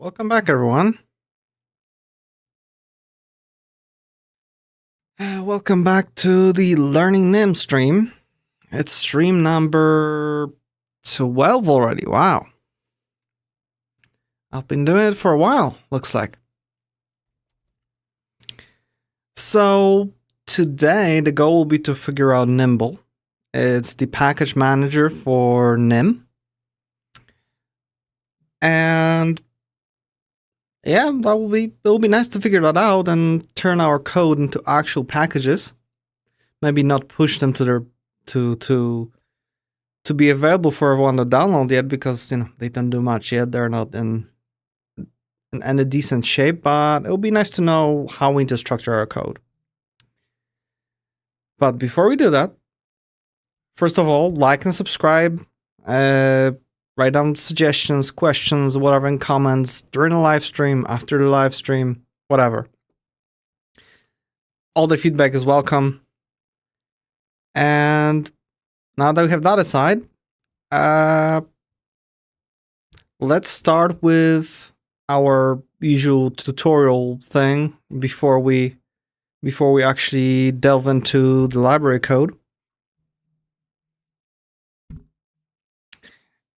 Welcome back, everyone. Welcome back to the Learning Nim stream. It's stream number 12 already. Wow. I've been doing it for a while, looks like. So today the goal will be to figure out Nimble. It's the package manager for Nim. And yeah, it'll be nice to figure that out and turn our code into actual packages. Maybe not push them to their to be available for everyone to download yet, because they don't do much yet. They're not in a decent shape, but it'll be nice to know how we need to structure our code. But before we do that, first of all, like and subscribe. Write down suggestions, questions, whatever in comments during the live stream, after the live stream, whatever. All the feedback is welcome. And now that we have that aside, let's start with our usual tutorial thing before we actually delve into the library code.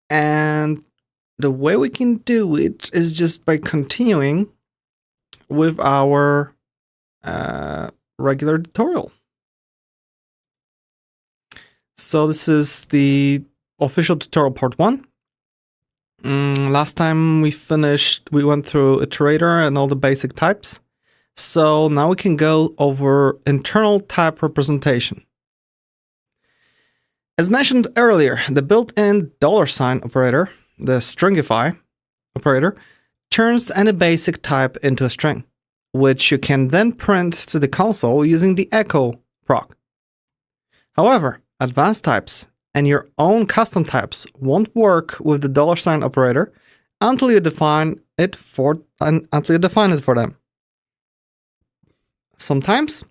And the way we can do it is just by continuing with our regular tutorial. So this is the official tutorial part 1. Last time we went through iterator and all the basic types. So now we can go over internal type representation. As mentioned earlier, the built-in $sign operator, the stringify operator, turns any basic type into a string, which you can then print to the console using the echo proc. However, advanced types and your own custom types won't work with the $sign operator until you define it for them. Sometimes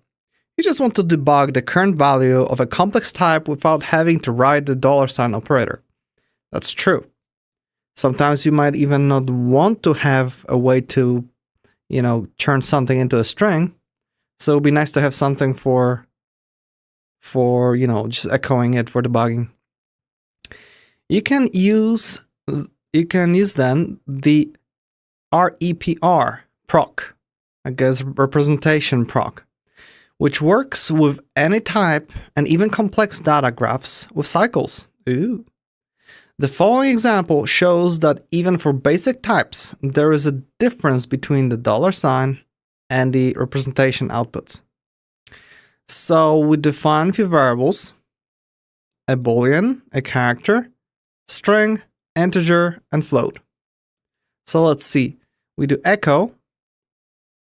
you just want to debug the current value of a complex type without having to write the $sign operator. That's true. Sometimes you might even not want to have a way to, turn something into a string. So it'd be nice to have something for just echoing it for debugging. You can use then the REPR proc, I guess representation proc, which works with any type and even complex data graphs with cycles. Ooh. The following example shows that even for basic types, there is a difference between the $sign and the representation outputs. So we define a few variables: a boolean, a character, string, integer, and float. So let's see. We do echo,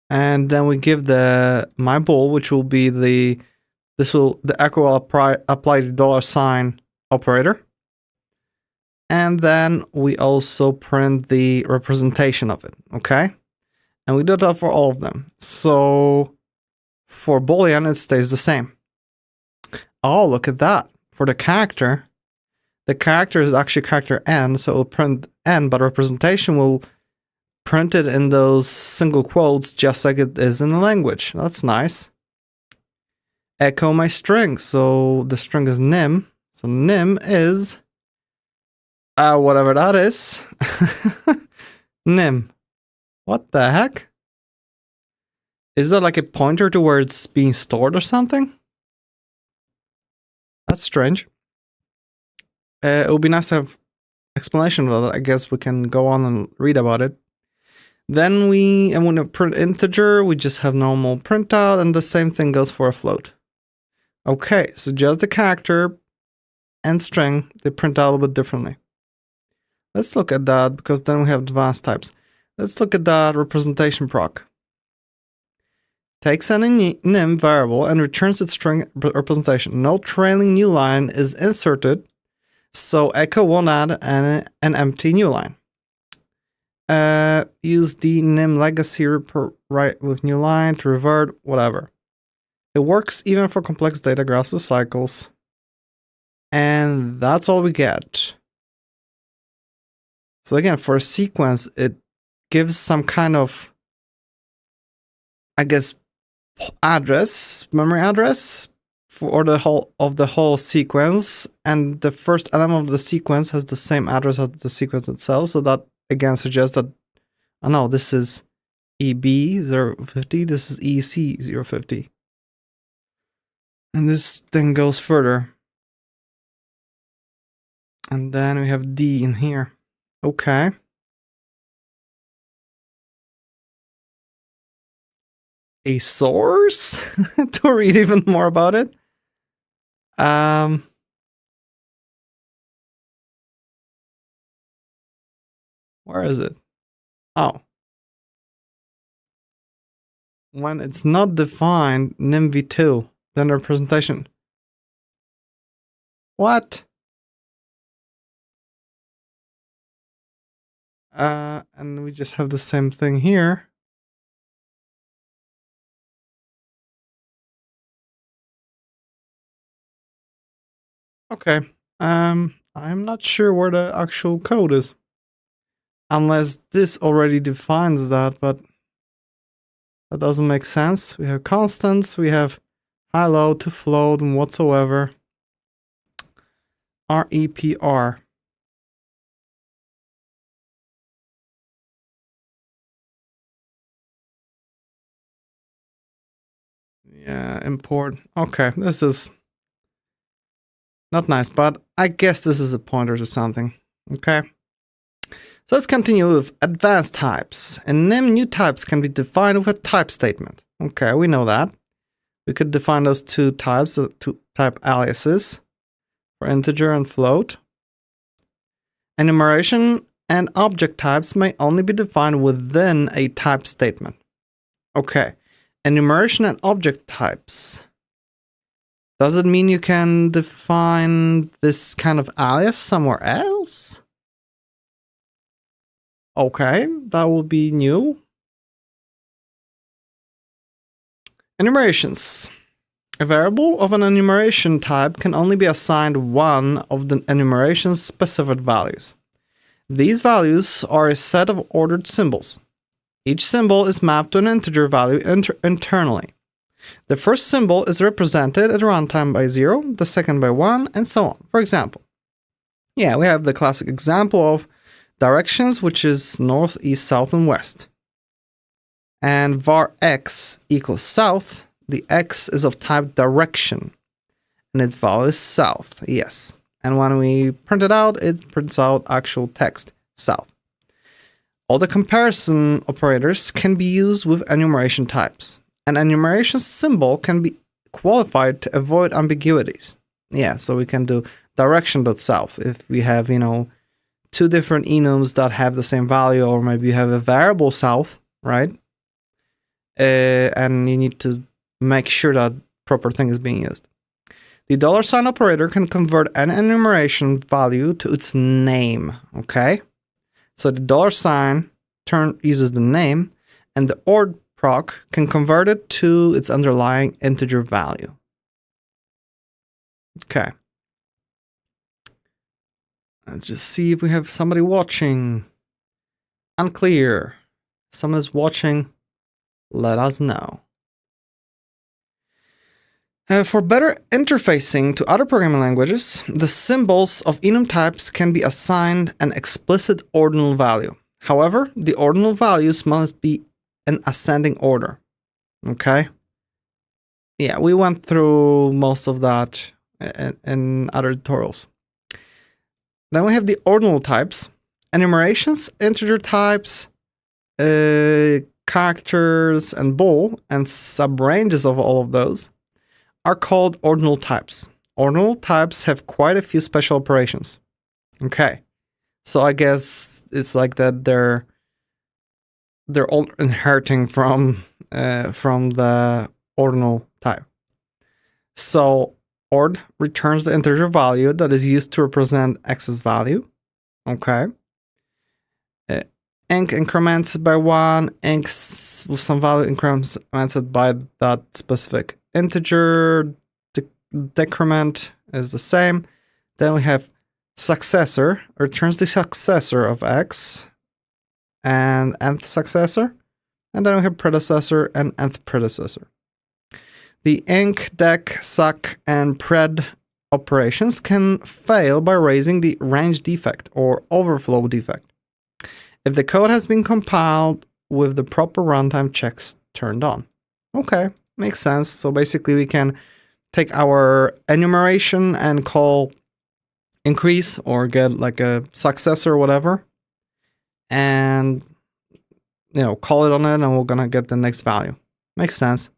and then we give the my bool, which will be the echo will apply the $sign operator, and then we also print the representation of it. Okay, and we do that for all of them. So for boolean, it stays the same. Oh, look at that! For the character is actually character n, so it will print n, but representation will print it in those single quotes just like it is in the language. That's nice. Echo my string. So the string is nim. So nim is whatever that is. Nim. What the heck? Is that like a pointer to where it's being stored or something? That's strange. It would be nice to have explanation of that. I guess we can go on and read about it. Then when we print integer, we just have normal printout, and the same thing goes for a float. Okay, so just the character and string, they print out a little bit differently. Let's look at that, because then we have advanced types. Let's look at that representation proc. Takes any nim variable and returns its string representation. No trailing new line is inserted, so echo won't add an empty new line. Use the nim legacy write with new line to revert, whatever. It works even for complex data graphs with cycles. And that's all we get. So again, for a sequence, it gives some kind of, I guess, memory address for the whole sequence, and the first element of the sequence has the same address as the sequence itself. So that again suggests that, oh no, this is EB050, this is EC050. And this then goes further. And then we have D in here. Okay. A source to read even more about it. Where is it? Oh. When it's not defined, NimV2, then representation. What? And we just have the same thing here. Okay. I'm not sure where the actual code is. Unless this already defines that, but that doesn't make sense. We have constants, we have high-low to float and whatsoever. REPR. Yeah, import. Okay, this is not nice, but I guess this is a pointer to something. Okay. So let's continue with advanced types. In Nim, new types can be defined with a type statement. Okay, we know that. We could define those two types, two type aliases for integer and float. Enumeration and object types may only be defined within a type statement. Okay, enumeration and object types. Does it mean you can define this kind of alias somewhere else? Okay, that will be new. Enumerations. A variable of an enumeration type can only be assigned one of the enumeration's specified values. These values are a set of ordered symbols. Each symbol is mapped to an integer value internally. The first symbol is represented at runtime by 0, the second by 1, and so on. For example, yeah, we have the classic example of directions, which is north, east, south, and west. And var x equals south. The x is of type direction, and its value is south, yes. And when we print it prints out actual text, south. All the comparison operators can be used with enumeration types. An enumeration symbol can be qualified to avoid ambiguities. Yeah, so we can do direction.south if we have, two different enums that have the same value, or maybe you have a variable south, right? And you need to make sure that proper thing is being used. The $sign operator can convert an enumeration value to its name, okay? So the $sign uses the name, and the ord proc can convert it to its underlying integer value. Okay. Let's just see if we have somebody watching. Unclear. Someone is watching. Let us know. For better interfacing to other programming languages, the symbols of enum types can be assigned an explicit ordinal value. However, the ordinal values must be in ascending order. Okay? Yeah, we went through most of that in other tutorials. Then we have the ordinal types, enumerations, integer types, characters, and bool, and subranges of all of those are called ordinal types. Ordinal types have quite a few special operations. Okay, so I guess it's like that they're all inheriting from the ordinal type. So ord returns the integer value that is used to represent x's value. Okay. Inc increments by 1, inc with some value increments it by that specific integer. Decrement is the same. Then we have successor returns the successor of x, and nth successor. And then we have predecessor and nth predecessor. The inc, dec, suc, and pred operations can fail by raising the range defect or overflow defect if the code has been compiled with the proper runtime checks turned on. Okay, makes sense. So basically we can take our enumeration and call increase or get like a successor or whatever, and call it on it, and we're gonna get the next value. Makes sense.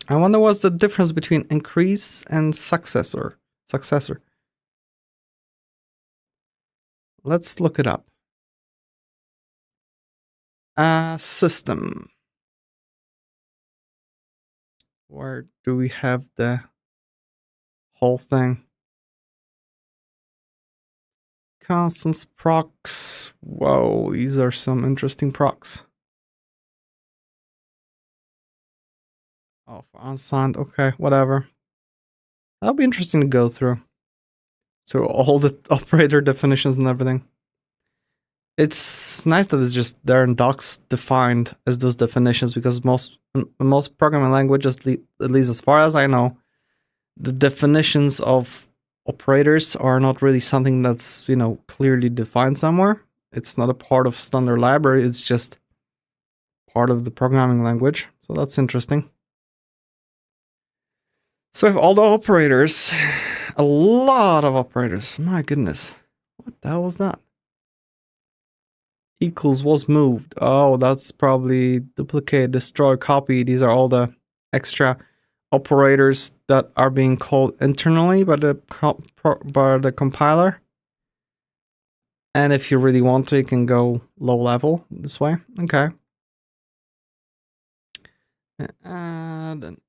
I wonder what's the difference between increase and successor. Let's look it up. System. Where do we have the whole thing? Constants, procs. Whoa, these are some interesting procs. Oh, for unsigned. Okay, whatever. That'll be interesting to go through. So all the operator definitions and everything. It's nice that it's just there in docs defined as those definitions, because most programming languages, at least as far as I know, the definitions of operators are not really something that's clearly defined somewhere. It's not a part of standard library. It's just part of the programming language. So that's interesting. So we have all the operators, a lot of operators. My goodness, what the hell was that? Equals was moved. Oh, that's probably duplicate, destroy, copy. These are all the extra operators that are being called internally by the compiler. And if you really want to, you can go low level this way. Okay.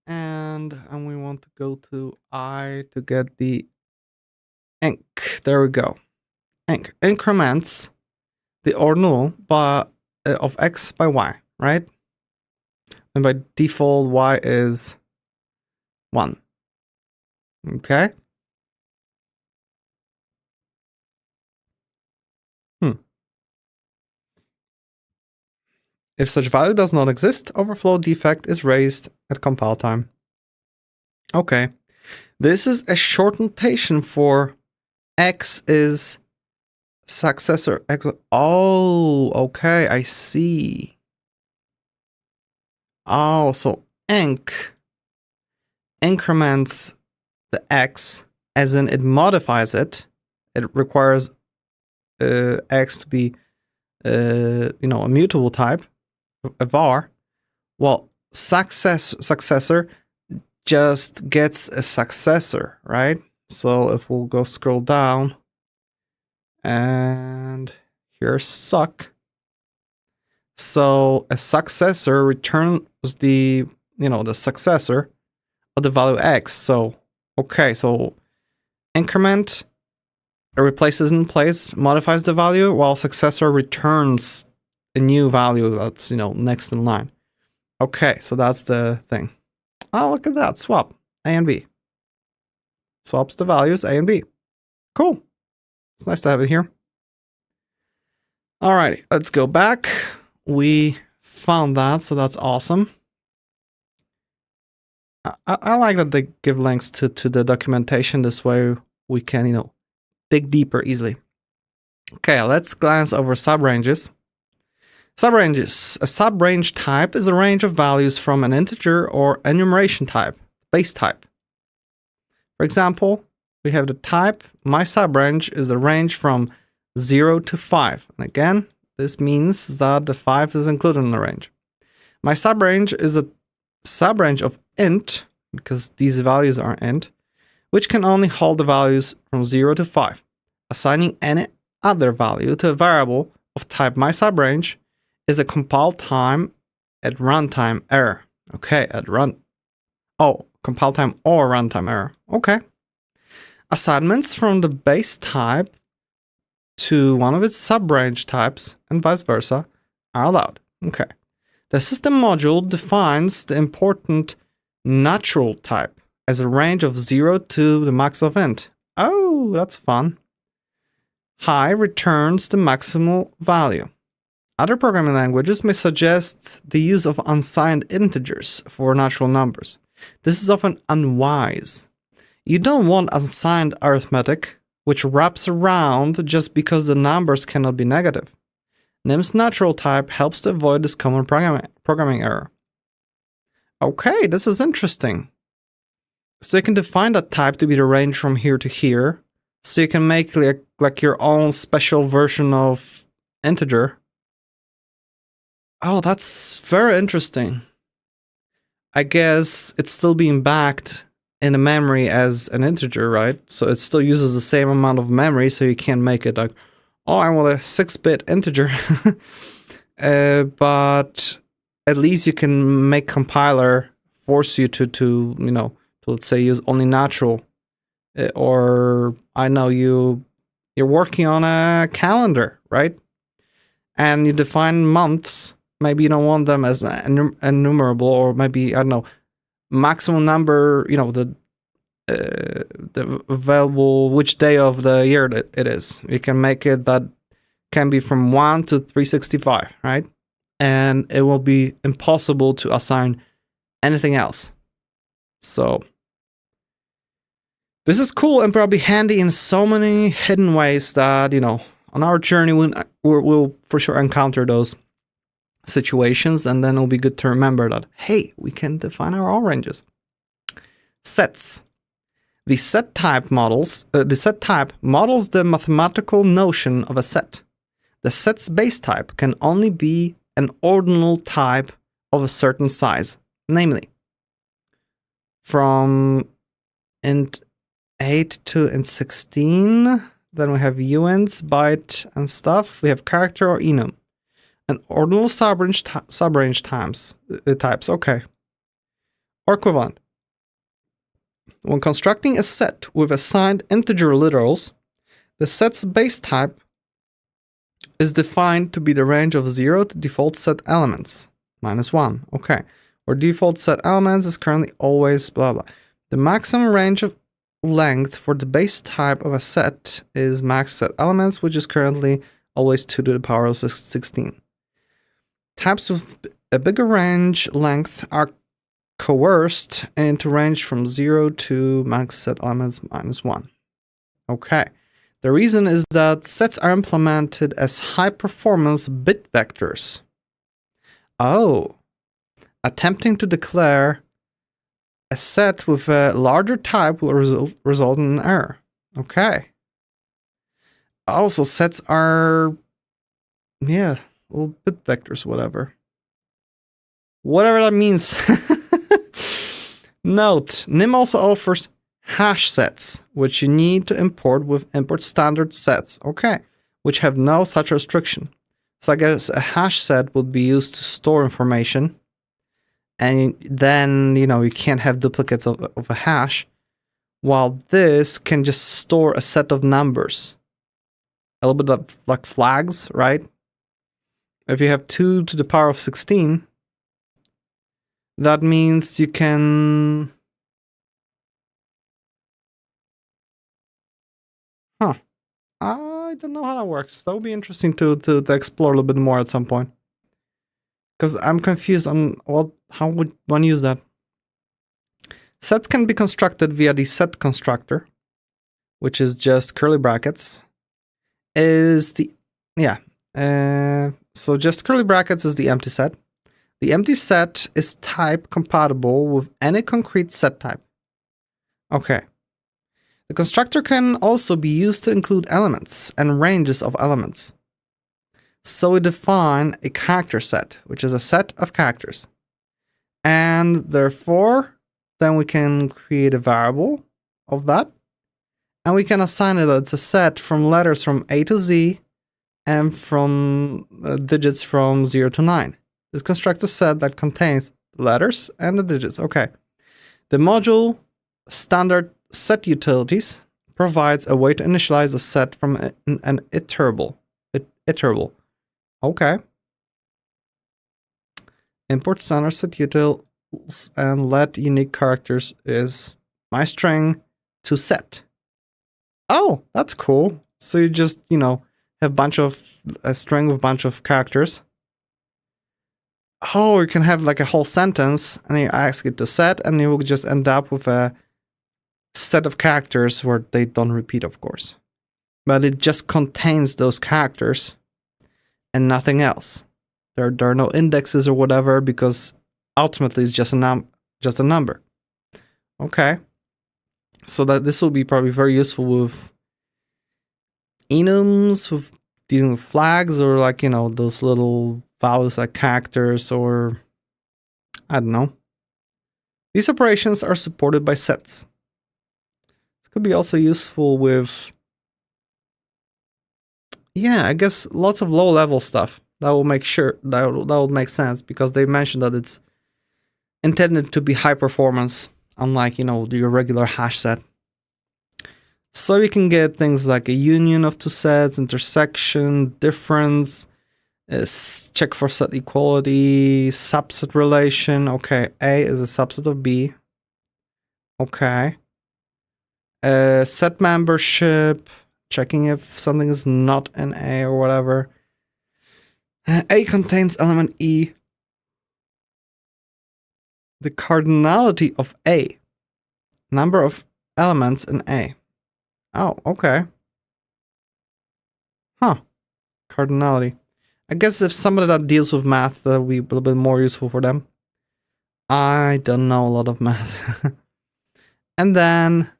And we want to go to I to get the inc. There we go. Inc increments the ordinal of x by y, right? And by default, y is 1. Okay. If such value does not exist, overflow defect is raised at compile time. Okay. This is a shortentation for x is successor x. Oh, okay, I see. Oh, so inc increments the x, as in it modifies it. It requires x to be a mutable type, a var. Well, successor just gets a successor, right? So if we'll go scroll down, and here's suc. So a successor returns the successor of the value x. So okay, so increment replaces in place, modifies the value, while successor returns a new value that's next in line. Okay, so that's the thing. Oh, look at that. Swap A and B. Swaps the values A and B. Cool. It's nice to have it here. Alrighty, let's go back. We found that, so that's awesome. I like that they give links to the documentation. This way we can, dig deeper easily. Okay, let's glance over subranges. Subranges. A subrange type is a range of values from an integer or enumeration type, base type. For example, we have the type, my subrange is a range from 0 to 5. And again, this means that the 5 is included in the range. My subrange is a subrange of int, because these values are int, which can only hold the values from 0 to 5. Assigning any other value to a variable of type my subrange is a compile time at runtime error. Okay, compile time or runtime error. Okay. Assignments from the base type to one of its subrange types and vice versa are allowed. Okay. The system module defines the important natural type as a range of 0 to the max of int. Oh, that's fun. high returns the maximal value. Other programming languages may suggest the use of unsigned integers for natural numbers. This is often unwise. You don't want unsigned arithmetic, which wraps around just because the numbers cannot be negative. Nim's natural type helps to avoid this common programming error. Okay, this is interesting. So you can define that type to be the range from here to here. So you can make like your own special version of integer. Oh, that's very interesting. I guess it's still being backed in the memory as an integer, right? So it still uses the same amount of memory, so you can't make it like, oh, I want a 6-bit integer. But at least you can make compiler force you to let's say use only natural. Or I know you're working on a calendar, right? And you define months. Maybe you don't want them as enumerable, or maybe, I don't know, maximum number, the available, which day of the year it is. You can make it that can be from 1 to 365, right? And it will be impossible to assign anything else. So this is cool and probably handy in so many hidden ways that, on our journey, we'll for sure encounter those situations, and then it'll be good to remember that, hey, we can define our own ranges. Sets. The set type models the mathematical notion of a set. The set's base type can only be an ordinal type of a certain size, namely from int 8 to int 16. Then we have unts, byte, and stuff. We have character or enum. And ordinal subrange types, okay. Or equivalent. When constructing a set with assigned integer literals, the set's base type is defined to be the range of 0 to default set elements, -1, okay. Where default set elements is currently always blah blah. The maximum range of length for the base type of a set is max set elements, which is currently always 2 to the power of 16. Types with a bigger range length are coerced into range from 0 to max set elements -1. Okay. The reason is that sets are implemented as high-performance bit vectors. Oh. Attempting to declare a set with a larger type will result in an error. Okay. Also, sets are, little bit vectors, whatever. Whatever that means. Note, Nim also offers hash sets, which you need to import with import standard sets, okay, which have no such restriction. So I guess a hash set would be used to store information, and then, you can't have duplicates of a hash, while this can just store a set of numbers. A little bit of like flags, right? If you have 2 to the power of 16, that means you can... I don't know how that works. That would be interesting to explore a little bit more at some point. Because I'm confused on how would one use that. Sets can be constructed via the set constructor, which is just curly brackets. So just curly brackets is the empty set. The empty set is type compatible with any concrete set type. Okay. The constructor can also be used to include elements and ranges of elements. So we define a character set, which is a set of characters. And therefore, then we can create a variable of that. And we can assign it that it's a set from letters from A to Z and from digits from 0 to 9. This constructs a set that contains the letters and the digits. Okay. The module standard set utilities provides a way to initialize a set from an iterable. Okay. Import standard set utils and let unique characters is my string to set. Oh, that's cool. So you just, have a string with a bunch of characters. Oh, you can have like a whole sentence and you ask it to set, and you will just end up with a set of characters where they don't repeat, of course. But it just contains those characters and nothing else. There are no indexes or whatever, because ultimately it's just a number. Okay. So that this will be probably very useful with enums, with dealing with flags, or like, those little values like characters, or I don't know. These operations are supported by sets. This could be also useful with, I guess lots of low level stuff. That will make sense, because they mentioned that it's intended to be high performance, unlike, your regular hash set. So you can get things like a union of two sets, intersection, difference, check for set equality, subset relation. Okay, A is a subset of B. Okay. Set membership, checking if something is not an A or whatever. A contains element E. The cardinality of A. Number of elements in A. Oh, okay. Huh. Cardinality. I guess if somebody that deals with math, that would be a little bit more useful for them. I don't know a lot of math. And then,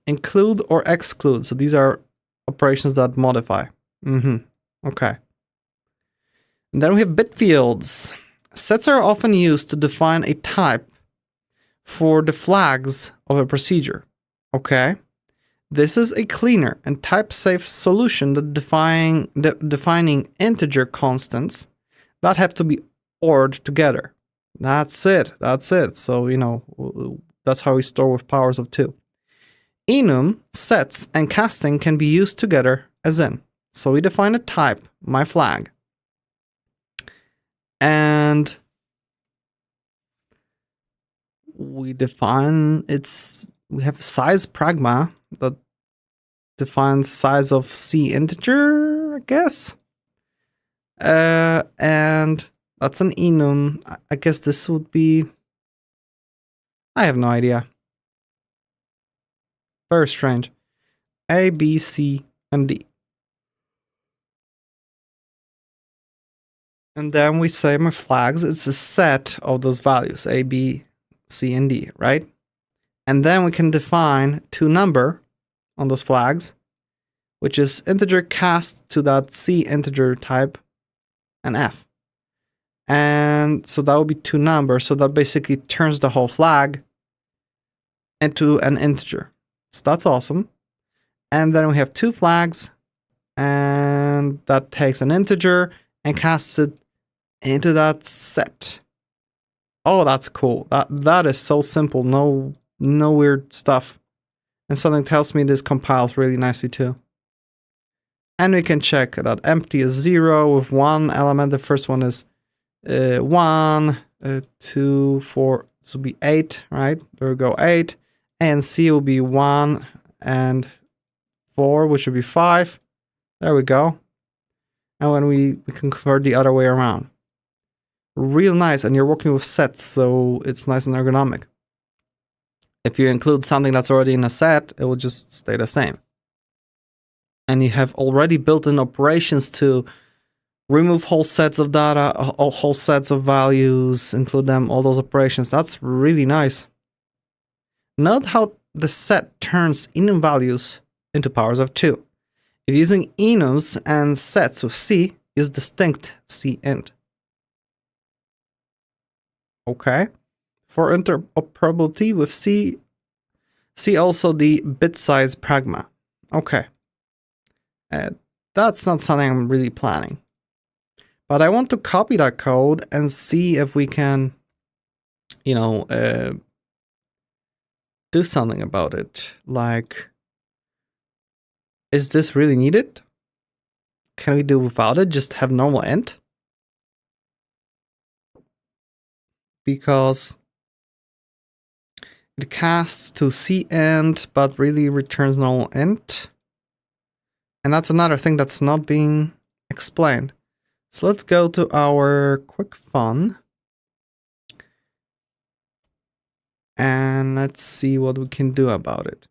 include or exclude. So these are operations that modify. Okay. And then we have bit fields. Sets are often used to define a type for the flags of a procedure. Okay. This is a cleaner and type-safe solution that defining integer constants that have to be ORed together. That's it. So, that's how we store with powers of 2. Enum, sets, and casting can be used together as in. So we define a type, my flag. And we have size pragma that defines size of C integer, I guess. And that's an enum. I guess this would be, I have no idea. Very strange. A, B, C, and D. And then we say my flags, it's a set of those values, A, B, C, and D, right? And then we can define toNumber on those flags, which is integer cast to that C integer type, and F. And so that would be toNumber. So that basically turns the whole flag into an integer. So that's awesome. And then we have two flags, and that takes an integer and casts it into that set. Oh, that's cool. That is so simple. No weird stuff. And something tells me this compiles really nicely too. And we can check that empty is 0 with one element. The first one is 1, 2, 4. This will be 8, right? There we go, 8. And C will be 1 and 4, which would be 5. There we go. And when we can convert the other way around. Real nice, and you're working with sets, so it's nice and ergonomic. If you include something that's already in a set, it will just stay the same. And you have already built-in operations to remove whole sets of data, whole sets of values, include them, all those operations. That's really nice. Note how the set turns enum values into powers of 2. If using enums and sets with C, use distinct C int. Okay. For interoperability with C, see also the bit size pragma. Okay. That's not something I'm really planning. But I want to copy that code and see if we can, do something about it. Like, is this really needed? Can we do without it? Just have normal int? Because it casts to cint, but really returns null int. And that's another thing that's not being explained. So let's go to our quick fun. And let's see what we can do about it.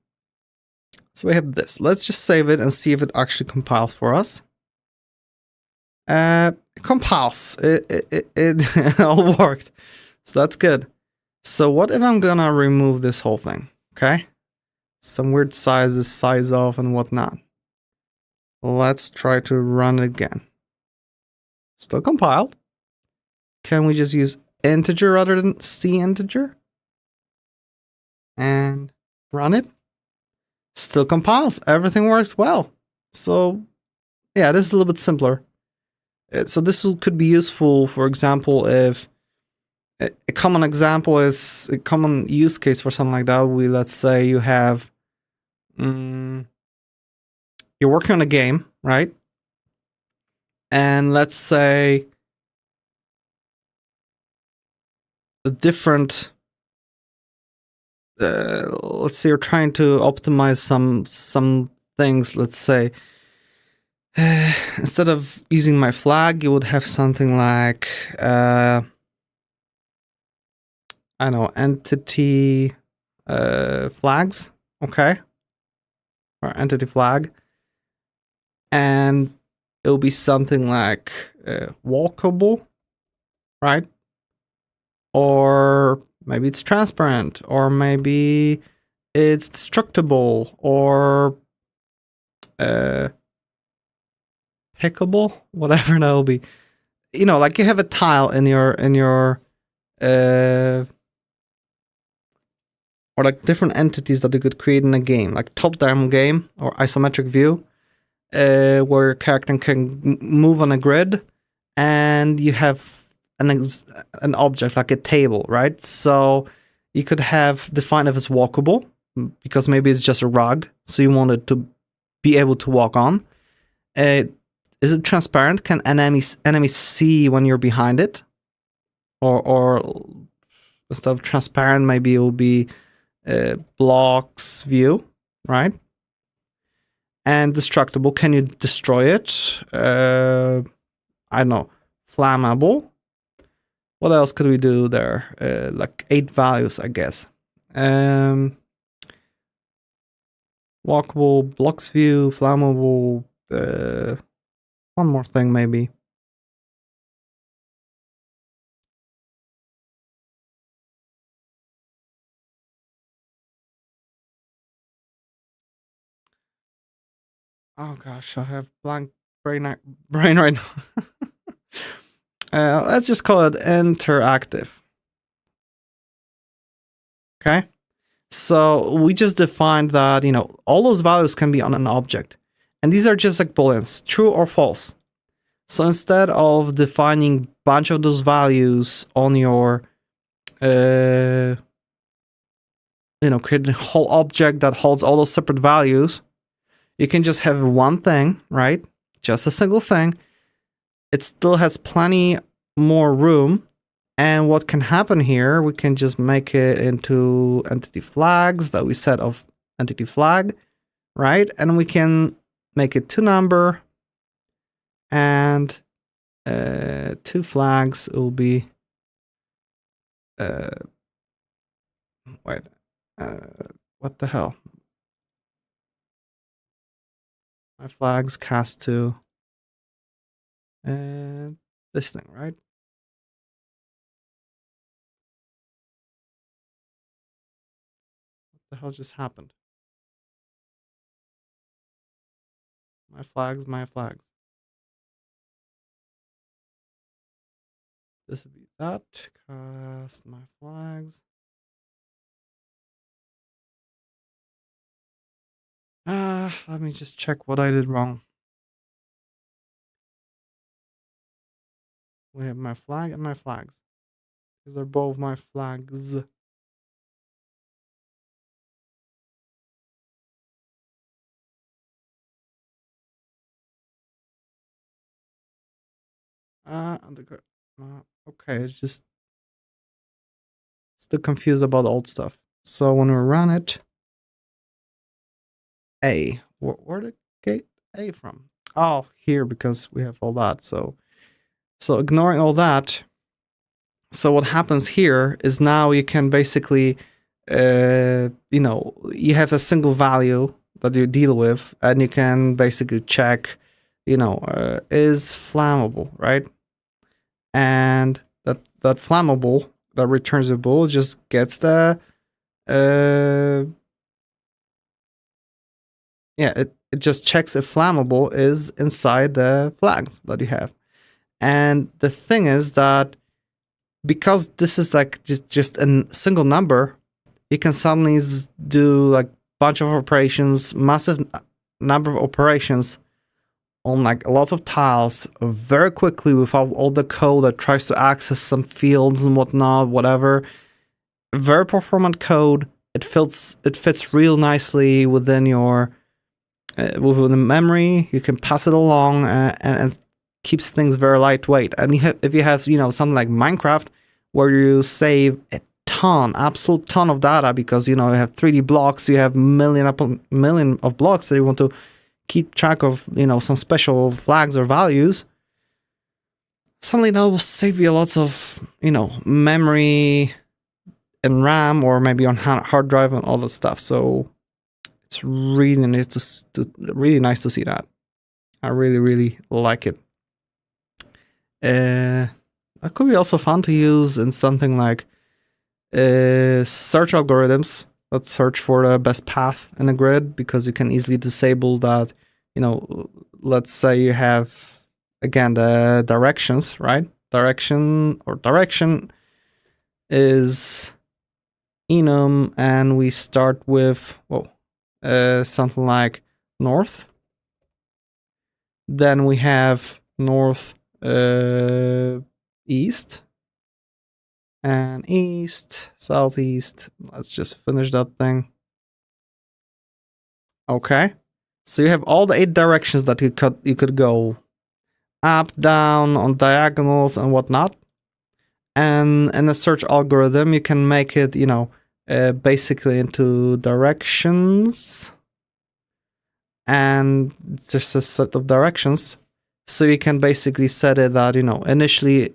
So we have this. Let's just save it and see if it actually compiles for us. It compiles. It all worked. So that's good. So what if I'm gonna remove this whole thing? Okay. Some weird sizes, size off and whatnot. Let's try to run it again. Still compiled. Can we just use integer rather than C integer? And run it. Still compiles. Everything works well. So yeah, this is a little bit simpler. So this could be useful, for example, if a common example is a common use case for something like that. Let's say you have, you're working on a game, right? And let's say the different, let's say you're trying to optimize some things. Let's say instead of using my flag, you would have something like, I don't know, entity flags, okay? Or entity flag. And it'll be something like walkable, right? Or maybe it's transparent, or maybe it's destructible, or pickable, whatever that'll be. You know, like you have a tile in your or like different entities that you could create in a game, like top-down game or isometric view, where your character can move on a grid, and you have an object like a table, right? So you could have defined if it's walkable, because maybe it's just a rug, so you want it to be able to walk on. Is it transparent? Can enemies see when you're behind it? Or instead of transparent, maybe it will be blocks view, right? And destructible, can you destroy it? I don't know, flammable. What else could we do there? Like 8 values, I guess. Walkable, blocks view, flammable. One more thing, maybe. Oh gosh, I have blank brain right now. Let's just call it interactive. Okay. So we just defined that, you know, all those values can be on an object. And these are just like booleans, true or false. So instead of defining a bunch of those values on your, you know, creating a whole object that holds all those separate values, you can just have one thing, right? Just a single thing. It still has plenty more room. And what can happen here, we can just make it into entity flags that we set of entity flag, right? And we can make it to number, and 2 flags will be, wait, what the hell? My flags cast to this thing, right? What the hell just happened? My flags, my flags. This would be that. Cast my flags. Let me just check what I did wrong. We have my flag and my flags. These are both my flags. Okay, it's just still confused about old stuff. So when we run it, A, where did get A from? Oh, here, because we have all that. So ignoring all that, so what happens here is now you can basically, you have a single value that you deal with, and you can basically check, is flammable, right? And that flammable that returns a bool just gets the, it just checks if flammable is inside the flags that you have. And the thing is that because this is like just a single number, you can suddenly do like bunch of operations, massive number of operations on like lots of tiles very quickly without all the code that tries to access some fields and whatnot, whatever. Very performant code. It fits real nicely within your within the memory. You can pass it along and keeps things very lightweight. And if you have something like Minecraft, where you save a absolute ton of data, because you have 3D blocks, you have million of blocks that you want to keep track of, some special flags or values. Suddenly that will save you lots of memory and RAM, or maybe on hard drive and all that stuff. So it's really nice to see that. I really like it. That could be also fun to use in something like search algorithms that search for the best path in a grid, because you can easily disable that. Let's say you have, again, the directions, right? Direction is enum, and we start with something like north. Then we have north, east, and east, southeast. Let's just finish that thing. Okay, so you have all the 8 directions that you could go up, down, on diagonals and whatnot. And in a search algorithm, you can make it, basically into directions, and it's just a set of directions. So you can basically set it that initially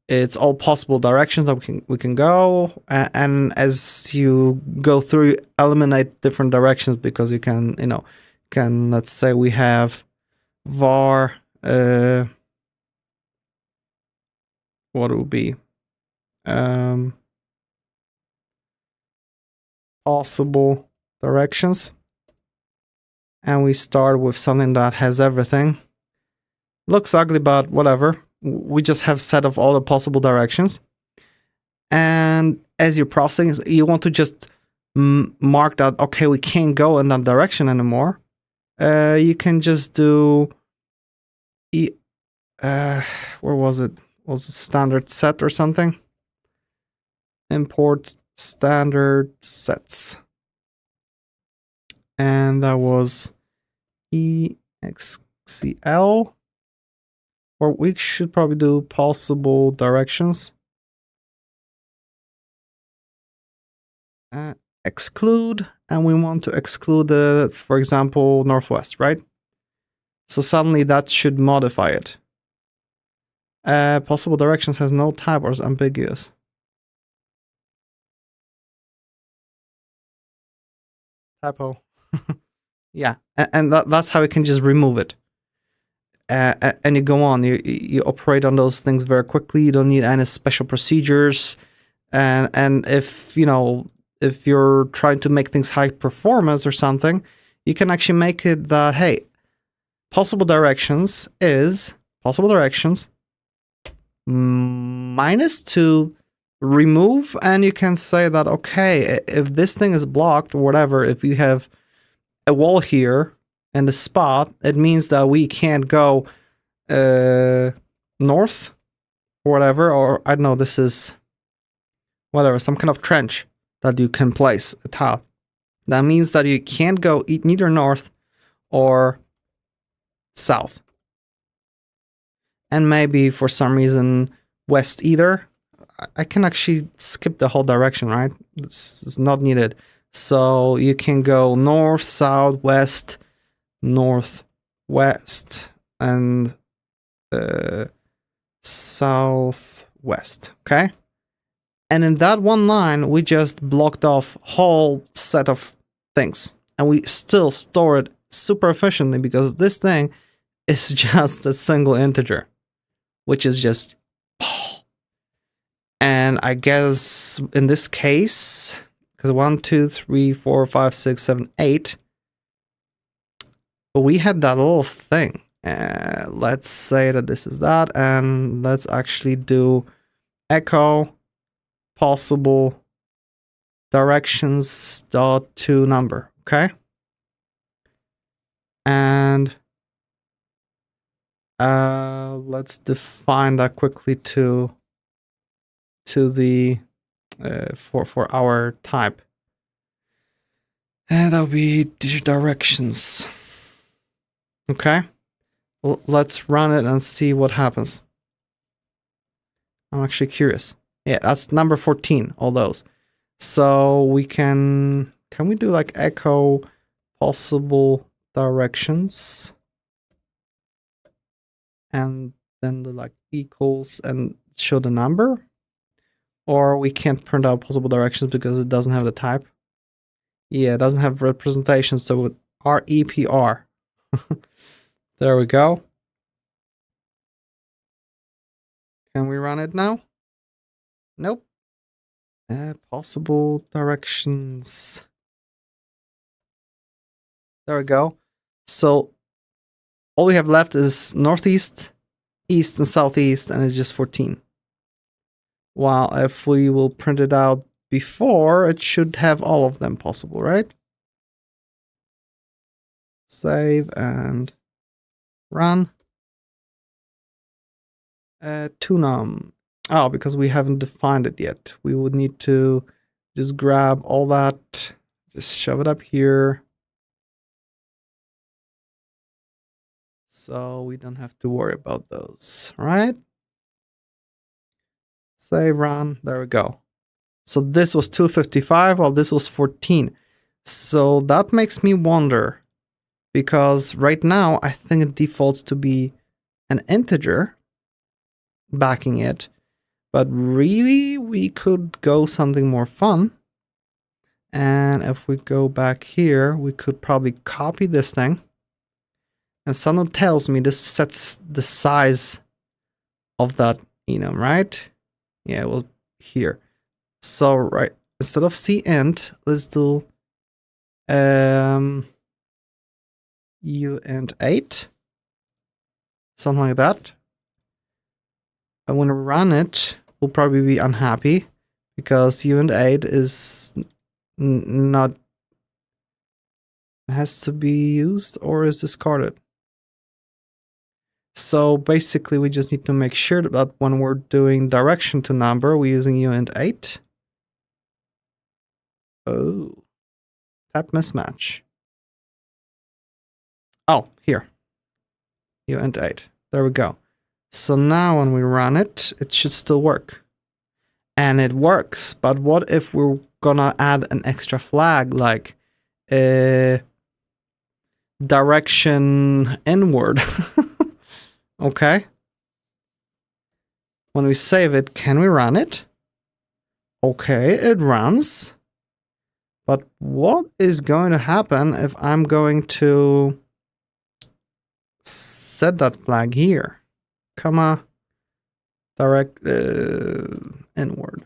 it's all possible directions that we can go, and as you go through, you eliminate different directions, because you can let's say we have var what it would be possible directions, and we start with something that has everything. Looks ugly, but whatever. We just have set of all the possible directions, and as you're processing, you want to just mark that, okay, we can't go in that direction anymore. You can just do where was it? Was it standard set or something? Import standard sets, and that was excl. Or we should probably do possible directions. Exclude, and we want to exclude the, for example, northwest, right? So suddenly that should modify it. Possible directions has no type or is ambiguous. Typo. Yeah, and that's how we can just remove it. And you go on, you operate on those things very quickly. You don't need any special procedures. And if you're trying to make things high performance or something, you can actually make it that, hey, possible directions is possible directions -2 remove, and you can say that, okay, if this thing is blocked or whatever, if you have a wall here in the spot, it means that we can't go north or whatever, or I don't know, this is whatever, some kind of trench that you can place a tile. That means that you can't go neither north or south. And maybe for some reason west either. I can actually skip the whole direction, right? It's not needed. So you can go north, south, west, north, west, and southwest, okay? And in that one line, we just blocked off whole set of things. And we still store it super efficiently because this thing is just a single integer, which is just... And I guess in this case, because 1, 2, 3, 4, 5, 6, 7, 8, but we had that little thing. Let's say that this is that, and let's actually do echo possible directions dot to number, okay? And let's define that quickly to the for our type, and that'll be directions. Okay, let's run it and see what happens. I'm actually curious. Yeah, that's number 14, all those. So we can we do like echo possible directions and then the like equals and show the number? Or we can't print out possible directions because it doesn't have the type. Yeah, it doesn't have representation, so with REPR. There we go. Can we run it now? Nope. Possible directions. There we go. So all we have left is northeast, east, and southeast, and it's just 14. While if we will print it out before, it should have all of them possible, right? Save and run. Tunum. Oh, because we haven't defined it yet. We would need to just grab all that, just shove it up here. So we don't have to worry about those, right? Save, run, there we go. So this was 255, while this was 14. So that makes me wonder, because right now I think it defaults to be an integer backing it, but really we could go something more fun. And if we go back here, we could probably copy this thing. And someone tells me this sets the size of that enum, right? Yeah, well, here. So, right, instead of cint, let's do uint8, something like that. And when we run it, we'll probably be unhappy because uint8 is not, has to be used or is discarded. So basically we just need to make sure that when we're doing direction to number, we're using uint8. Oh, type mismatch. Oh, here. uint8. There we go. So now when we run it, it should still work. And it works, but what if we're gonna add an extra flag like direction inward? Okay. When we save it, can we run it? Okay, it runs. But what is going to happen if I'm going to set that flag here? Comma, direct inward.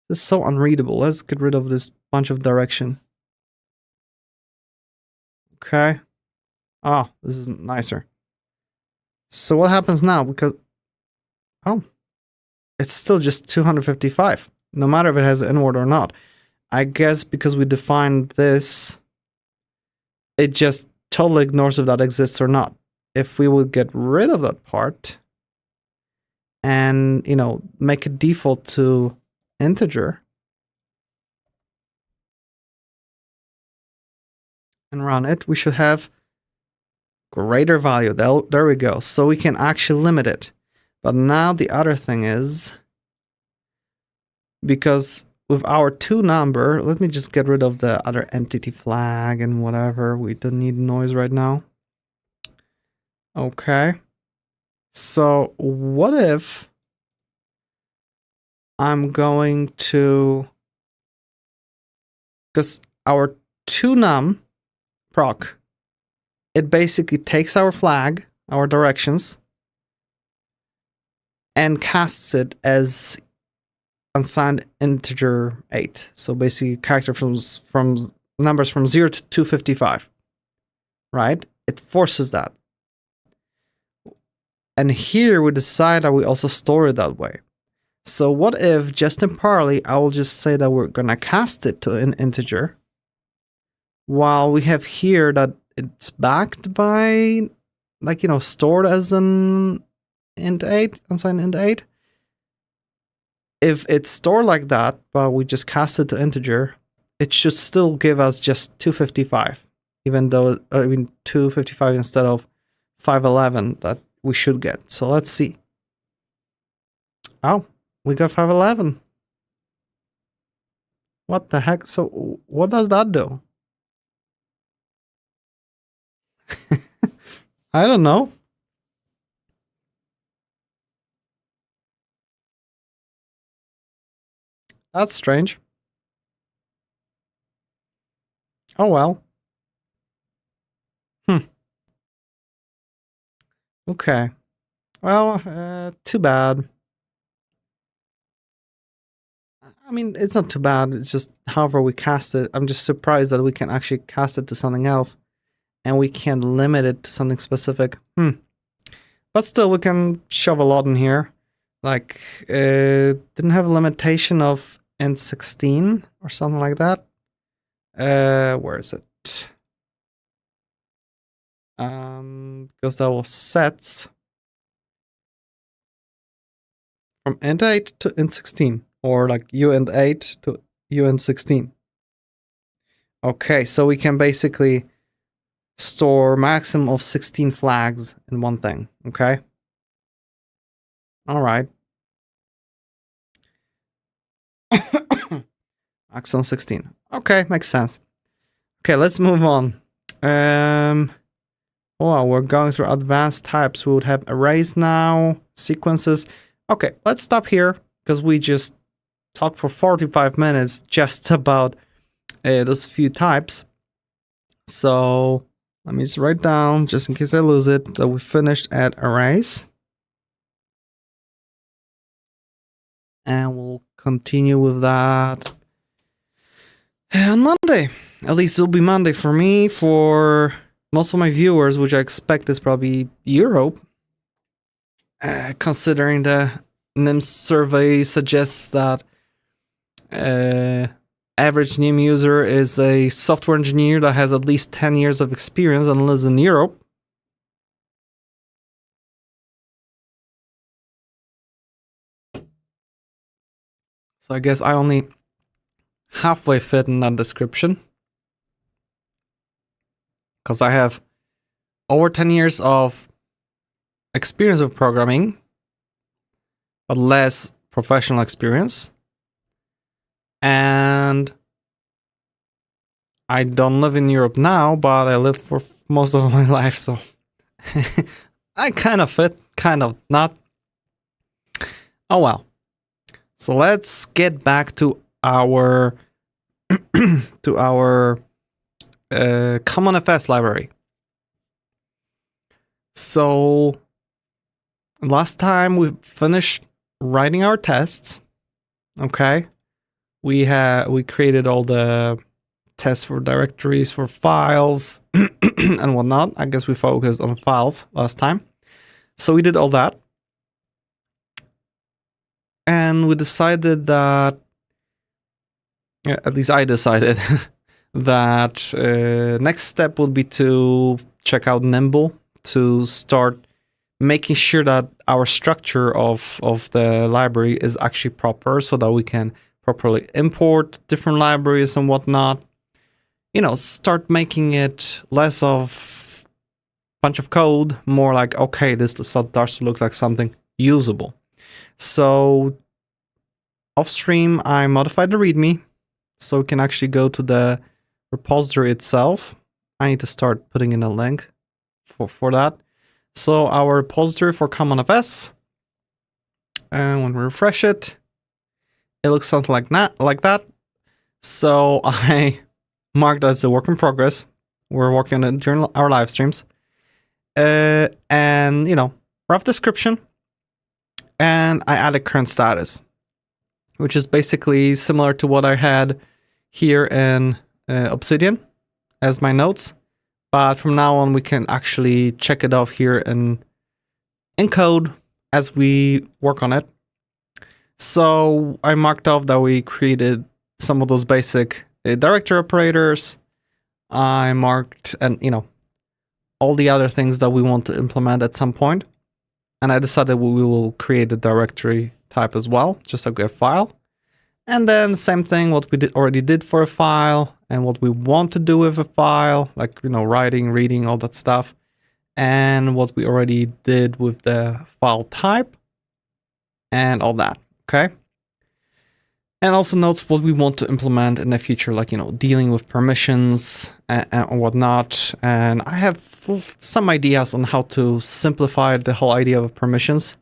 This is so unreadable. Let's get rid of this bunch of direction. Okay. Oh, this is nicer. So what happens now? Because, oh, it's still just 255, no matter if it has inward or not. I guess because we defined this, it just totally ignores if that exists or not. If we would get rid of that part and, you know, make it default to integer and run it, we should have greater value. There we go. So we can actually limit it. But now the other thing is, because with our toNumber, let me just get rid of the other entity flag and whatever. We don't need noise right now. Okay. So what if I'm going to, because our toNum proc, it basically takes our flag, our directions, and casts it as unsigned integer 8. So basically character from numbers from 0 to 255, right? It forces that. And here we decide that we also store it that way. So what if just in parallel, I will just say that we're gonna cast it to an integer, while we have here that it's backed by, like, you know, stored as an int 8, unsigned int 8. If it's stored like that, but we just cast it to integer, it should still give us just 255, even though, I mean, 255 instead of 511 that we should get. So let's see. Oh, we got 511. What the heck? So what does that do? I don't know. That's strange. Oh well. Okay. Well, too bad. I mean, it's not too bad. It's just however we cast it. I'm just surprised that we can actually cast it to something else, and we can't limit it to something specific. But still, we can shove a lot in here. Like, didn't have a limitation of int 16 or something like that. Where is it? Because that was sets from int 8 to int 16, or like uint 8 to uint 16. Okay, so we can basically store maximum of 16 flags in one thing. Okay. All right. Maximum 16. Okay, makes sense. Okay, let's move on. Oh, we're going through advanced types. We would have arrays now, sequences. Okay, let's stop here because we just talked for 45 minutes just about those few types. So let me just write down, just in case I lose it, that we finished at arrays. And we'll continue with that on Monday. At least it'll be Monday for me. For most of my viewers, which I expect is probably Europe, considering the NIM survey suggests that average NIM user is a software engineer that has at least 10 years of experience and lives in Europe. So I guess I only halfway fit in that description, because I have over 10 years of experience with programming, but less professional experience. And I don't live in Europe now, but I lived for most of my life, so I kind of fit, kind of not. Oh well. So let's get back to our CommonFS library. So last time we finished writing our tests. Okay, we created all the tests for directories, for files, and whatnot. I guess we focused on files last time. So we did all that. And we decided that, at least I decided, that next step would be to check out Nimble to start making sure that our structure of the library is actually proper, so that we can properly import different libraries and whatnot. You know, start making it less of a bunch of code, more like, okay, this starts to look like something usable. So off stream, I modified the README so we can actually go to the repository itself. I need to start putting in a link for that. So our repository for CommonFS, and when we refresh it, it looks something like that. So I marked that as a work in progress. We're working on it during our live streams. And, you know, rough description. And I added current status, which is basically similar to what I had here in Obsidian as my notes. But from now on, we can actually check it off here in code as we work on it. So I marked off that we created some of those basic directory operators. I marked, and you know, all the other things that we want to implement at some point. And I decided we will create a directory type as well, just like a file. And then same thing, what we already did for a file and what we want to do with a file, like, you know, writing, reading, all that stuff. And what we already did with the file type and all that, okay? And also notes what we want to implement in the future, like, you know, dealing with permissions and whatnot. And I have some ideas on how to simplify the whole idea of permissions.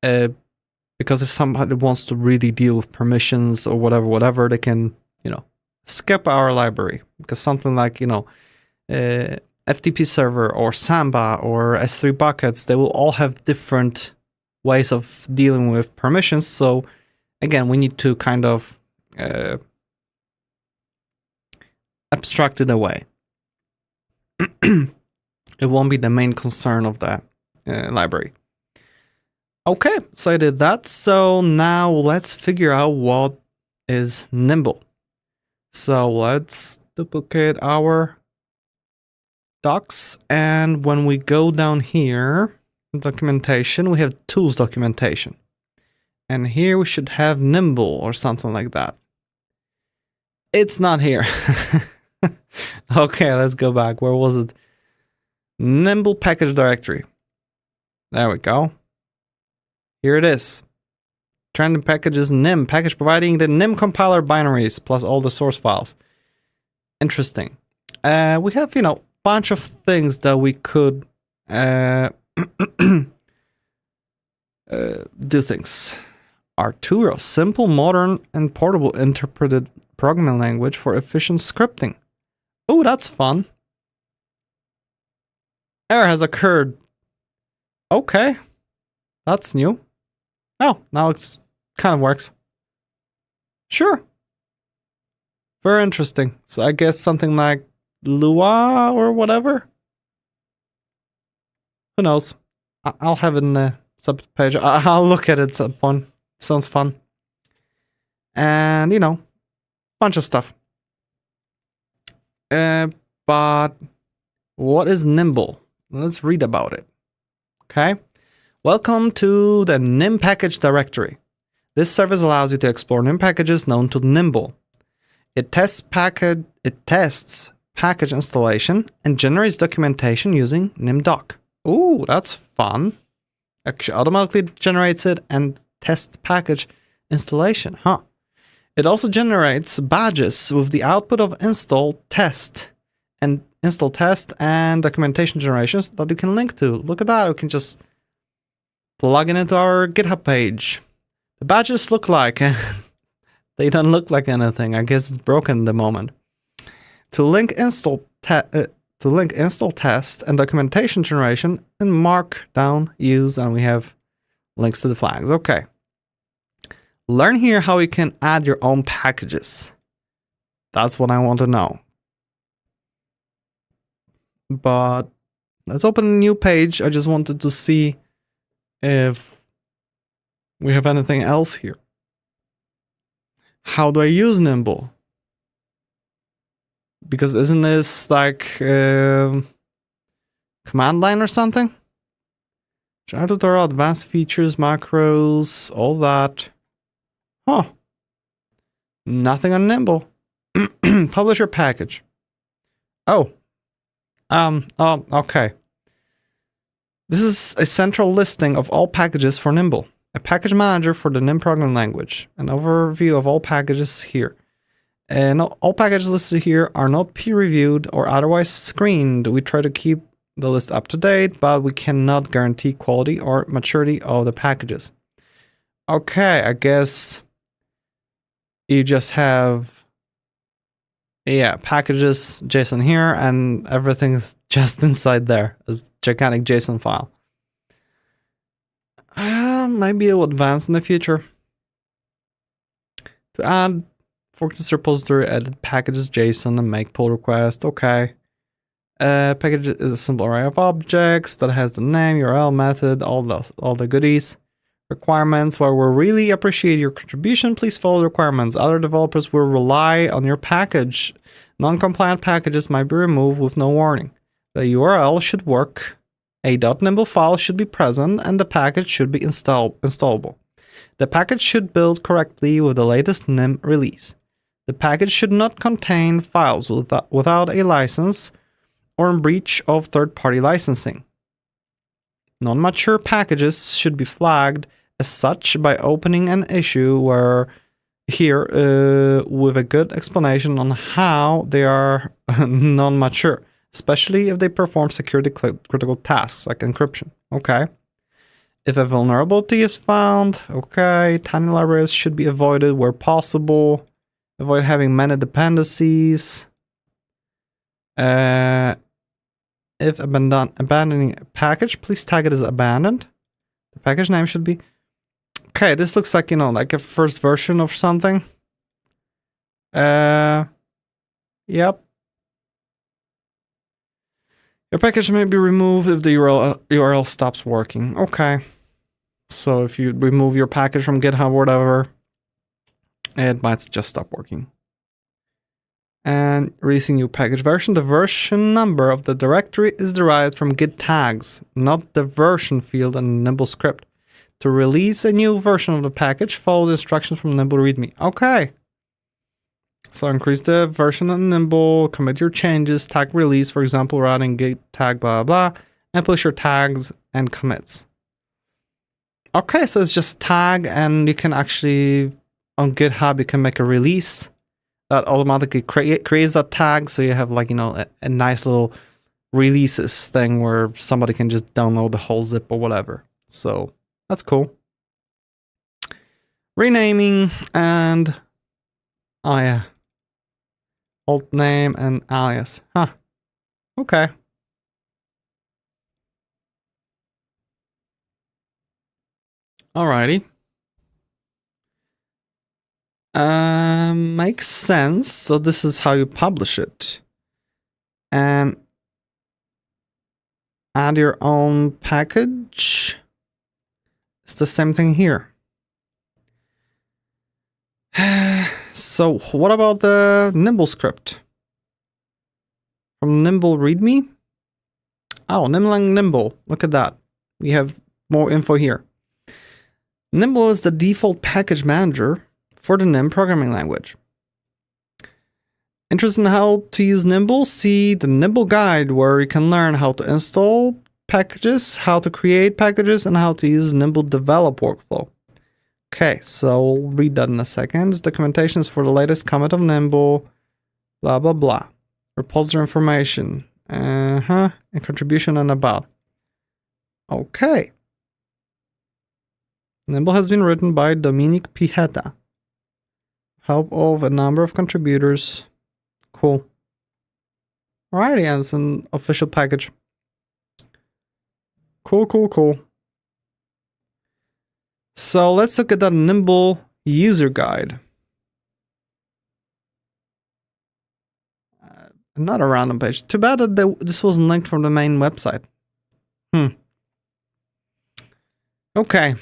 Because if somebody wants to really deal with permissions or whatever, they can, you know, skip our library. Because something like, you know, FTP server or Samba or S3 buckets, they will all have different ways of dealing with permissions. So again, we need to kind of abstract it away. It won't be the main concern of the library. Okay, so I did that. So now let's figure out what is Nimble. So let's duplicate our docs. And when we go down here, documentation, we have tools documentation. And here we should have Nimble or something like that. It's not here. Okay, let's go back. Where was it? Nimble package directory. There we go. Here it is. Trending packages nim package providing the nim compiler binaries plus all the source files. Interesting. We have, you know, a bunch of things that we could do things. Arturo, simple, modern, and portable interpreted programming language for efficient scripting. Oh, that's fun. Error has occurred. Okay, that's new. Oh, now it's kind of works. Sure. Very interesting. So I guess something like Lua or whatever. Who knows? I'll have it in the subpage. I'll look at it at some point. Sounds fun. And, you know, bunch of stuff. But what is Nimble? Let's read about it. Okay. Welcome to the nim package directory. This service allows you to explore nim packages known to Nimble. It tests package installation and generates documentation using nimdoc. Ooh, that's fun. Actually, automatically generates it and tests package installation. Huh. It also generates badges with the output of install test and documentation generations that you can link to. Look at that. We can just plug it into our GitHub page. The badges look like they don't look like anything. I guess it's broken at the moment. To link install test and documentation generation in Markdown use, and we have links to the flags. Okay. Learn here how you can add your own packages. That's what I want to know. But let's open a new page. I just wanted to see if we have anything else here. How do I use Nimble? Because isn't this like command line or something? General tutorial, advanced features, macros, all that. Huh. Nothing on Nimble. Publisher package. Oh. Okay. This is a central listing of all packages for Nimble, a package manager for the Nim programming language. An overview of all packages here. And all packages listed here are not peer-reviewed or otherwise screened. We try to keep the list up to date, but we cannot guarantee quality or maturity of the packages. Okay, I guess you just have, yeah, packages JSON here, and everything's just inside there as gigantic JSON file. Maybe it'll advance in the future. To add, fork this repository, edit packages JSON, and make pull request. Okay. Package is a simple array of objects that has the name, URL, method, all the goodies. Requirements. While we really appreciate your contribution, please follow the requirements. Other developers will rely on your package. Non-compliant packages might be removed with no warning. The URL should work. A .nimble file should be present, and the package should be installable. The package should build correctly with the latest NIM release. The package should not contain files without a license or in breach of third-party licensing. Non-mature packages should be flagged as such by opening an issue with a good explanation on how they are non-mature, especially if they perform security critical tasks like encryption. Okay. If a vulnerability is found, okay, tiny libraries should be avoided where possible. Avoid having many dependencies. If abandoning a package, please tag it as abandoned. The package name should be... Okay, this looks like, like a first version of something. Yep. Your package may be removed if the URL stops working. Okay. So if you remove your package from GitHub or whatever, it might just stop working. And releasing new package version. The version number of the directory is derived from git tags, not the version field in the Nimble script. To release a new version of the package, follow the instructions from Nimble README. Okay. So increase the version of Nimble, commit your changes, tag release, for example, routing git tag, blah, blah, and push your tags and commits. Okay, so it's just tag, and you can actually, on GitHub, you can make a release that automatically creates that tag, so you have like, a nice little releases thing where somebody can just download the whole zip or whatever. So that's cool. Renaming and, oh yeah, alt name and alias. Huh. Okay. Alrighty. Makes sense. So this is how you publish it. And add your own package. It's the same thing here. So what about the Nimble script? From Nimble README? Oh, Nimble. Look at that. We have more info here. Nimble is the default package manager for the Nim programming language. Interested in how to use Nimble? See the Nimble guide where you can learn how to install packages, how to create packages, and how to use Nimble develop workflow. Okay, so we'll read that in a second. This documentation is for the latest commit of Nimble, blah, blah, blah. Repository information, and contribution and about. Okay. Nimble has been written by Dominic Piheta. Help of a number of contributors. Cool. Alrighty, and it's an official package. Cool. So let's look at the Nimble user guide. Not a random page. Too bad that this wasn't linked from the main website. Okay.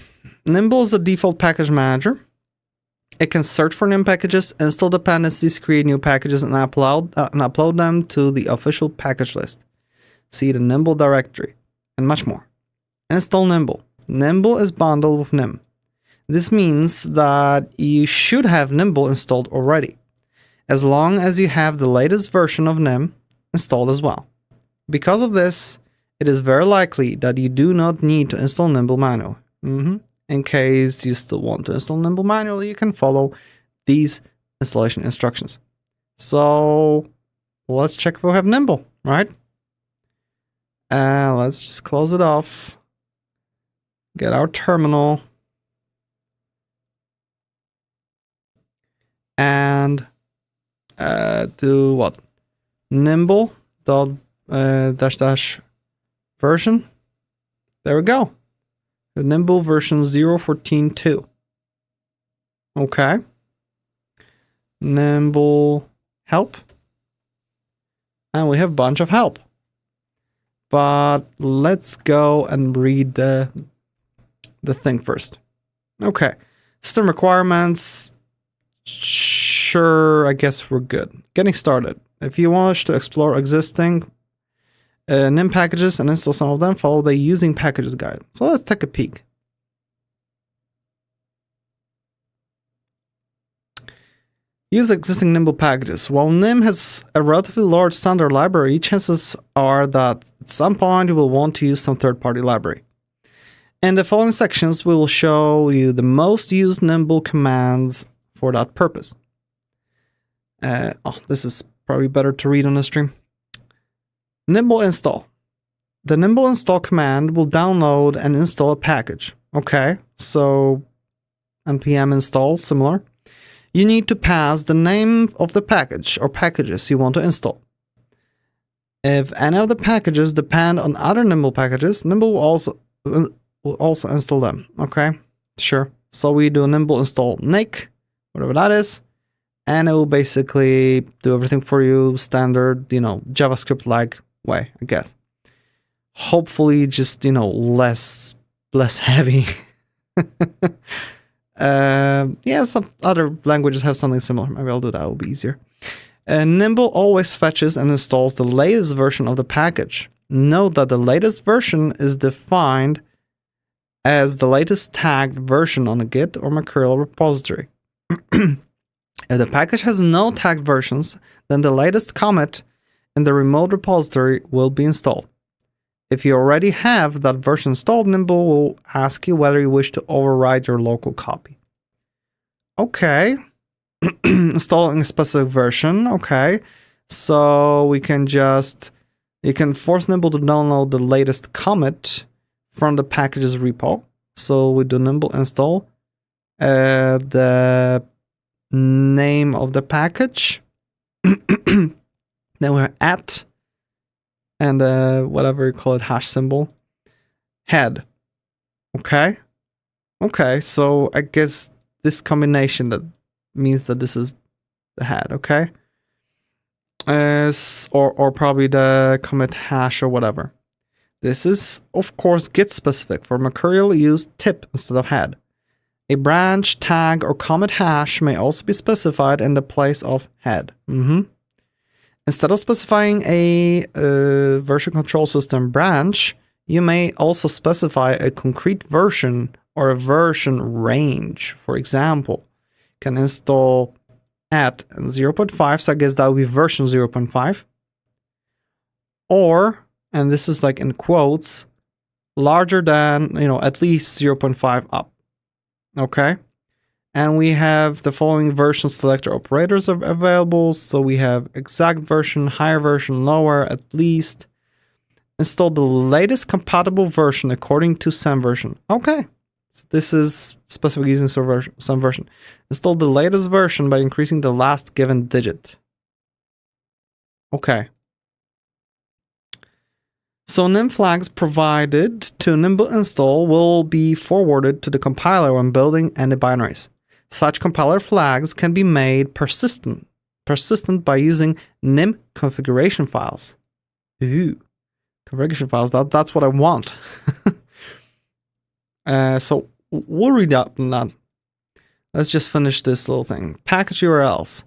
Nimble is the default package manager. It can search for Nim packages, install dependencies, create new packages, and upload them to the official package list. See the Nimble directory, and much more. Install Nimble. Nimble is bundled with Nim. This means that you should have Nimble installed already, as long as you have the latest version of Nim installed as well. Because of this, it is very likely that you do not need to install Nimble manually. In case you still want to install Nimble manually, you can follow these installation instructions. So let's check if we have Nimble, right? Let's just close it off. Get our terminal. And do what? Nimble dot dash version. There we go. The Nimble version 0.14.2. Okay. Nimble help. And we have a bunch of help. But let's go and read the thing first. Okay. System requirements. Sure, I guess we're good. Getting started. If you wish to explore existing NIM packages and install some of them, follow the using packages guide. So let's take a peek. Use existing Nimble packages. While NIM has a relatively large standard library, chances are that at some point you will want to use some third-party library. In the following sections, we will show you the most used Nimble commands for that purpose. This is probably better to read on the stream. Nimble install. The Nimble install command will download and install a package. Okay, so npm install, similar. You need to pass the name of the package or packages you want to install. If any of the packages depend on other Nimble packages, Nimble will also install them. Okay, sure. So we do Nimble install make, whatever that is, and it will basically do everything for you, standard, JavaScript-like way, I guess. Hopefully just, less heavy. Yeah, some other languages have something similar. Maybe I'll do that, it'll be easier. Nimble always fetches and installs the latest version of the package. Note that the latest version is defined as the latest tagged version on a Git or Mercurial repository. If the package has no tagged versions, then the latest commit in the remote repository will be installed. If you already have that version installed, Nimble will ask you whether you wish to override your local copy. Okay. Installing a specific version. Okay. So we can you can force Nimble to download the latest commit from the package's repo. So we do Nimble install the name of the package. Then we're at and whatever you call it, hash symbol, head. Okay. Okay, so I guess this combination that means that this is the head, okay? Or probably the commit hash or whatever. This is, of course, Git specific. For Mercurial, use tip instead of head. A branch, tag, or commit hash may also be specified in the place of head. Instead of specifying a version control system branch, you may also specify a concrete version or a version range. For example, you can install at 0.5, so I guess that would be version 0.5. Or, and this is like in quotes, larger than, at least 0.5 up. Okay? And we have the following version selector operators are available. So we have exact version, higher version, lower, at least. Install the latest compatible version according to some version. Okay. So this is specific using some version. Install the latest version by increasing the last given digit. Okay. So NIM flags provided to Nimble install will be forwarded to the compiler when building any binaries. Such compiler flags can be made persistent by using nim configuration files. Ooh, configuration files, that's what I want. So we'll read up on that. Let's just finish this little thing. Package URLs.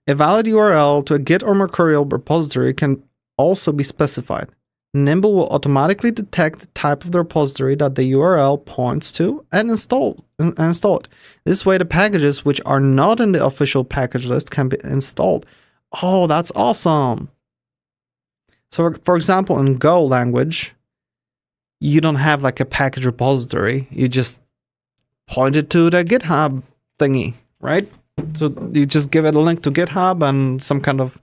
A valid URL to a Git or Mercurial repository can also be specified. Nimble will automatically detect the type of the repository that the URL points to and install it. This way, the packages which are not in the official package list can be installed. Oh, that's awesome. So, for example, in Go language, you don't have like a package repository. You just point it to the GitHub thingy, right? So you just give it a link to GitHub and some kind of,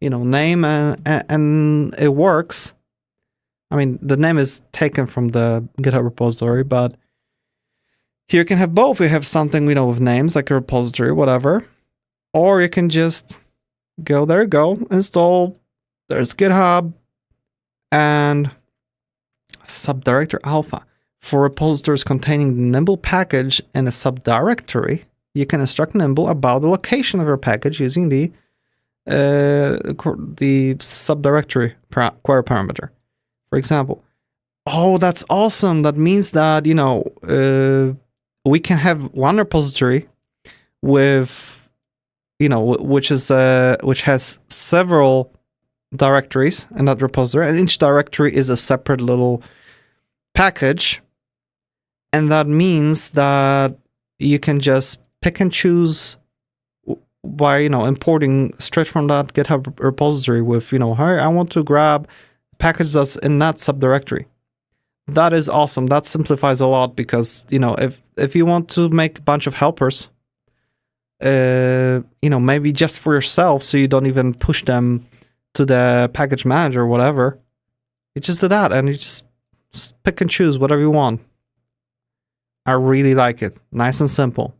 name, and it works. I mean, the name is taken from the GitHub repository, but here you can have both. You have something, with names like a repository, whatever. Or you can just go, there you go, install, there's GitHub, and subdirectory alpha. For repositories containing the Nimble package in a subdirectory, you can instruct Nimble about the location of your package using the subdirectory query parameter. For example, oh, that's awesome. That means that, we can have one repository with, which has several directories in that repository, and each directory is a separate little package. And that means that you can just pick and choose by, importing straight from that GitHub repository with, hey, I want to grab a package that's in that subdirectory. That is awesome. That simplifies a lot because, if you want to make a bunch of helpers, maybe just for yourself, so you don't even push them to the package manager or whatever, you just do that and you just pick and choose whatever you want. I really like it. Nice and simple.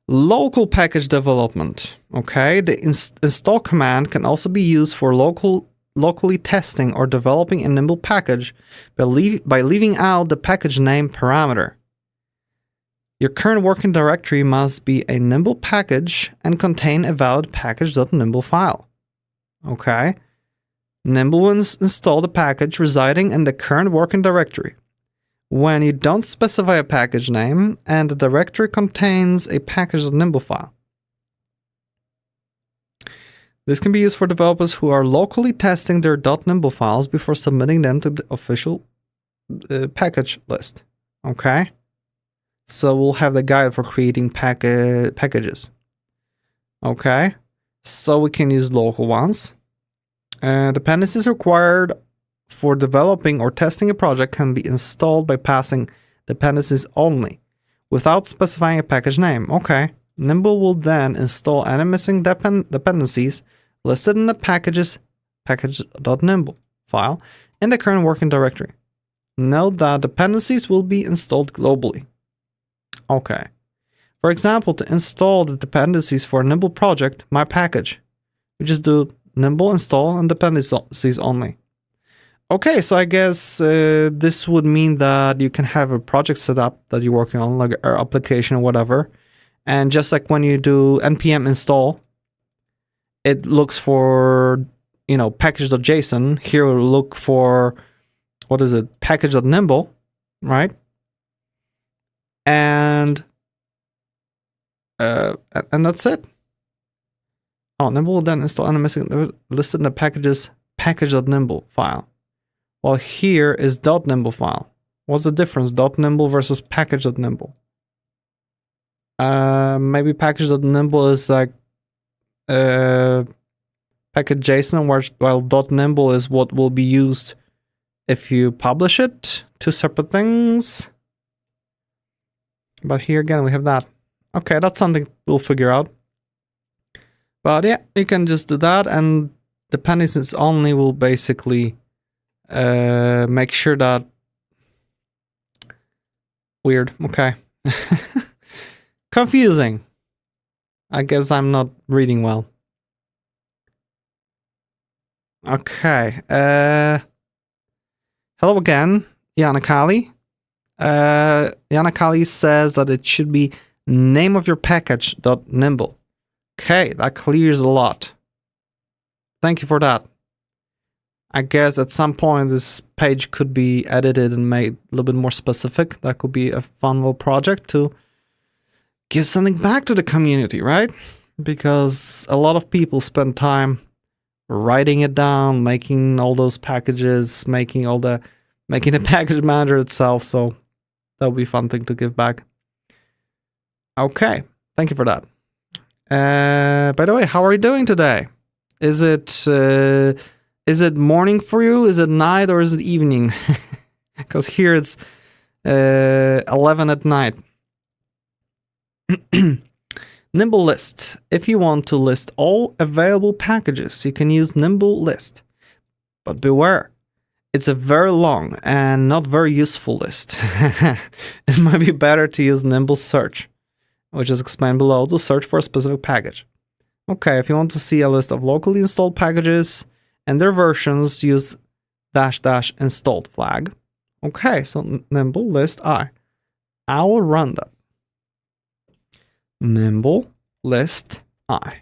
Local package development. Okay, the install command can also be used for locally testing or developing a Nimble package by leaving out the package name parameter. Your current working directory must be a Nimble package and contain a valid package.nimble file. Okay, Nimble will install the package residing in the current working directory. When you don't specify a package name and the directory contains a package.nimble file. This can be used for developers who are locally testing their .nimble files before submitting them to the official package list. Okay? So we'll have the guide for creating packages. Okay? So we can use local ones. Dependencies required for developing or testing a project can be installed by passing dependencies only, without specifying a package name. Okay. Nimble will then install any missing dependencies listed in the package.nimble file in the current working directory. Note that dependencies will be installed globally. Okay. For example, to install the dependencies for a Nimble project, my package, we just do Nimble install and dependencies only. Okay, so I guess this would mean that you can have a project set up that you're working on, like an application or whatever. And just like when you do npm install, it looks for, package.json. Here we'll look for, package.nimble, right? And that's it. Oh, Nimble will then install any missing listed in the package.nimble file. Well, here is .nimble file. What's the difference? .nimble versus package.nimble. Maybe package.nimble is like package.json, while .nimble is what will be used if you publish it. Two separate things. But here again, we have that. Okay, that's something we'll figure out. But yeah, you can just do that, and dependencies only will basically make sure that weird. Okay. Confusing. I guess I'm not reading well. Okay. Hello again, Yanakali. Yanakali says that it should be name of your package.nimble. Okay, that clears a lot. Thank you for that. I guess at some point this page could be edited and made a little bit more specific. That could be a fun little project to give something back to the community, right? Because a lot of people spend time writing it down, making all those packages, making the package manager itself. So that would be a fun thing to give back. Okay, thank you for that. By the way, how are you doing today? Is it Is it morning for you? Is it night or is it evening? Because here it's 11 at night. Nimble list. If you want to list all available packages, you can use Nimble list. But beware, it's a very long and not very useful list. It might be better to use Nimble search, which is explained below, to search for a specific package. Okay, if you want to see a list of locally installed packages and their versions, use -- installed flag. Okay, so Nimble list I. I will run that. Nimble list I.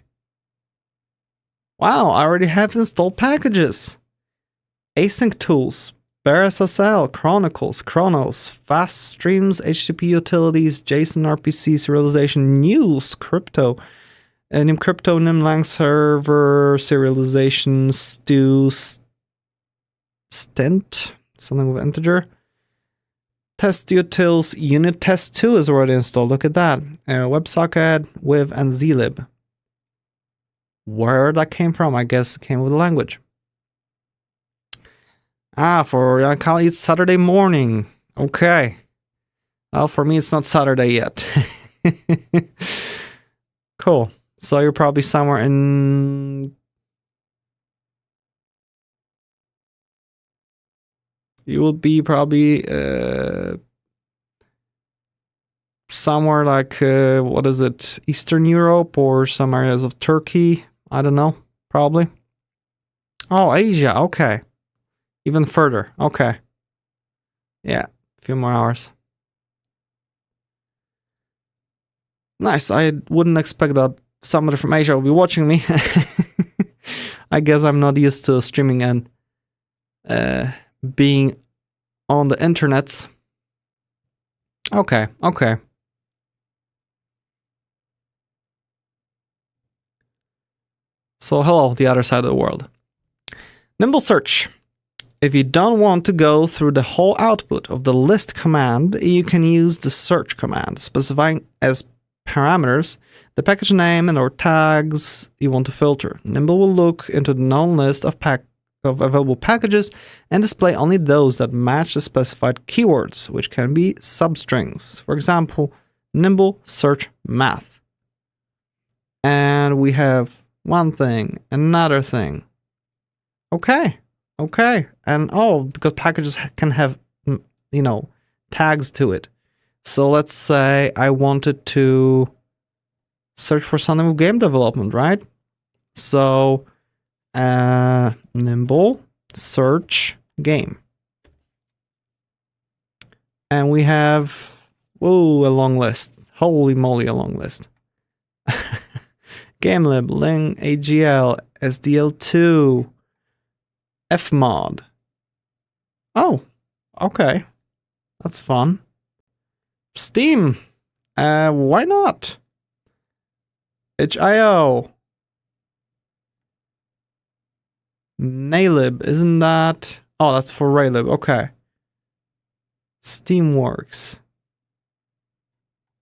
Wow, I already have installed packages. Async tools, BearSSL, Chronicles, Chronos, Fast Streams, HTTP utilities, JSON RPC, serialization, news, crypto, Nim crypto, Nimlang server, serialization, stew, stint, something with integer. Test utils, unit test 2 is already installed. Look at that. WebSocket, With, and zlib. Where that came from, I guess it came with the language. For Yankali, it's Saturday morning. Okay. Well, for me, it's not Saturday yet. Cool. So you're probably somewhere in... You will be probably somewhere like, what is it, Eastern Europe or some areas of Turkey. I don't know, probably. Oh, Asia, okay. Even further, okay. Yeah, a few more hours. Nice, I wouldn't expect that somebody from Asia will be watching me. I guess I'm not used to streaming and being on the internets. Okay. So hello, the other side of the world. Nimble search. If you don't want to go through the whole output of the list command, you can use the search command, specifying as parameters the package name and or tags you want to filter. Nimble will look into the known list of available packages and display only those that match the specified keywords, which can be substrings. For example, Nimble search math. And we have one thing, another thing. Okay. And because packages can have, tags to it. So let's say I wanted to search for something with game development, right? So Nimble search game. And we have, a long list. Holy moly, a long list. GameLib, Ling, AGL, SDL2, Fmod. Oh, okay. That's fun. Steam. Why not? itch.io. Nailib, isn't that? Oh, that's for Raylib. Okay. Steamworks.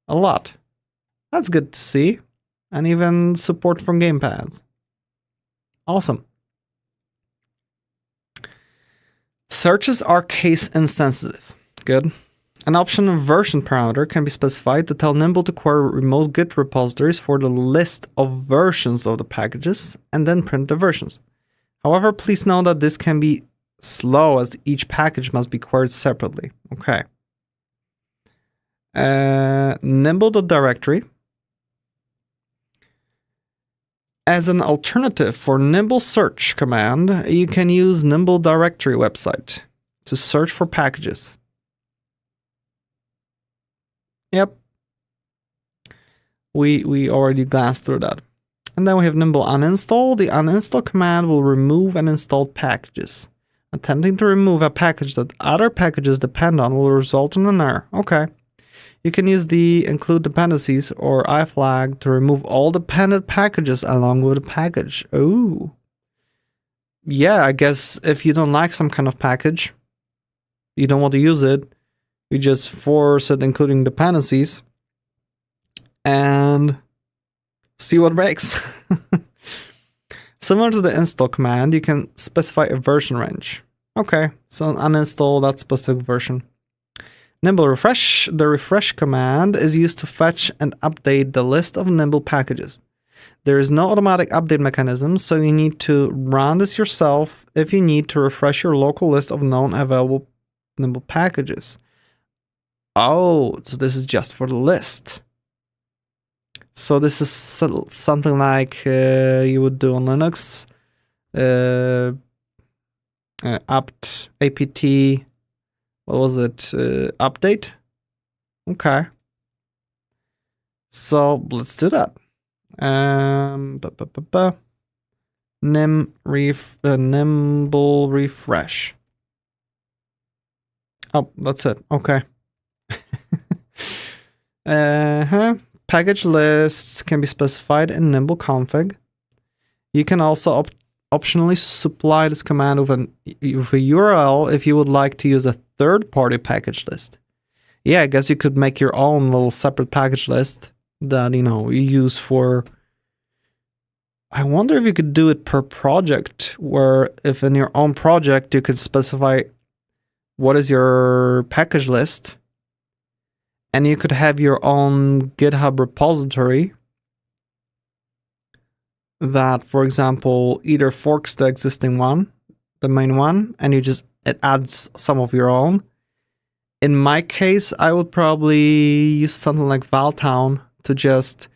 A lot. That's good to see. And even support from gamepads. Awesome. Searches are case insensitive. Good. An optional version parameter can be specified to tell Nimble to query remote Git repositories for the list of versions of the packages and then print the versions. However, please know that this can be slow as each package must be queried separately. Okay. Nimble.directory. As an alternative for Nimble search command, you can use Nimble directory website to search for packages. Yep. We already glanced through that. And then we have Nimble uninstall. The uninstall command will remove uninstalled packages. Attempting to remove a package that other packages depend on will result in an error. Okay. You can use the include dependencies or iflag to remove all dependent packages along with the package. Oh. Yeah, I guess if you don't like some kind of package, you don't want to use it, you just force it including dependencies and see what breaks. Similar to the install command, you can specify a version range. Okay, so uninstall that specific version. Nimble refresh. The refresh command is used to fetch and update the list of Nimble packages. There is no automatic update mechanism, so you need to run this yourself if you need to refresh your local list of known available Nimble packages. Oh, so this is just for the list. So this is something like you would do on Linux. Apt, what was it? Update? Okay. So let's do that. Nimble refresh. Oh, that's it. Okay. Package lists can be specified in Nimble config. You can also optionally supply this command with a URL if you would like to use a third-party package list. Yeah, I guess you could make your own little separate package list that, you know, you use for... I wonder if you could do it per project, where if in your own project you could specify what is your package list, and you could have your own GitHub repository that, for example, either forks the existing one, the main one, and it adds some of your own. In my case, I would probably use something like Valtown to just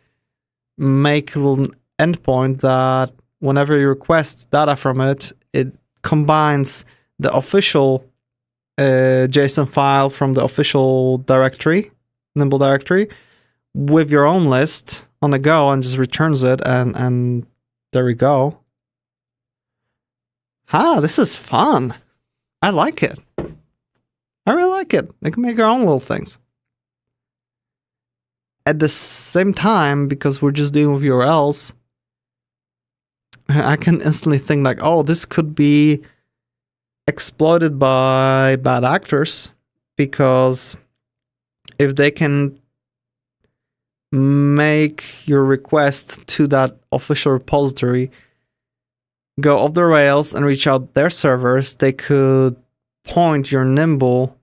make a little endpoint that whenever you request data from it, it combines the official JSON file from the official directory, Nimble directory, with your own list on the go and just returns it, and there we go. This is fun. I like it. I really like it. They can make their own little things. At the same time, because we're just dealing with URLs, I can instantly think like, oh, this could be exploited by bad actors, because if they can make your request to that official repository go off the rails and reach out their servers, they could point Nimble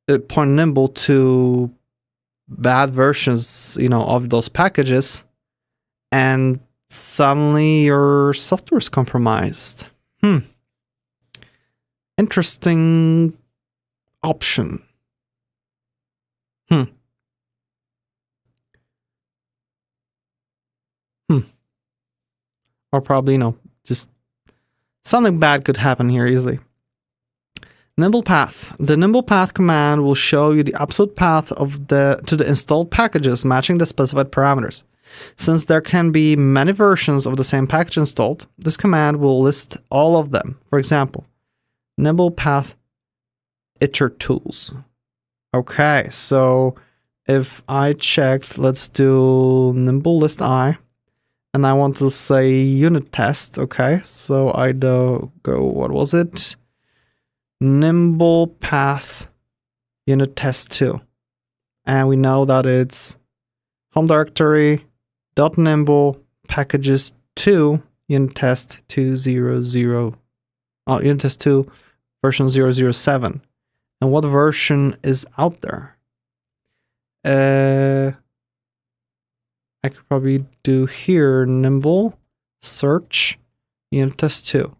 to bad versions, you know, of those packages, and suddenly your software is compromised. Interesting option. Or probably, you know, just something bad could happen here easily. Nimble path. The Nimble path command will show you the absolute path to the installed packages matching the specified parameters. Since there can be many versions of the same package installed, this command will list all of them. For example, Nimble path iter tools. Okay, so if I checked, let's do Nimble list I, and I want to say unit test. Okay, so I go, what was it? Nimble path unit test 2. And we know that it's home directory .nimble packages 2 unit test 200. Unit test 2 version 007. And what version is out there? I could probably do here Nimble search unit test 2.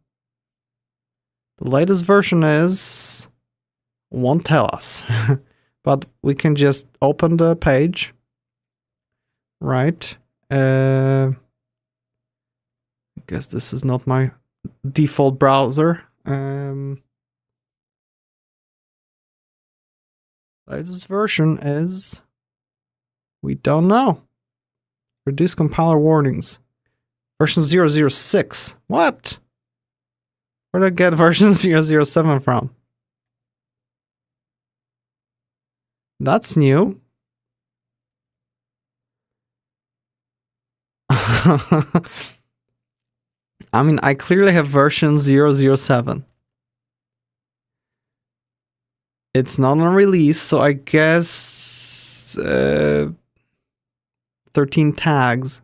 The latest version won't tell us, but we can just open the page, right? I guess this is not my default browser. Latest version is, we don't know. Reduce compiler warnings. Version 006. What? Where did I get version 007 from? That's new. I mean, I clearly have version 007. It's not on release, so I guess 13 tags.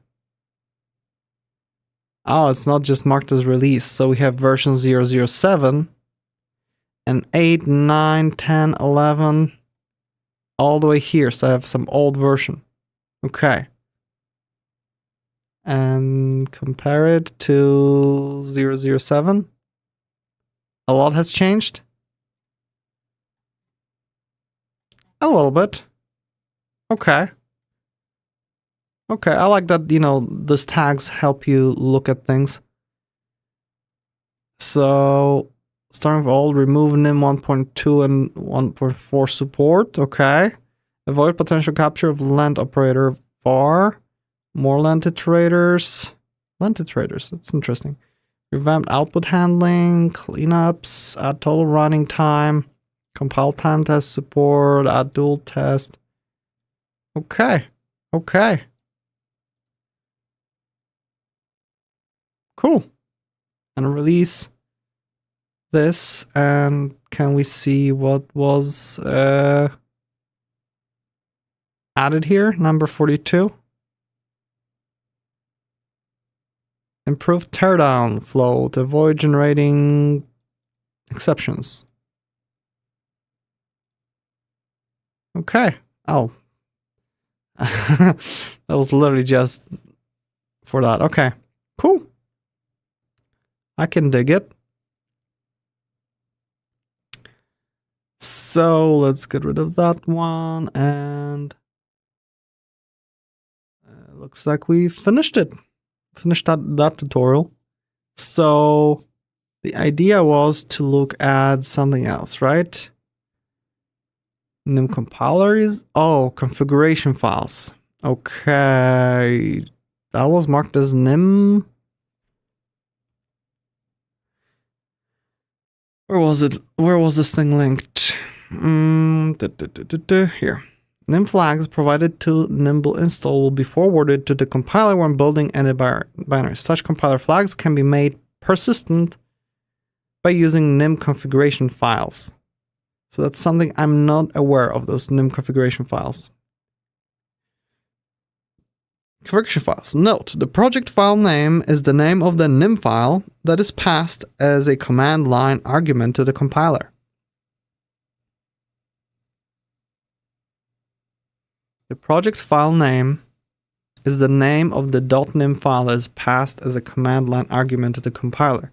Oh, it's not just marked as released. So we have version 007 and 8, 9, 10, 11, all the way here. So I have some old version. Okay. And compare it to 007. A lot has changed. A little bit. Okay. Okay, I like that, those tags help you look at things. So, starting with all, remove NIM 1.2 and 1.4 support. Okay. Avoid potential capture of land operator var. More land iterators. Land iterators, that's interesting. Revamped output handling, cleanups, add total running time, compile time test support, add dual test. Okay. Okay. Cool. And release this, and can we see what was added here? Number 42. Improved teardown flow to avoid generating exceptions. Okay. Oh. That was literally just for that. Okay. Cool. I can dig it. So let's get rid of that one, and looks like we finished it. Finished that tutorial. So the idea was to look at something else, right? NIM compiler is configuration files. Okay, that was marked as NIM. Where was it? Where was this thing linked? Here. NIM flags provided to Nimble install will be forwarded to the compiler when building any binary. Such compiler flags can be made persistent by using NIM configuration files. So that's something I'm not aware of, those NIM configuration files. Configuration files. Note, the project file name is the name of the NIM file that is passed as a command line argument to the compiler. The project file name is the name of the .nim file that is passed as a command line argument to the compiler.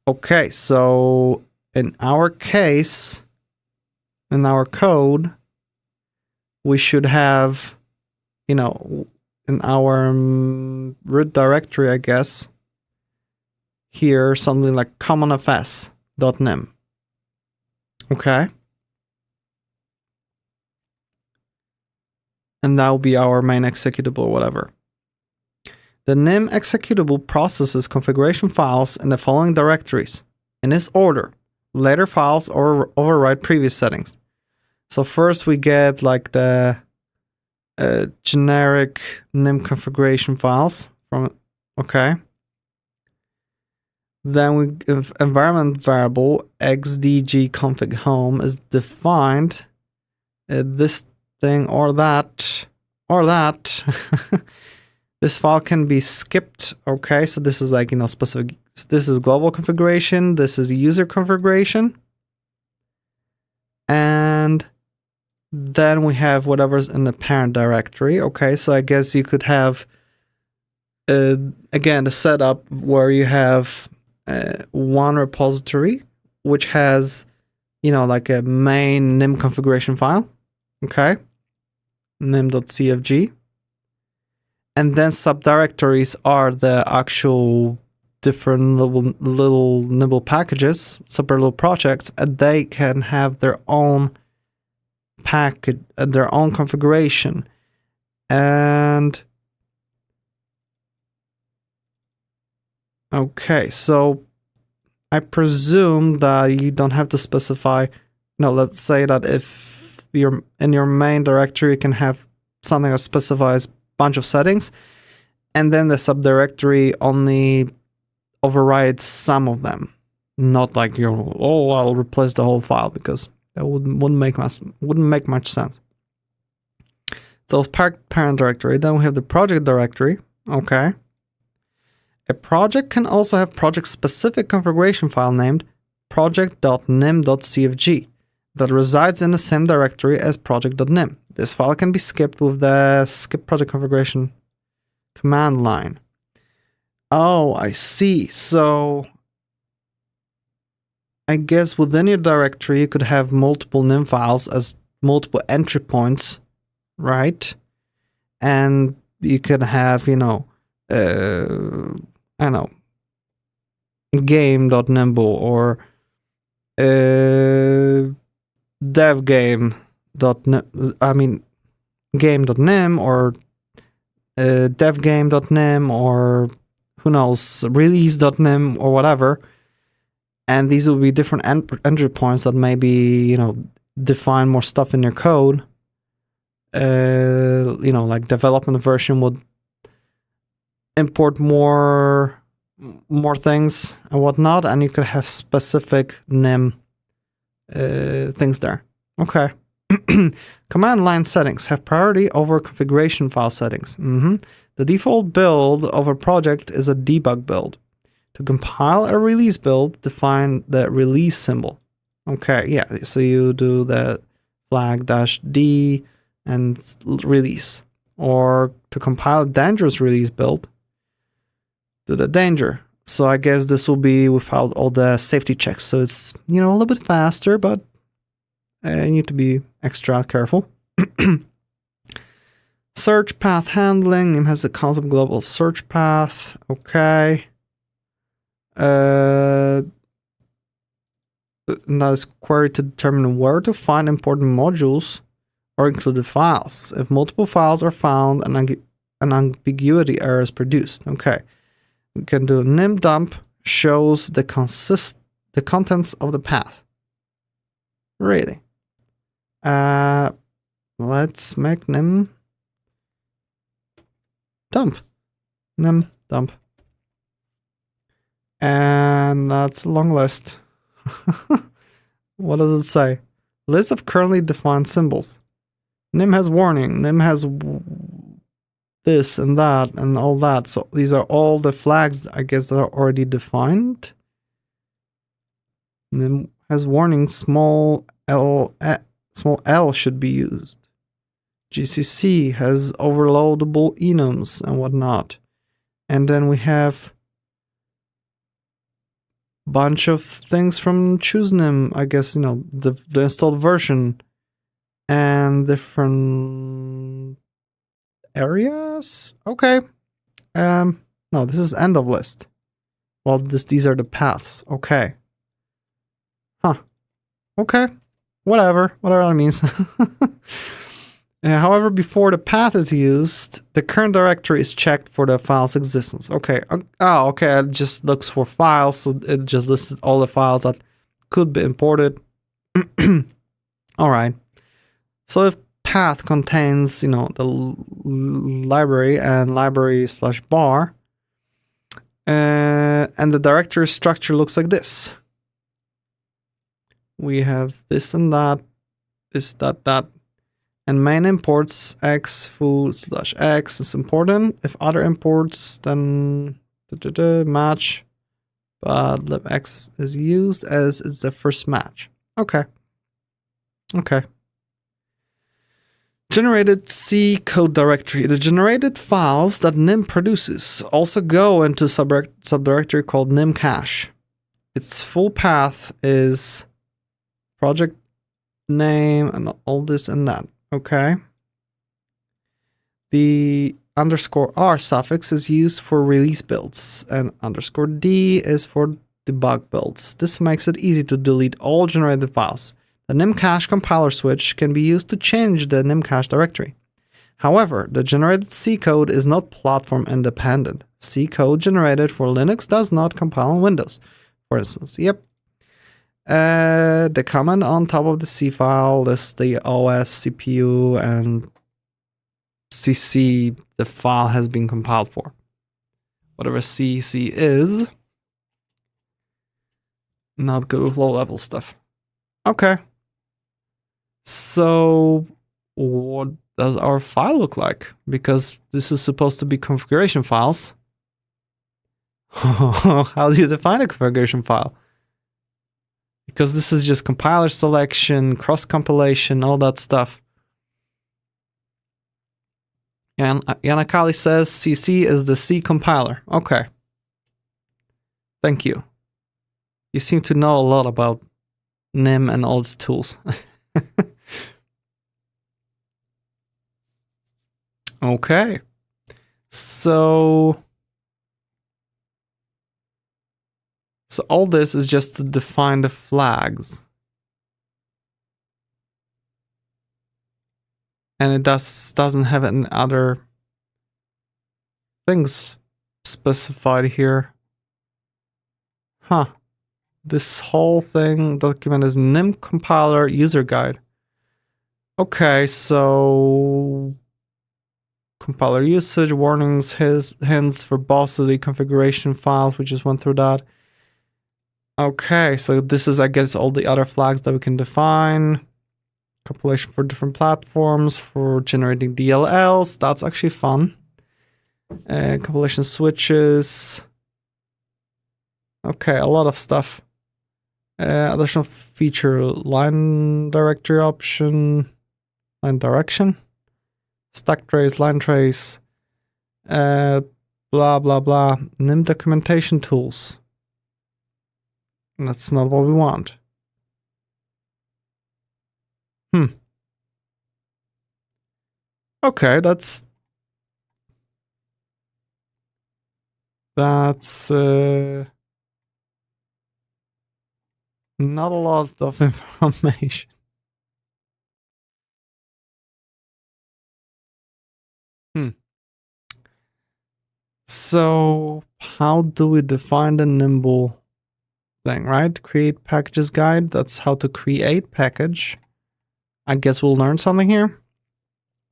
Okay, so in our case, in our code, we should have, in our root directory, I guess, here, something like CommonFS.nim. Okay. And that will be our main executable or whatever. The NIM executable processes configuration files in the following directories, in this order. Later files or override previous settings. So first we get like the generic NIM configuration files from, okay. Then we give environment variable xdg config home is defined. This thing or that. This file can be skipped. Okay, so this is like, specific. This is global configuration. This is user configuration. And then we have whatever's in the parent directory. Okay, so I guess you could have, again, the setup where you have one repository, which has, like a main NIM configuration file. Okay, nim.cfg. And then subdirectories are the actual different little Nimble packages, separate little projects, and they can have their own package, their own configuration. And okay, so I presume that you don't have to specify. Let's say that if you're in your main directory, you can have something that specifies bunch of settings, and then the subdirectory only overrides some of them. Not like I'll replace the whole file, because that wouldn't make much sense. So it's parent directory. Then we have the project directory. Okay, A project can also have project-specific configuration file named project.nim.cfg that resides in the same directory as project.nim. This file can be skipped with the skip project configuration command line. Oh, I see. So I guess within your directory, you could have multiple nim files as multiple entry points, right? And you can have, I don't know, game.nimble or game.nim or devgame.nim or who knows, release.nim or whatever. And these will be different entry points that maybe, define more stuff in your code. Like development version would import more things and whatnot, and you could have specific nim things there. Okay. Command line settings have priority over configuration file settings. The default build of a project is a debug build. To compile a release build, define the release symbol. Okay, yeah, so you do the flag -d and release. Or to compile a dangerous release build, do the danger. So I guess this will be without all the safety checks. So it's, a little bit faster, but you need to be extra careful. Search path handling. Nim has a constant global search path. Okay. And that is query to determine where to find important modules or included files. If multiple files are found, an ambiguity error is produced. Okay. We can do nim dump shows the contents of the path. Really. Let's make nim dump. Nim dump. And that's a long list. What does it say? List of currently defined symbols. Nim has warning. Nim has this and that and all that. So these are all the flags, I guess, that are already defined. Nim has warning. Small L should be used. GCC has overloadable enums and whatnot. And then we have bunch of things from ChooseNim, I guess, the installed version and different areas. Okay. No, this is end of list. Well, these are the paths. Okay. Huh. Okay. Whatever that means. However, before the path is used, the current directory is checked for the file's existence. Okay. Oh, okay. It just looks for files, so it just listed all the files that could be imported. All right. So if path contains, the library and library/bar, and the directory structure looks like this. We have this and that, this, that. And main imports x foo/x is important. If other imports, then match. But libx is used as it's the first match. Okay. Generated C code directory. The generated files that nim produces also go into subdirectory called nim cache. Its full path is project name and all this and that. Okay. The _r suffix is used for release builds, and _d is for debug builds. This makes it easy to delete all generated files. The nim cache compiler switch can be used to change the nim cache directory. However, the generated C code is not platform independent. C code generated for Linux does not compile on Windows, for instance. Yep. The command on top of the C file lists the OS, CPU, and CC the file has been compiled for. Whatever CC is. Not good with low-level stuff. Okay. So, what does our file look like? Because this is supposed to be configuration files. How do you define a configuration file? Because this is just compiler selection, cross compilation, all that stuff. And Yanakali says CC is the C compiler. Okay. Thank you. You seem to know a lot about Nim and all its tools. Okay. So all this is just to define the flags. And it doesn't have any other things specified here. Huh. This whole thing document is Nim compiler user guide. Okay, so compiler usage, warnings, hints, verbosity, configuration files. We just went through that. Okay, so this is, I guess, all the other flags that we can define. Compilation for different platforms, for generating DLLs. That's actually fun. Compilation switches. Okay, a lot of stuff. Additional feature, line directory option, line direction, stack trace, line trace, blah, blah, blah. Nim documentation tools. That's not what we want. Okay, that's not a lot of information. So how do we define the Nimble thing, right? Create packages guide. That's how to create package. I guess we'll learn something here.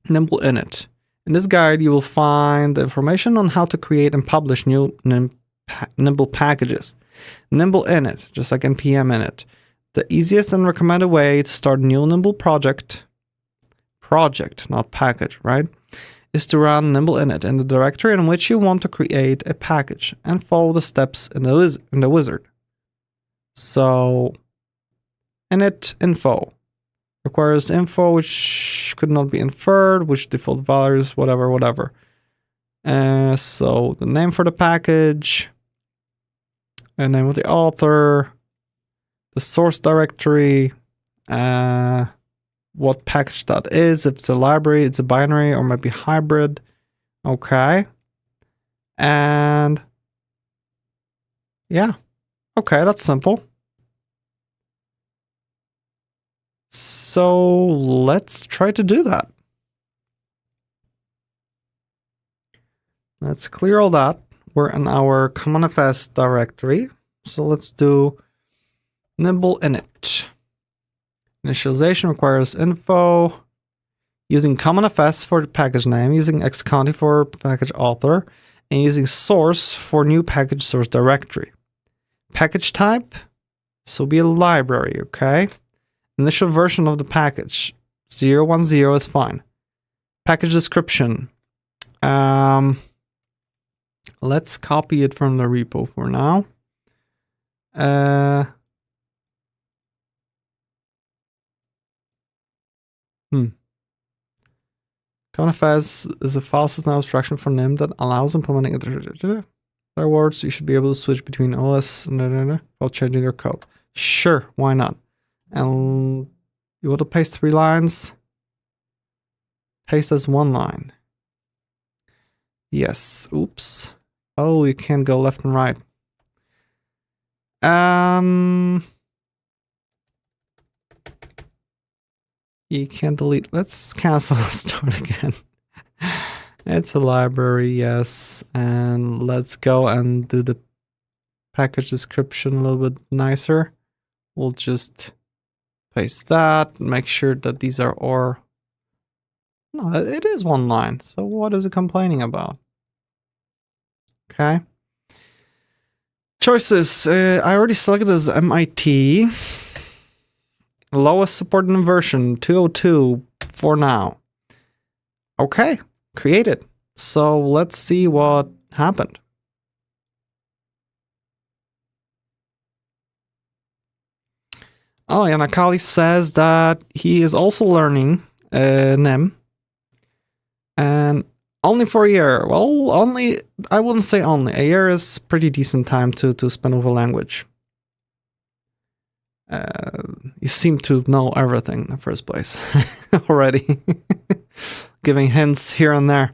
Nimble init. In this guide, you will find the information on how to create and publish new Nimble packages. Nimble init, just like npm init. The easiest and recommended way to start a new Nimble project, not package, right? Is to run Nimble init in the directory in which you want to create a package and follow the steps in the wizard. So, init info requires info which could not be inferred, which default values, whatever. So the name for the package, the name of the author, the source directory, what package that is, if it's a library, it's a binary, or maybe hybrid. Okay. And yeah. Okay, that's simple. So let's try to do that. Let's clear all that. We're in our CommonFS directory. So let's do Nimble init. Initialization requires info. Using CommonFS for the package name, using xconti for package author, and using source for new package source directory. Package type, this will be a library, okay? Initial version of the package, 010 is fine. Package description. Let's copy it from the repo for now. CommonFS is a file system abstraction for NIM that allows implementing it. In other words, you should be able to switch between OS and while changing your code. Sure, why not? And you want to paste 3 lines? Paste as 1 line. Yes. Oops. Oh, you can't go left and right. You can't delete. Let's cancel and start again. It's a library, yes. And let's go and do the package description a little bit nicer. We'll just paste that, make sure that these are all... No, it is 1 line. So what is it complaining about? Okay. Choices. I already selected as MIT. Lowest supported version, 202 for now. Okay, created. So let's see what happened. Oh, and Akali says that he is also learning Nim. And only for a year. Well, only, I wouldn't say only. A year is pretty decent time to spend with a language. You seem to know everything in the first place already. Giving hints here and there.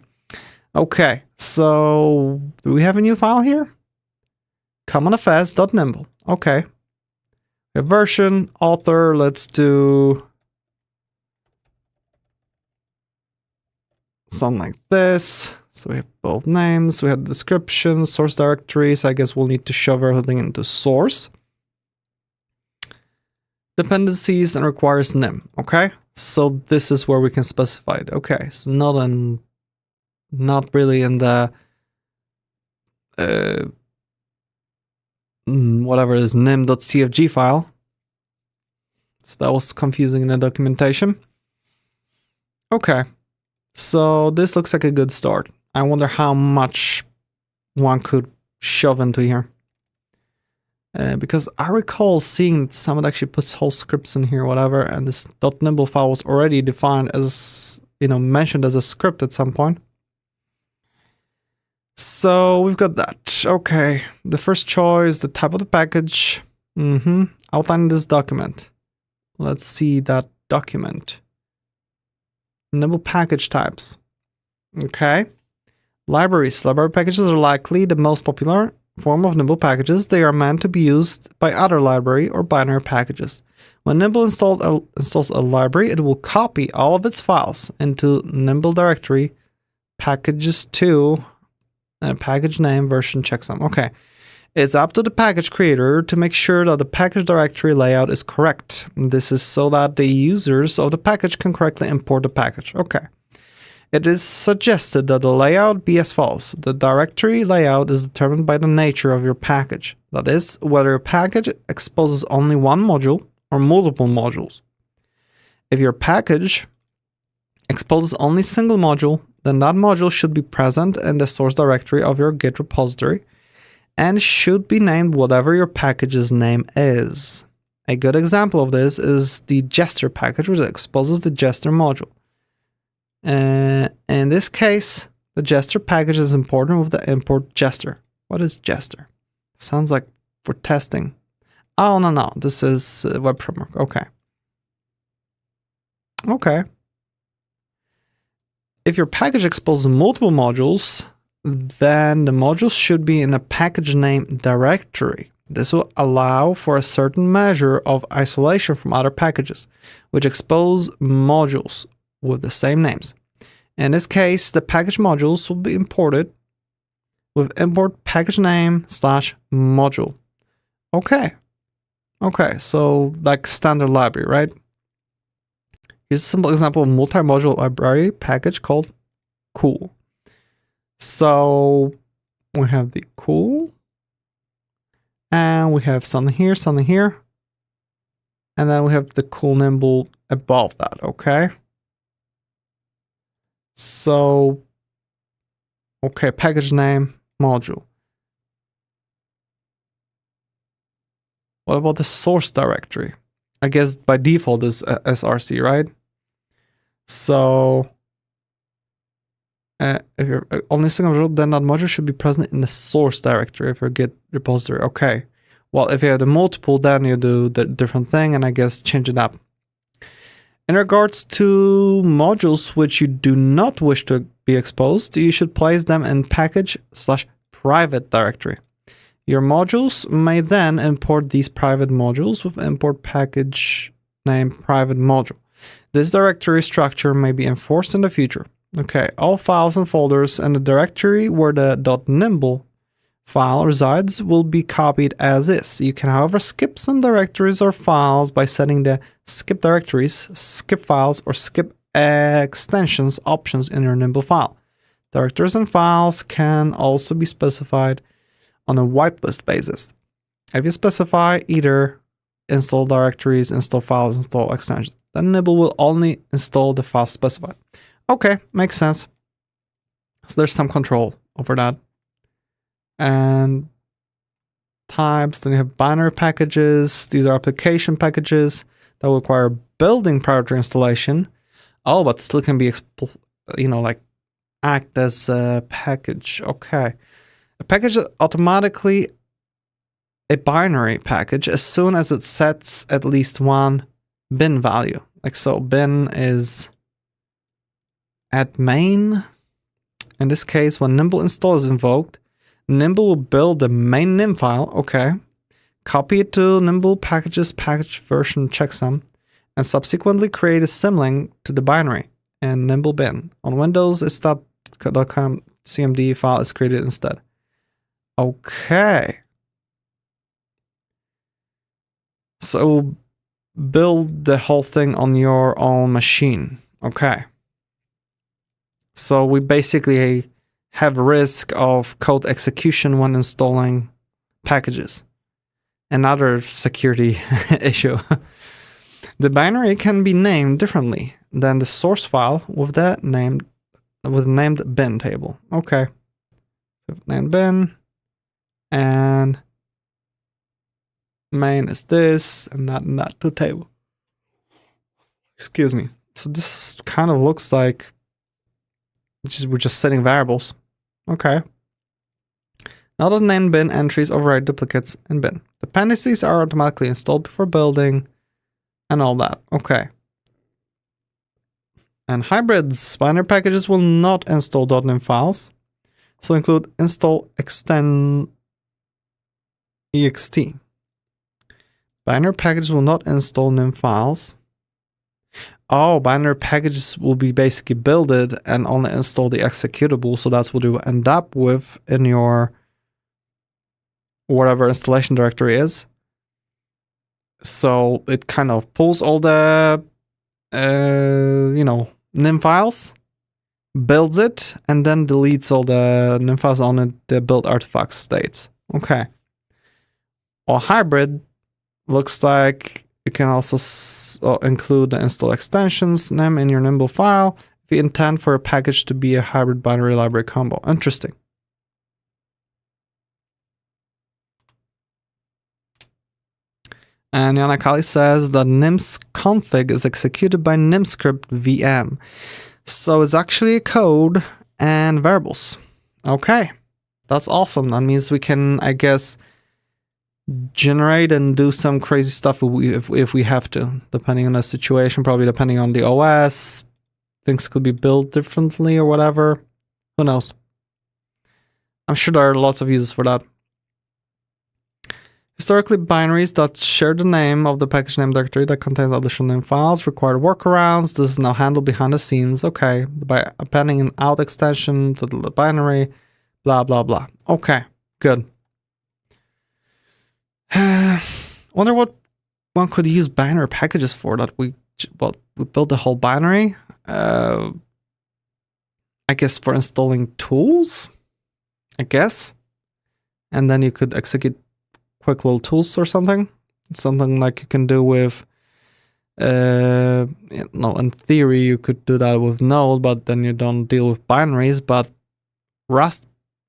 Okay, so do we have a new file here? CommonFS.nimble. Okay. A version, author, let's do something like this. So we have both names, we have the description, source directories. I guess we'll need to shove everything into source. Dependencies and requires nim. Okay, so this is where we can specify it. Okay, so not really in the whatever it is, nim.cfg file. So that was confusing in the documentation. Okay, so this looks like a good start. I wonder how much one could shove into here. Because I recall seeing that someone actually puts whole scripts in here, whatever, and this .nimble file was already defined as, mentioned as a script at some point. So we've got that. Okay, the first choice, the type of the package. Outline this document. Let's see that document. Nimble package types. Okay. Libraries. Library packages are likely the most popular form of Nimble packages. They are meant to be used by other library or binary packages. When Nimble installs a library, it will copy all of its files into Nimble directory, packages2, package name, version, checksum. Okay. It's up to the package creator to make sure that the package directory layout is correct. This is so that the users of the package can correctly import the package. Okay. It is suggested that the layout be as follows. The directory layout is determined by the nature of your package. That is, whether your package exposes only one module or multiple modules. If your package exposes only a single module, then that module should be present in the source directory of your Git repository and should be named whatever your package's name is. A good example of this is the Jester package, which exposes the Jester module. In this case, the Jester package is important with the import Jester. What is Jester? Sounds like for testing. Oh, no. This is a web framework. Okay. Okay. If your package exposes multiple modules, then the modules should be in a package name directory. This will allow for a certain measure of isolation from other packages, which expose modules with the same names. In this case, the package modules will be imported with import package name / module. Okay. Okay, so like standard library, right? Here's a simple example of multi-module library package called cool. So we have the cool, and we have something here, and then we have the cool Nimble above that, okay? So, okay, package name, module. What about the source directory? I guess by default is src, right? So, if you're only a single module, then that module should be present in the source directory of your Git repository. Okay. Well, if you have the multiple, then you do the different thing, and I guess change it up. In regards to modules which you do not wish to be exposed, you should place them in package/private directory. Your modules may then import these private modules with import package name private module. This directory structure may be enforced in the future. Okay, all files and folders in the directory where the .nimble file resides will be copied as is. You can, however, skip some directories or files by setting the skip directories, skip files, or skip extensions options in your Nimble file. Directories and files can also be specified on a whitelist basis. If you specify either install directories, install files, install extensions, then Nimble will only install the files specified. Okay, makes sense. So there's some control over that. And types. Then you have binary packages. These are application packages that will require building prior to installation. Oh, but still can be, like act as a package. Okay. A package is automatically a binary package as soon as it sets at least one bin value. Like so, bin is at main. In this case, when Nimble install is invoked, Nimble will build the main nim file, okay, copy it to Nimble packages package version checksum, and subsequently create a symlink to the binary and Nimble bin. On Windows, a .com cmd file is created instead. Okay. So build the whole thing on your own machine. Okay. So we basically have risk of code execution when installing packages. Another security issue. The binary can be named differently than the source file with named bin table. Okay. Named bin and main is this and that to table. Excuse me. So this kind of looks like we're just setting variables. Okay. Now the named bin entries override duplicates in bin. Dependencies are automatically installed before building and all that. Okay. And hybrids. Binary packages will not install .nim files. So include install extend ext. Binary packages will not install nim files. Oh, binary packages will be basically builded and only install the executable. So that's what you end up with in your whatever installation directory is. So it kind of pulls all the, nim files, builds it, and then deletes all the nim files on it, the build artifact states. Okay. Or hybrid looks like you can also include the install extensions nim in your Nimble file if you intend for a package to be a hybrid binary library combo. Interesting. And Yanakali says that nim's config is executed by nimscript VM. So it's actually a code and variables. Okay, that's awesome. That means we can, I guess, generate and do some crazy stuff if we have to, depending on the situation, probably depending on the OS. Things could be built differently or whatever. Who knows? I'm sure there are lots of uses for that. Historically, binaries that share the name of the package name directory that contains additional name files require workarounds. This is now handled behind the scenes. Okay, by appending an out extension to the binary, blah, blah, blah. Okay, good. Wonder what one could use binary packages for that we built the whole binary. I guess for installing tools, I guess. And then you could execute quick little tools or something like you can do with in theory you could do that with Node, but then you don't deal with binaries. But Rust,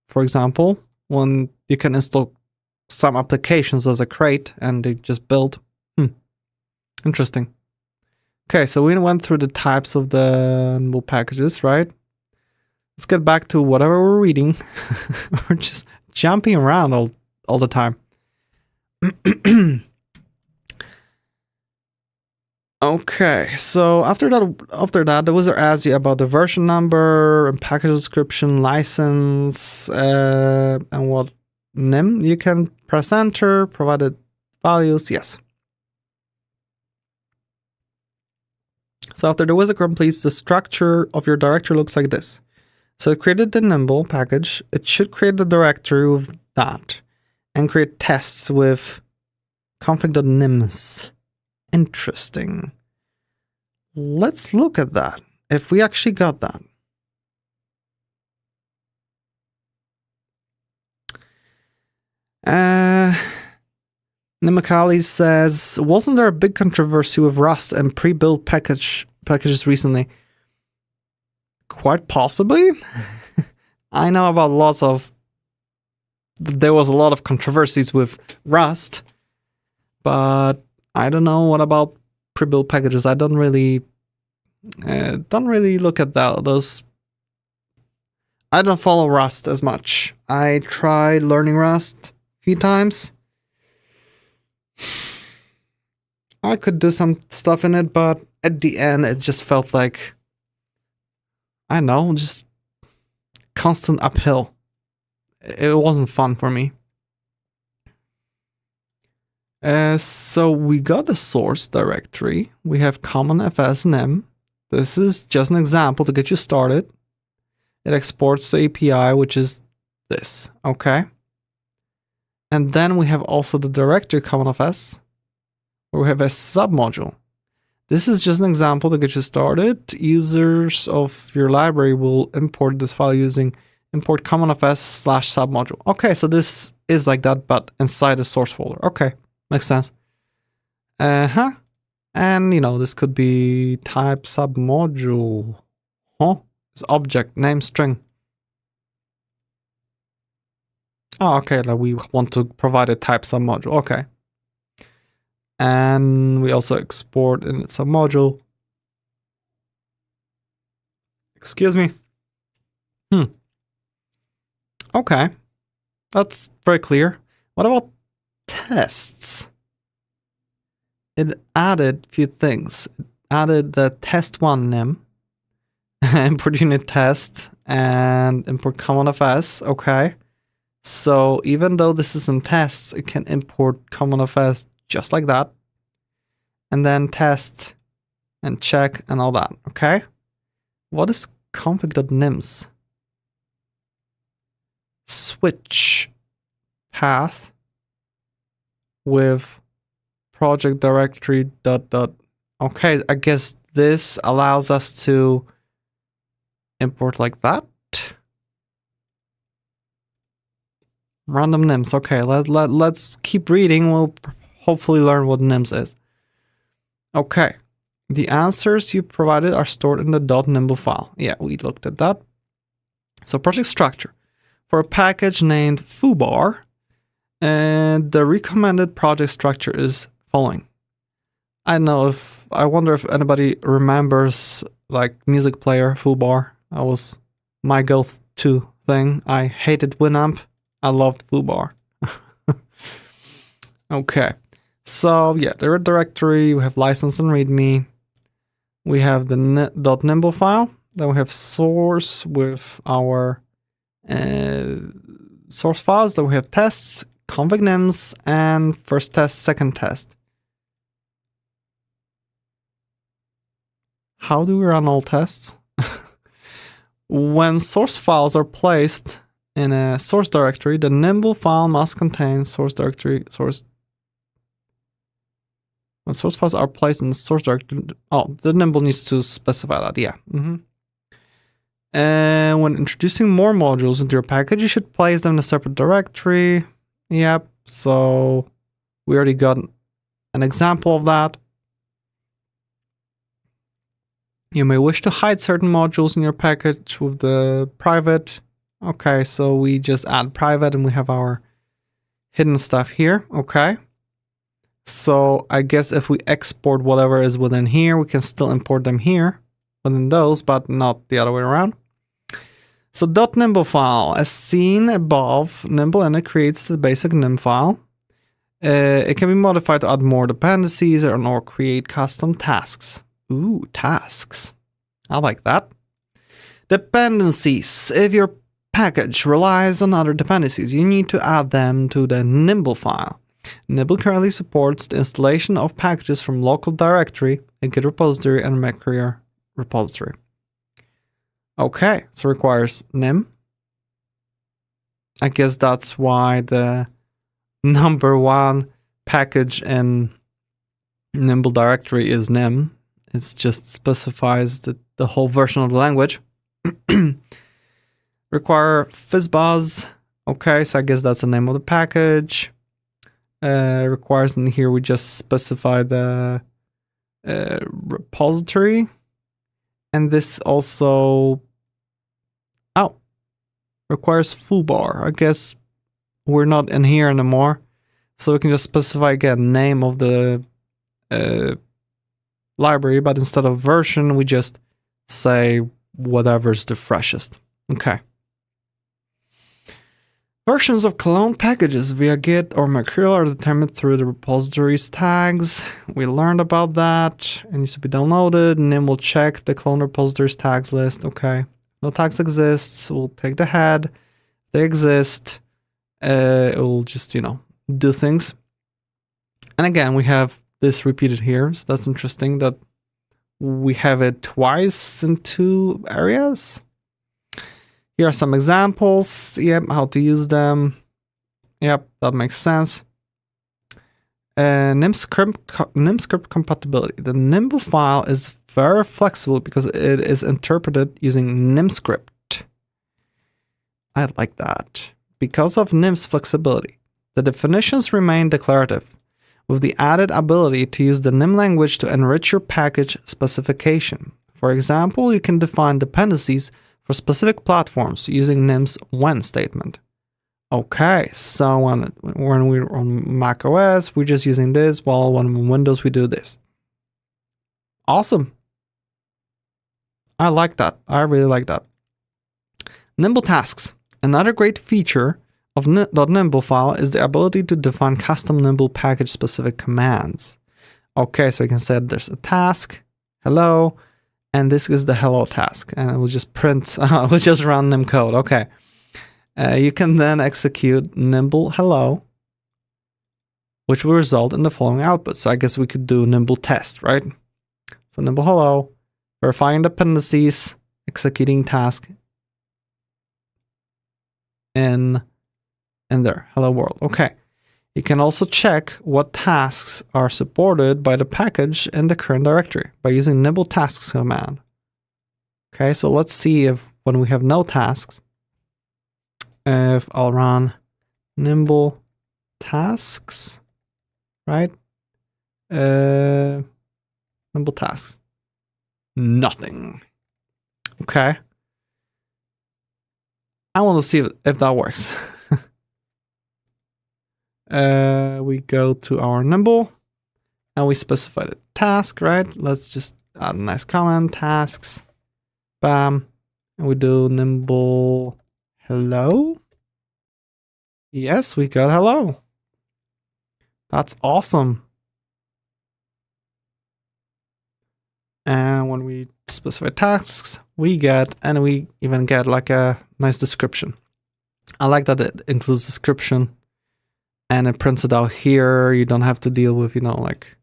for example, when you can install some applications as a crate and they just build. Interesting. Okay, so we went through the types of the Nimble packages, right? Let's get back to whatever we're reading. We're just jumping around all the time. Okay, so after that, the wizard asks you about the version number and package description, license, and what nim. You can press enter, provided values, yes. So after the wizard completes, the structure of your directory looks like this. So it created the Nimble package. It should create the directory with that and create tests with config.nims. Interesting. Let's look at that. If we actually got that. Nimakali says, wasn't there a big controversy with Rust and pre-built packages recently? Quite possibly. I know about lots of there was a lot of controversies with Rust, but I don't know what about pre-built packages. I don't really look at those. I don't follow Rust as much. I tried learning Rust a few times. I could do some stuff in it, but at the end, it just felt like, I don't know, just constant uphill. It wasn't fun for me. So we got a source directory. We have CommonFS Nim. This is just an example to get you started. It exports the API, which is this, okay? And then we have also the directory CommonFS, where we have a submodule. This is just an example to get you started. Users of your library will import this file using import CommonFS/submodule. Okay, so this is like that, but inside the source folder. Okay, makes sense. And this could be type submodule. It's object name string. Oh, okay, like we want to provide a type submodule. Okay. And we also export in its submodule. Excuse me. Okay. That's very clear. What about tests? It added a few things. It added the test1 nim, import unit test, and import CommonFS. Okay. So even though this is in tests, it can import CommonFS just like that. And then test and check and all that. Okay. What is config.nims? Switch path with project directory ... Okay, I guess this allows us to import like that. Random nims. Okay, let's keep reading. We'll hopefully learn what nims is. Okay, the answers you provided are stored in the .nimble file. Yeah, we looked at that. So project structure. For a package named foobar, and the recommended project structure is following. I wonder if anybody remembers like music player foobar. That was my go-to thing. I hated Winamp. I loved foobar. Okay, so yeah, the directory, we have license and readme. We have the .nimble file. Then we have source with our source files. Then we have tests, config nims, and first test, second test. How do we run all tests? When source files are placed in a source directory, the Nimble file must contain source directory source. When source files are placed in the source directory, the Nimble needs to specify that. Yeah. And when introducing more modules into your package, you should place them in a separate directory. Yep. So we already got an example of that. You may wish to hide certain modules in your package with the private. Okay, so we just add private and we have our hidden stuff here. Okay. So I guess if we export whatever is within here, we can still import them here within those, but not the other way around. So .nimble file, as seen above, Nimble init creates the basic nim file. It can be modified to add more dependencies or create custom tasks. Ooh, tasks. I like that. Dependencies. If your package relies on other dependencies, you need to add them to the Nimble file. Nimble currently supports the installation of packages from local directory, a Git repository, and a Maccaria repository. Okay, so it requires nim. I guess that's why the #1 package in Nimble directory is nim. It just specifies the whole version of the language. Require fizzbuzz. Okay, so I guess that's the name of the package. Requires in here we just specify the repository. And this also requires foobar. I guess we're not in here anymore. So we can just specify again name of the library, but instead of version, we just say whatever's the freshest. Okay. Versions of clone packages via Git or Mercurial are determined through the repository's tags. We learned about that. It needs to be downloaded. Nimble will check the clone repository's tags list. Okay. No tags exists. We'll take the head. If they exist, it will just, do things. And again, we have this repeated here. So that's interesting that we have it twice in 2 areas. Here are some examples. Yep, how to use them. Yep, that makes sense. Nimscript compatibility. The Nimble file is very flexible because it is interpreted using Nimscript. I like that. Because of Nim's flexibility, the definitions remain declarative, with the added ability to use the Nim language to enrich your package specification. For example, you can define dependencies for specific platforms using Nim's when statement. Okay, so when we're on Mac OS, we're just using this, while on Windows, we do this. Awesome. I like that. I really like that. Nimble tasks. Another great feature of .nimble file is the ability to define custom Nimble package specific commands. Okay, so you can say there's a task, hello, and this is the hello task, and it will just print, we'll just run nim code. Okay. You can then execute nimble hello, which will result in the following output. So I guess we could do nimble test, right? So nimble hello, verifying dependencies, executing task in there, hello world. Okay. You can also check what tasks are supported by the package in the current directory by using nimble tasks command. Okay, so let's see if when we have no tasks, if I'll run nimble tasks, right? Nimble tasks, nothing. Okay. I want to see if that works. We go to our Nimble and we specify the task, right? Let's just add a nice comment, tasks, bam, and we do Nimble hello. Yes, we got hello. That's awesome. And when we specify tasks, we even get like a nice description. I like that it includes description. And it prints it out here. You don't have to deal with, like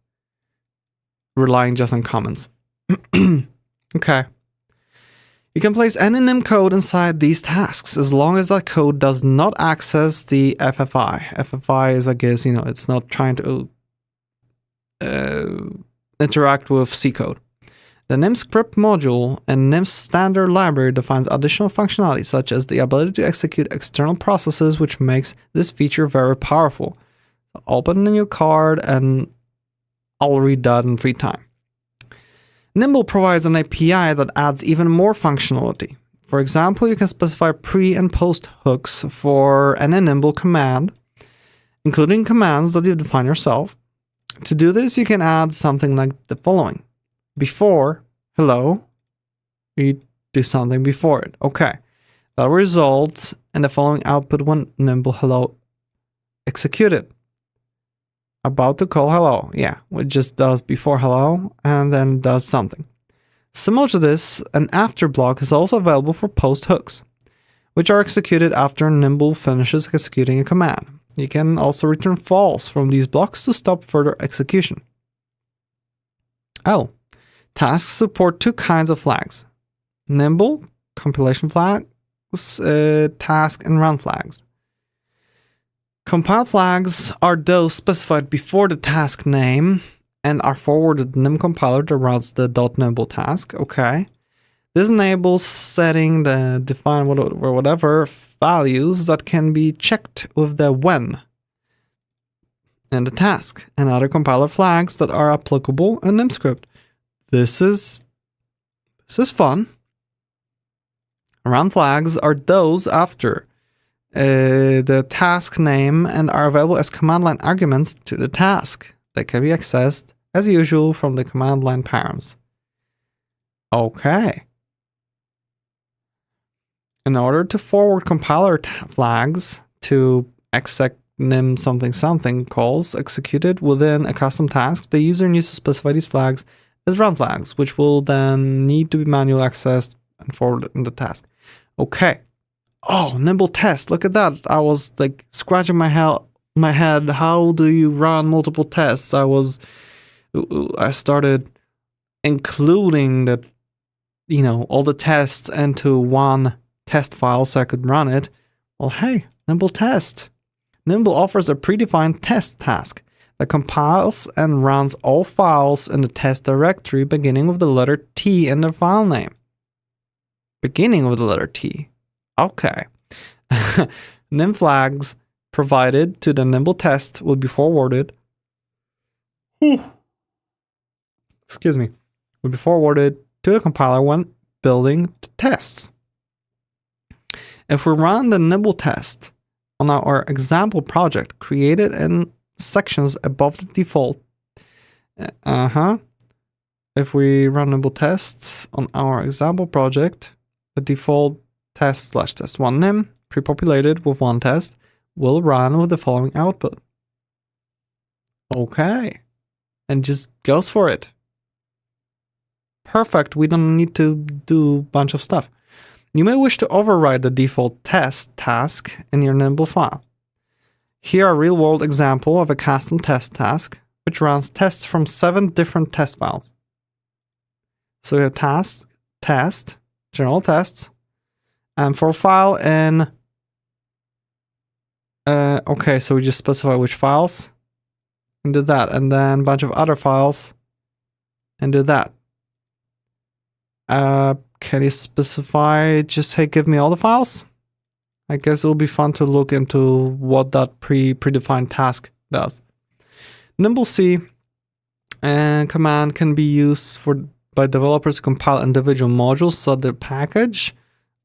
relying just on comments. Okay. You can place any Nim code inside these tasks as long as that code does not access the FFI. FFI is, I guess, it's not trying to interact with C code. The Nim script module and Nim's standard library defines additional functionality, such as the ability to execute external processes, which makes this feature very powerful. Open a new card and I'll read that in free time. Nimble provides an API that adds even more functionality. For example, you can specify pre- and post hooks for any Nimble command, including commands that you define yourself. To do this, you can add something like the following. Before hello, we do something before it. Okay. That results in the following output when nimble hello executed. About to call hello. Yeah, it just does before hello and then does something. Similar to this, an after block is also available for post hooks, which are executed after Nimble finishes executing a command. You can also return false from these blocks to stop further execution. Oh. Tasks support 2 kinds of flags. Nimble, compilation flags, task and run flags. Compile flags are those specified before the task name and are forwarded to Nim compiler that runs the .nimble task. Okay. This enables setting the define or whatever values that can be checked with the when and the task and other compiler flags that are applicable in Nim script. This is fun. Run flags are those after the task name and are available as command line arguments to the task. They can be accessed as usual from the command line params. Okay. In order to forward compiler flags to exec nim something something calls executed within a custom task, the user needs to specify these flags as run flags, which will then need to be manually accessed and forwarded in the task. Okay. Oh, Nimble test. Look at that. I was like scratching my head. How do you run multiple tests? I started including all the tests into one test file so I could run it. Well, hey, Nimble test. Nimble offers a predefined test task that compiles and runs all files in the test directory beginning with the letter T in the file name. Beginning with the letter T. Okay. Nim flags provided to the Nimble test will be forwarded. Excuse me. Will be forwarded to the compiler when building tests. If we run the Nimble test on our example project created in sections above the default, if we run Nimble tests on our example project, the default test/test1 nim pre-populated with one test will run with the following output. Okay, and just goes for it. Perfect. We don't need to do a bunch of stuff. You may wish to override the default test task in your Nimble file. Here are a real-world example of a custom test task, which runs tests from 7 different test files. So we have task, test, general tests, and for a file in... okay, so we just specify which files, and do that, and then a bunch of other files, and do that. Can you specify just, hey, give me all the files? I guess it will be fun to look into what that predefined task does. Nimble C command can be used by developers to compile individual modules of the package.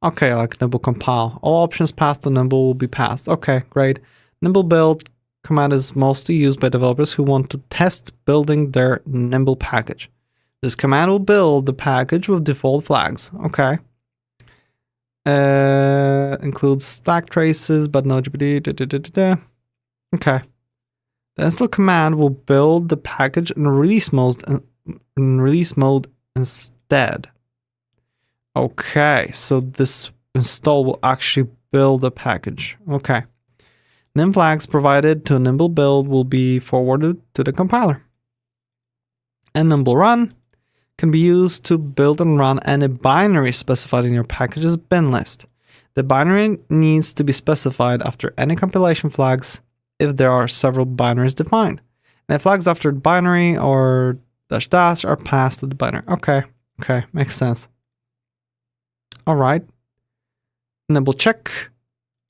Okay, like Nimble compile. All options passed to Nimble will be passed. Okay, great. Nimble build command is mostly used by developers who want to test building their Nimble package. This command will build the package with default flags. Okay. Includes stack traces, but no GPT. Okay. The install command will build the package in release mode instead. Okay, so this install will actually build the package. Okay. Nim flags provided to Nimble build will be forwarded to the compiler. And Nimble run can be used to build and run any binary specified in your package's bin list. The binary needs to be specified after any compilation flags if there are several binaries defined. And if flags after binary or -- are passed to the binary. Okay, makes sense. All right. Nimble check.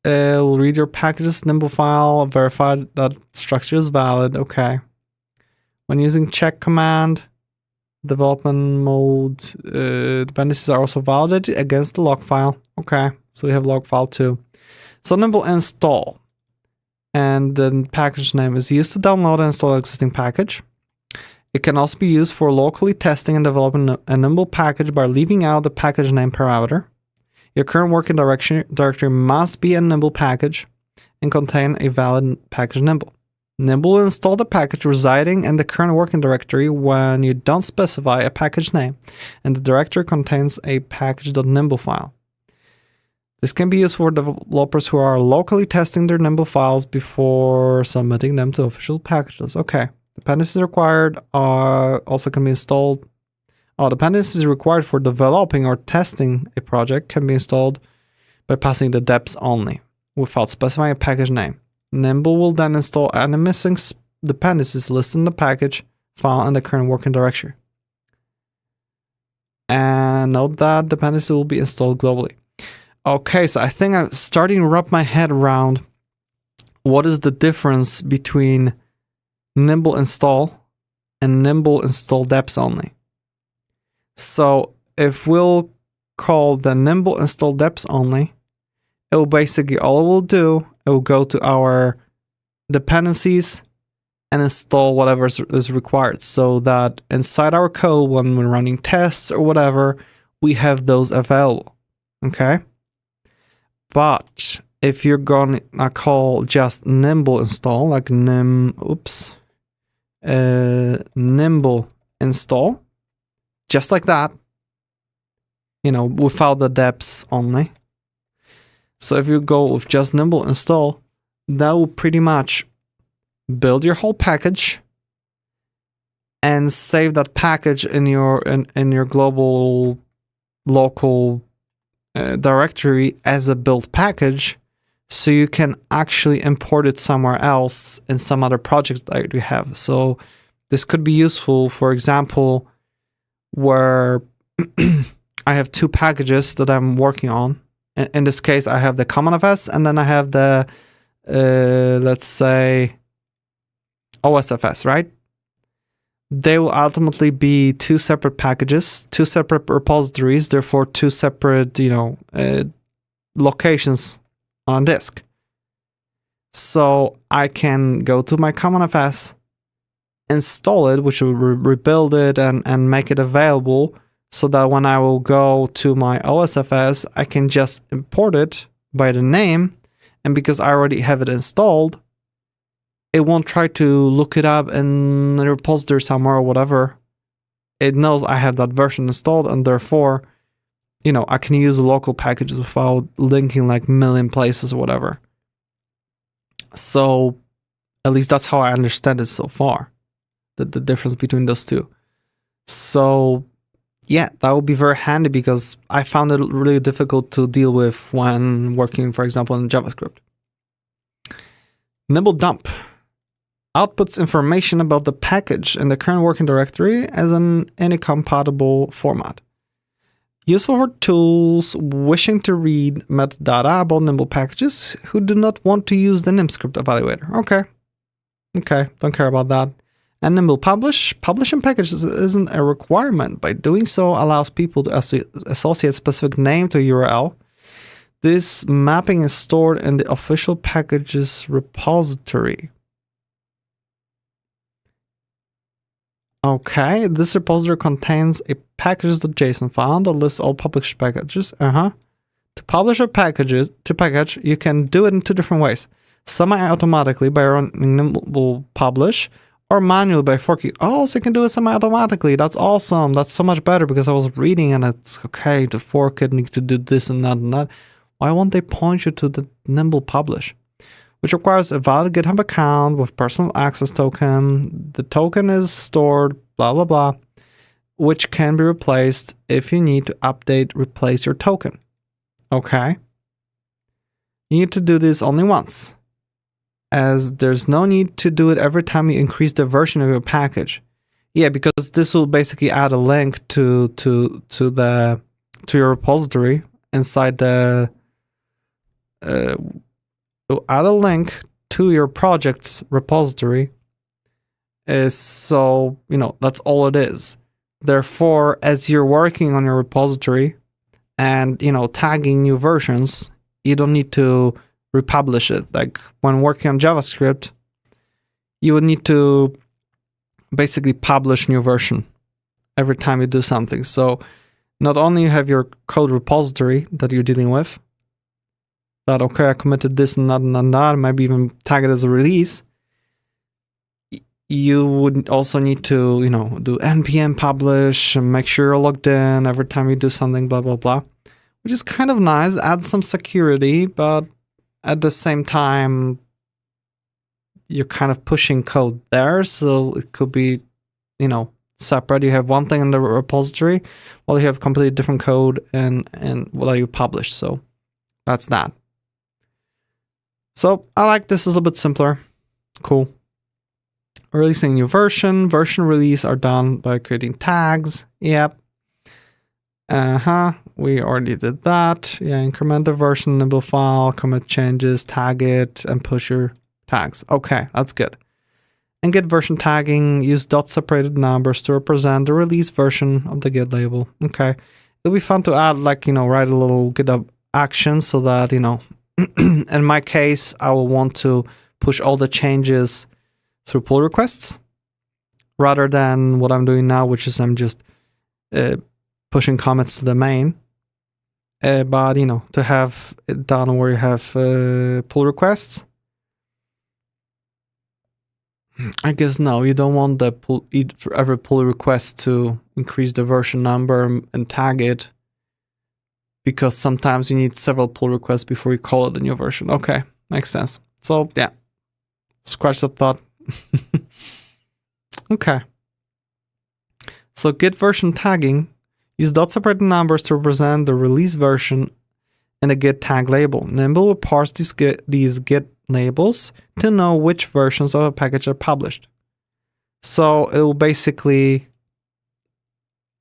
Will read your package's Nimble file, verify that structure is valid. Okay. When using check command, development mode, dependencies are also validated against the log file. Okay, so we have log file too. So Nimble install, and the package name is used to download and install an existing package. It can also be used for locally testing and developing a Nimble package by leaving out the package name parameter. Your current working directory must be a Nimble package and contain a valid package Nimble. Nimble will install the package residing in the current working directory when you don't specify a package name, and the directory contains a package.nimble file. This can be used for developers who are locally testing their Nimble files before submitting them to official packages. Okay, dependencies required also can be installed. Dependencies required for developing or testing a project can be installed by passing the deps only, without specifying a package name. Nimble will then install any missing dependencies listed in the package file in the current working directory. And note that dependency will be installed globally. Okay, so I think I'm starting to wrap my head around what is the difference between Nimble install and Nimble install deps only. So if we'll call the Nimble install deps only, it will basically, all it will do, it will go to our dependencies and install whatever is required, so that inside our code, when we're running tests or whatever, we have those available. Okay? But if you're gonna call just Nimble install, like Nimble install, just like that, without the depths only. So if you go with just Nimble install, that will pretty much build your whole package and save that package in your global local directory as a build package, so you can actually import it somewhere else in some other project that you have. So this could be useful, for example, where I have two packages that I'm working on. In this case, I have the CommonFS, and then I have the let's say OSFS, right? They will ultimately be two separate packages, two separate repositories, therefore two separate, locations on a disk. So I can go to my CommonFS, install it, which will rebuild it and make it available, so that when I will go to my OSFS, I can just import it by the name, and because I already have it installed, it won't try to look it up in the repository somewhere or whatever. It knows I have that version installed, and therefore, I can use the local packages without linking like a million places or whatever. So, at least that's how I understand it so far, the difference between those two. So, yeah, that would be very handy, because I found it really difficult to deal with when working, for example, in JavaScript. Nimble dump outputs information about the package in the current working directory as in any compatible format. Useful for tools wishing to read metadata about Nimble packages who do not want to use the NimScript evaluator. Okay, don't care about that. And Nimble publishing packages isn't a requirement. By doing so, allows people to associate a specific name to a URL. This mapping is stored in the official packages repository. Okay, this repository contains a packages.json file that lists all published packages. To publish a package, you can do it in two different ways. Semi-automatically by running Nimble publish, or manually by forking. Oh, so you can do it semi-automatically. That's awesome. That's so much better, because I was reading and it's okay to fork it, need to do this and that and that. Why won't they point you to the Nimble publish? Which requires a valid GitHub account with personal access token. The token is stored, blah, blah, blah, which can be replaced if you need to replace your token. Okay. You need to do this only once, as there's no need to do it every time you increase the version of your package. Yeah, because this will basically add a link to your repository inside the add a link to your project's repository, so that's all it is. Therefore, as you're working on your repository and tagging new versions, you don't need to republish it. Like when working on JavaScript, you would need to basically publish new version every time you do something. So not only you have your code repository that you're dealing with, that okay, I committed this and that and that, maybe even tag it as a release. You would also need to, do npm publish and make sure you're logged in every time you do something, blah, blah, blah. Which is kind of nice, adds some security, but at the same time, you're kind of pushing code there, so it could be, separate. You have one thing in the repository, while you have completely different code and what you publish. So that's that. So I like this is a bit simpler. Cool. Releasing new version release are done by creating tags. Yep. We already did that. Yeah, increment the version Nimble file, commit changes, tag it, and push your tags. Okay, that's good. And Git version tagging, use dot separated numbers to represent the release version of the Git label. Okay. It'll be fun to add, write a little GitHub action so that, In my case, I will want to push all the changes through pull requests rather than what I'm doing now, which is I'm just pushing commits to the main. But, you know, to have it done where you have pull requests, I guess no, you don't want the for every pull request to increase the version number and tag it, because sometimes you need several pull requests before you call it a new version. Okay, makes sense. So yeah, scratch that thought. Okay. So git version tagging. Use dot separated numbers to represent the release version in the git tag label. Nimble will parse these git labels to know which versions of a package are published. So it will basically,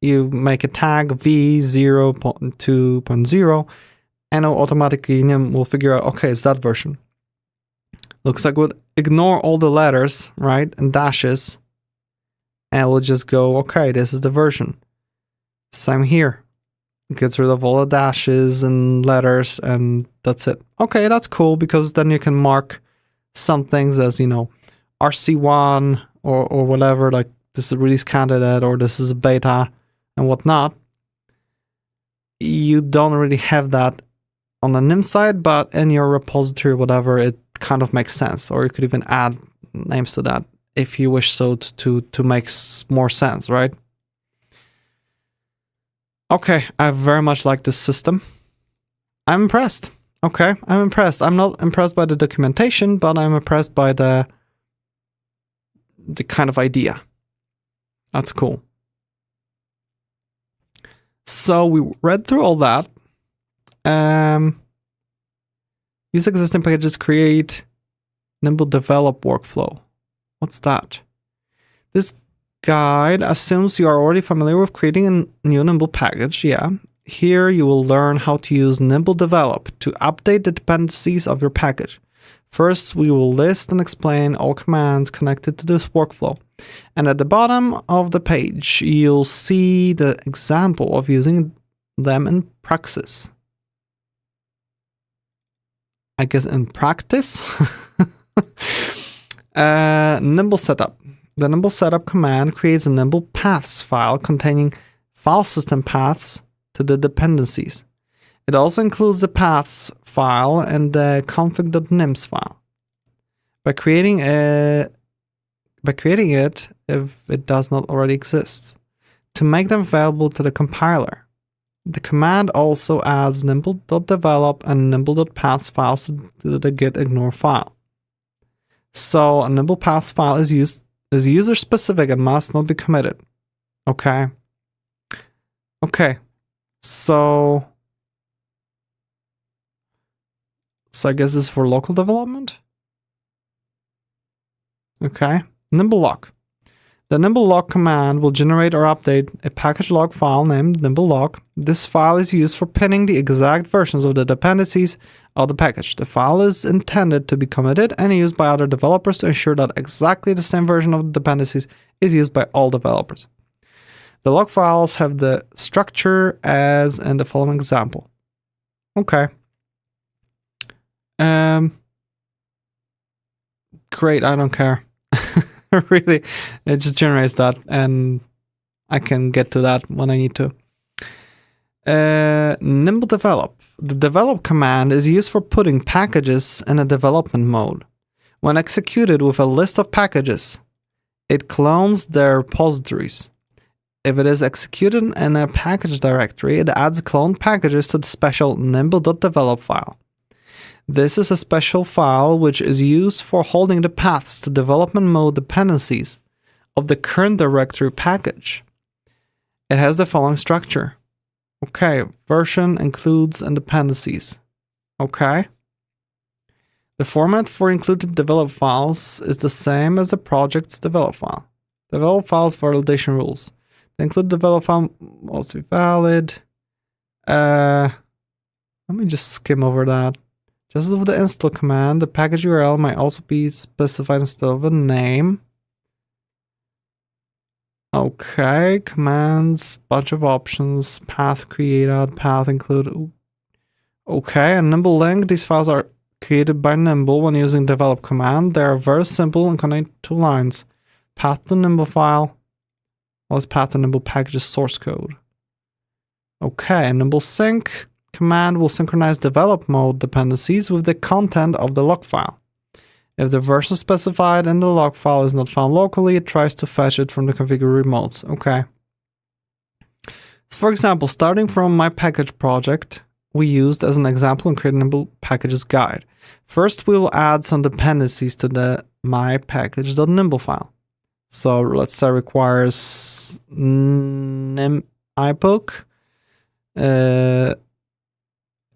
you make a tag v0.2.0 and it'll automatically will figure out, okay, it's that version. Looks like we'll ignore all the letters, right, and dashes, and we'll just go, okay, this is the version. Same here. It gets rid of all the dashes and letters, and that's it. Okay, that's cool, because then you can mark some things as, you know, RC1 or whatever, like this is a release candidate or this is a beta and whatnot. You don't really have that on the Nim side, but in your repository or whatever, it kind of makes sense. Or you could even add names to that if you wish so to make more sense, right? Okay, I very much like this system. I'm impressed. Okay, I'm impressed. I'm not impressed by the documentation, but I'm impressed by the kind of idea. That's cool. So we read through all that. Use existing packages, create Nimble develop workflow. What's that? This guide assumes you are already familiar with creating a new Nimble package. Yeah. Here you will learn how to use Nimble develop to update the dependencies of your package. First, we will list and explain all commands connected to this workflow. And at the bottom of the page, you'll see the example of using them in praxis. I guess in practice? Nimble setup. The Nimble setup command creates a Nimble paths file containing file system paths to the dependencies. It also includes the paths file and the config.nims file. By creating it if it does not already exist, to make them available to the compiler. The command also adds nimble.develop and nimble.paths files to the git ignore file. So a Nimble paths file is user specific and must not be committed. Okay. Okay. So I guess this is for local development. Okay. Nimble log. The Nimble log command will generate or update a package log file named Nimble log. This file is used for pinning the exact versions of the dependencies of the package. The file is intended to be committed and used by other developers to ensure that exactly the same version of the dependencies is used by all developers. The log files have the structure as in the following example. Okay. Great, I don't care. Really, it just generates that, and I can get to that when I need to. Nimble develop. The develop command is used for putting packages in a development mode. When executed with a list of packages, it clones their repositories. If it is executed in a package directory, it adds cloned packages to the special nimble.develop file. This is a special file which is used for holding the paths to development mode dependencies of the current directory package. It has the following structure. Okay, version includes and dependencies. Okay. The format for included develop files is the same as the project's develop file. Develop files validation rules. The include develop file must be valid. Let me just skim over that. Just as with the install command, the package URL might also be specified instead of a name. Okay, commands, bunch of options, path create, add, path include. Ooh. Okay, and Nimble link, these files are created by Nimble when using develop command. They are very simple and contain 2 lines. Path to Nimble file, let's path to Nimble packages source code. Okay, and Nimble sync command will synchronize develop mode dependencies with the content of the log file. If the version specified in the log file is not found locally, it tries to fetch it from the configure remotes. Okay. So for example, starting from my package project, we used as an example and create Nimble packages guide. First, we will add some dependencies to the my package.nimble file. So let's say requires ibook,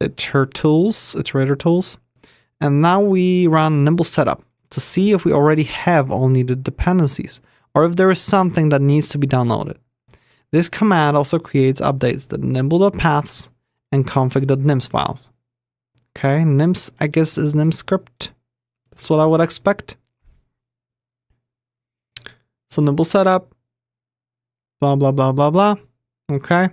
iterator tools. And now we run Nimble setup to see if we already have all needed dependencies or if there is something that needs to be downloaded. This command also creates updates the nimble.paths and config.nims files. Okay, nims, I guess, is nim script. That's what I would expect. So Nimble setup, blah, blah, blah, blah, blah. Okay.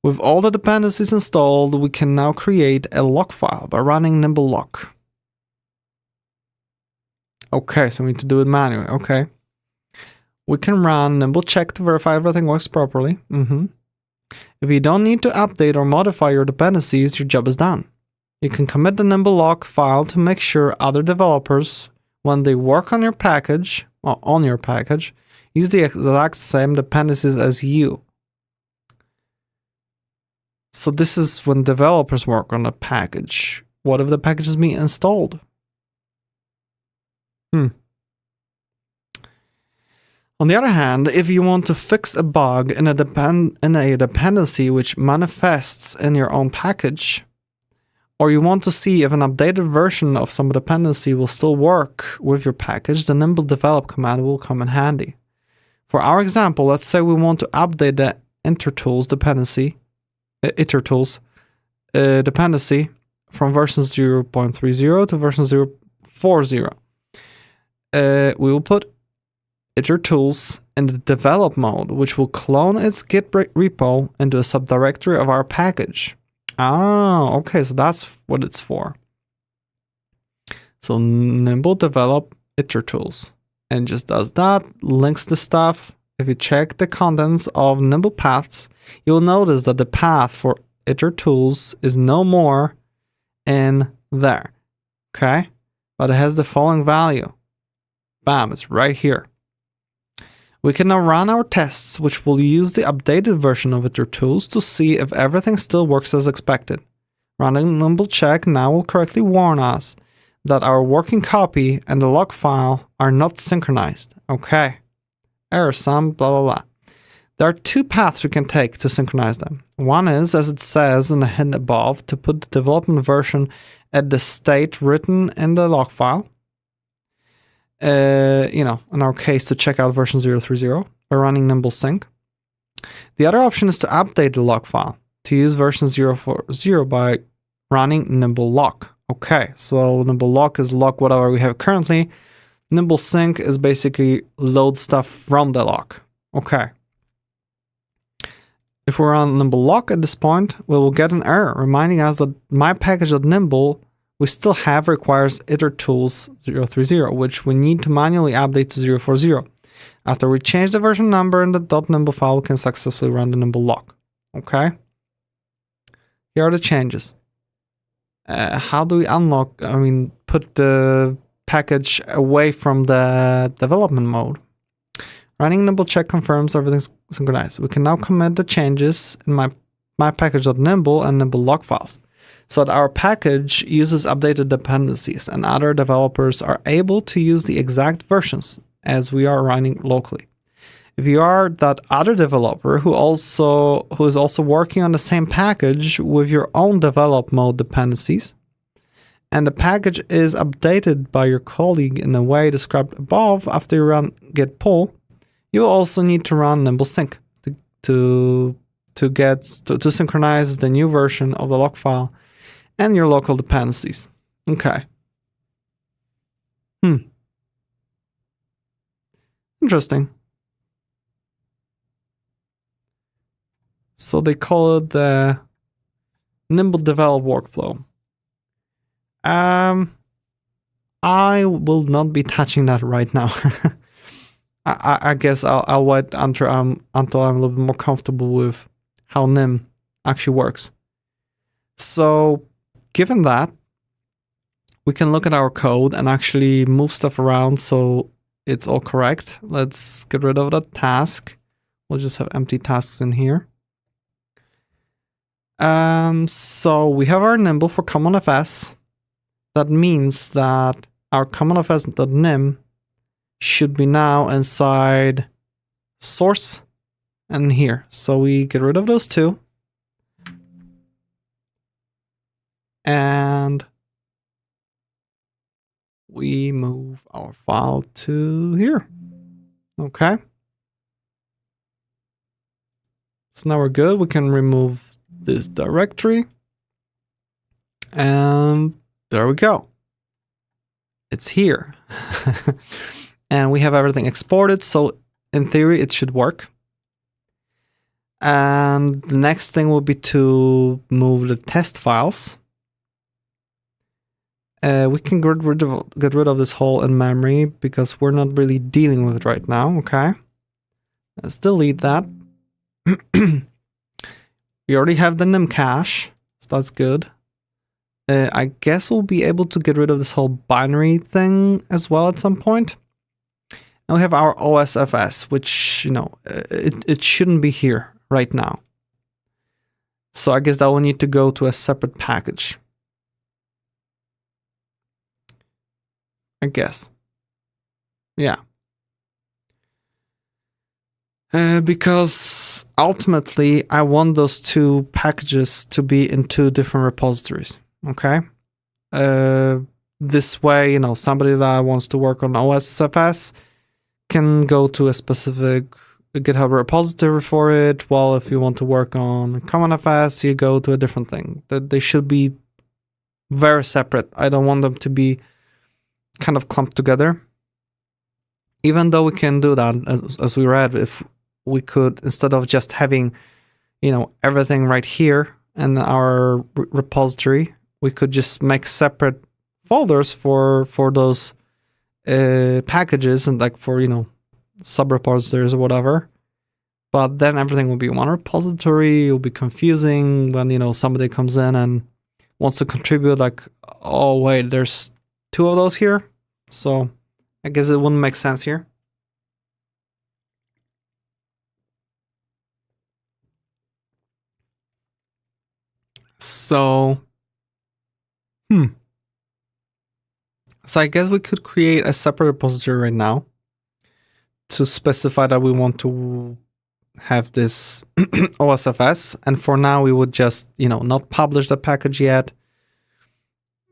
With all the dependencies installed, we can now create a log file by running Nimble log. Okay, so we need to do it manually. Okay. We can run Nimble check to verify everything works properly. If you don't need to update or modify your dependencies, your job is done. You can commit the Nimble log file to make sure other developers, when they work on your package, use the exact same dependencies as you. So this is when developers work on a package. What if the package is being installed? On the other hand, if you want to fix a bug in a dependency which manifests in your own package, or you want to see if an updated version of some dependency will still work with your package, the Nimble develop command will come in handy. For our example, let's say we want to update the itertools dependency from version 0.30 to version 0.40. We will put itertools in the develop mode, which will clone its Git repo into a subdirectory of our package. Oh, okay, so that's what it's for. So Nimble develop itertools and just does that, links the stuff. If you check the contents of Nimble paths, you'll notice that the path for itertools is no more in there. Okay, but it has the following value. Bam, it's right here. We can now run our tests, which will use the updated version of itertools to see if everything still works as expected. Running Nimble check now will correctly warn us that our working copy and the log file are not synchronized. Okay. Error sum, blah, blah, blah. There are 2 paths we can take to synchronize them. One is, as it says in the hint above, to put the development version at the state written in the log file. In our case, to check out version 0.30 by running Nimble sync. The other option is to update the log file, to use version 0.40 by running Nimble log. Okay, so Nimble log is log whatever we have currently. Nimble sync is basically load stuff from the log. Okay. If we run Nimble log at this point, we will get an error reminding us that my package.nimble we still have requires itertools 0.30, which we need to manually update to 0.40. After we change the version number in the .nimble file, we can successfully run the Nimble log. Okay. Here are the changes. How do we put the package away from the development mode? Running Nimble check confirms everything's synchronized. We can now commit the changes in my package.nimble and Nimble log files, so that our package uses updated dependencies and other developers are able to use the exact versions as we are running locally. If you are that other developer who is also working on the same package with your own develop mode dependencies, and the package is updated by your colleague in the way described above after you run git pull, you will also need to run Nimble sync to synchronize the new version of the log file and your local dependencies. Okay. Interesting. So they call it the Nimble develop workflow. I will not be touching that right now. I guess I'll wait until I'm a little bit more comfortable with how Nim actually works. So, given that, we can look at our code and actually move stuff around so it's all correct. Let's get rid of that task. We'll just have empty tasks in here. So we have our Nimble for CommonFS. That means that our CommonFS.nim should be now inside source and here. So we get rid of those two. And we move our file to here. Okay. So now we're good. We can remove this directory. And there we go. It's here. And we have everything exported. So in theory, it should work. And the next thing will be to move the test files. We can get rid of this hole in memory because we're not really dealing with it right now. Okay. Let's delete that. We already have the nim cache, so that's good. I guess we'll be able to get rid of this whole binary thing as well at some point. And we have our OSFS, which, you know, it shouldn't be here right now. So I guess that will need to go to a separate package. I guess. Yeah. Because ultimately, I want those two packages to be in two different repositories. Okay. This way, you know, somebody that wants to work on OSFS can go to a specific GitHub repository for it. While if you want to work on CommonFS, you go to a different thing. That they should be very separate. I don't want them to be kind of clumped together. Even though we can do that, as we read, if we could, instead of just having, you know, everything right here in our repository, we could just make separate folders for those packages and like for, you know, sub-repositories or whatever. But then everything will be one repository. It will be confusing when, you know, somebody comes in and wants to contribute, like, oh, wait, there's two of those here. So I guess it wouldn't make sense here. So, So I guess we could create a separate repository right now to specify that we want to have this OSFS. And for now, we would just, you know, not publish the package yet.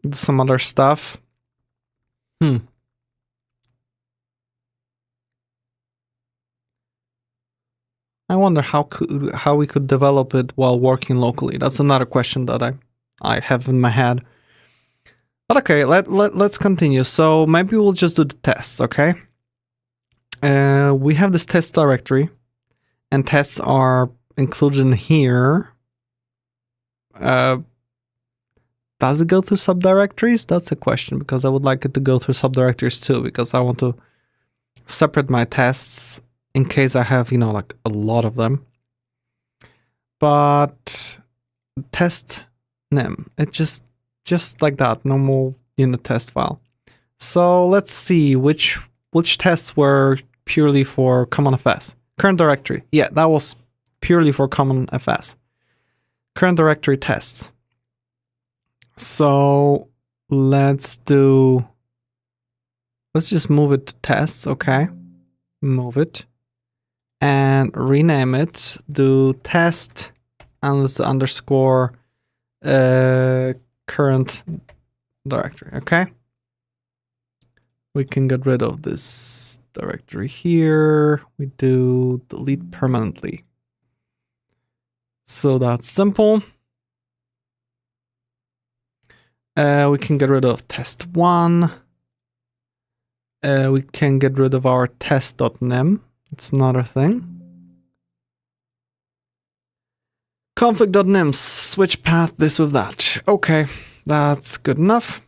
Do some other stuff. I wonder how we could develop it while working locally. That's another question that I have in my head. But okay, let's continue. So maybe we'll just do the tests, okay? We have this test directory, and tests are included in here. Does it go through subdirectories? That's a question, because I would like it to go through subdirectories too, because I want to separate my tests in case I have, you know, like a lot of them. But test nim, it just like that, normal unit test file. So let's see which tests were purely for CommonFS. Current directory, yeah, that was purely for CommonFS. Current directory tests. So let's just move it to tests, okay? Move it and rename it. Do test and let's underscore current directory, okay? We can get rid of this directory here. We do delete permanently. So that's simple. We can get rid of test1. We can get rid of our test.nim. It's another thing. config.nims, switch path this with that. Okay, that's good enough.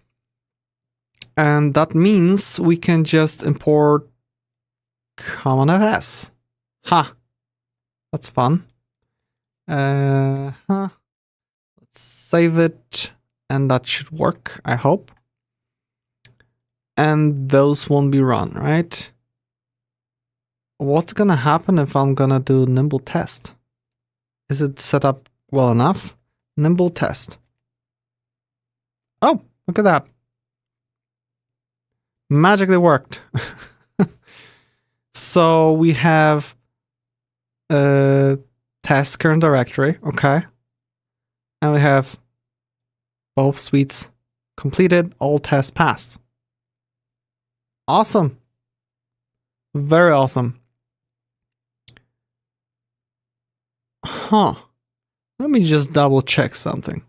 And that means we can just import CommonFS. Ha! That's fun. Let's save it, and that should work, I hope. And those won't be run, right? What's gonna happen if I'm gonna do Nimble test? Is it set up well enough? Nimble test. Oh, look at that. Magically worked. So we have test current directory, okay. And we have both suites completed, all tests passed. Awesome. Very awesome. Huh. Let me just double check something.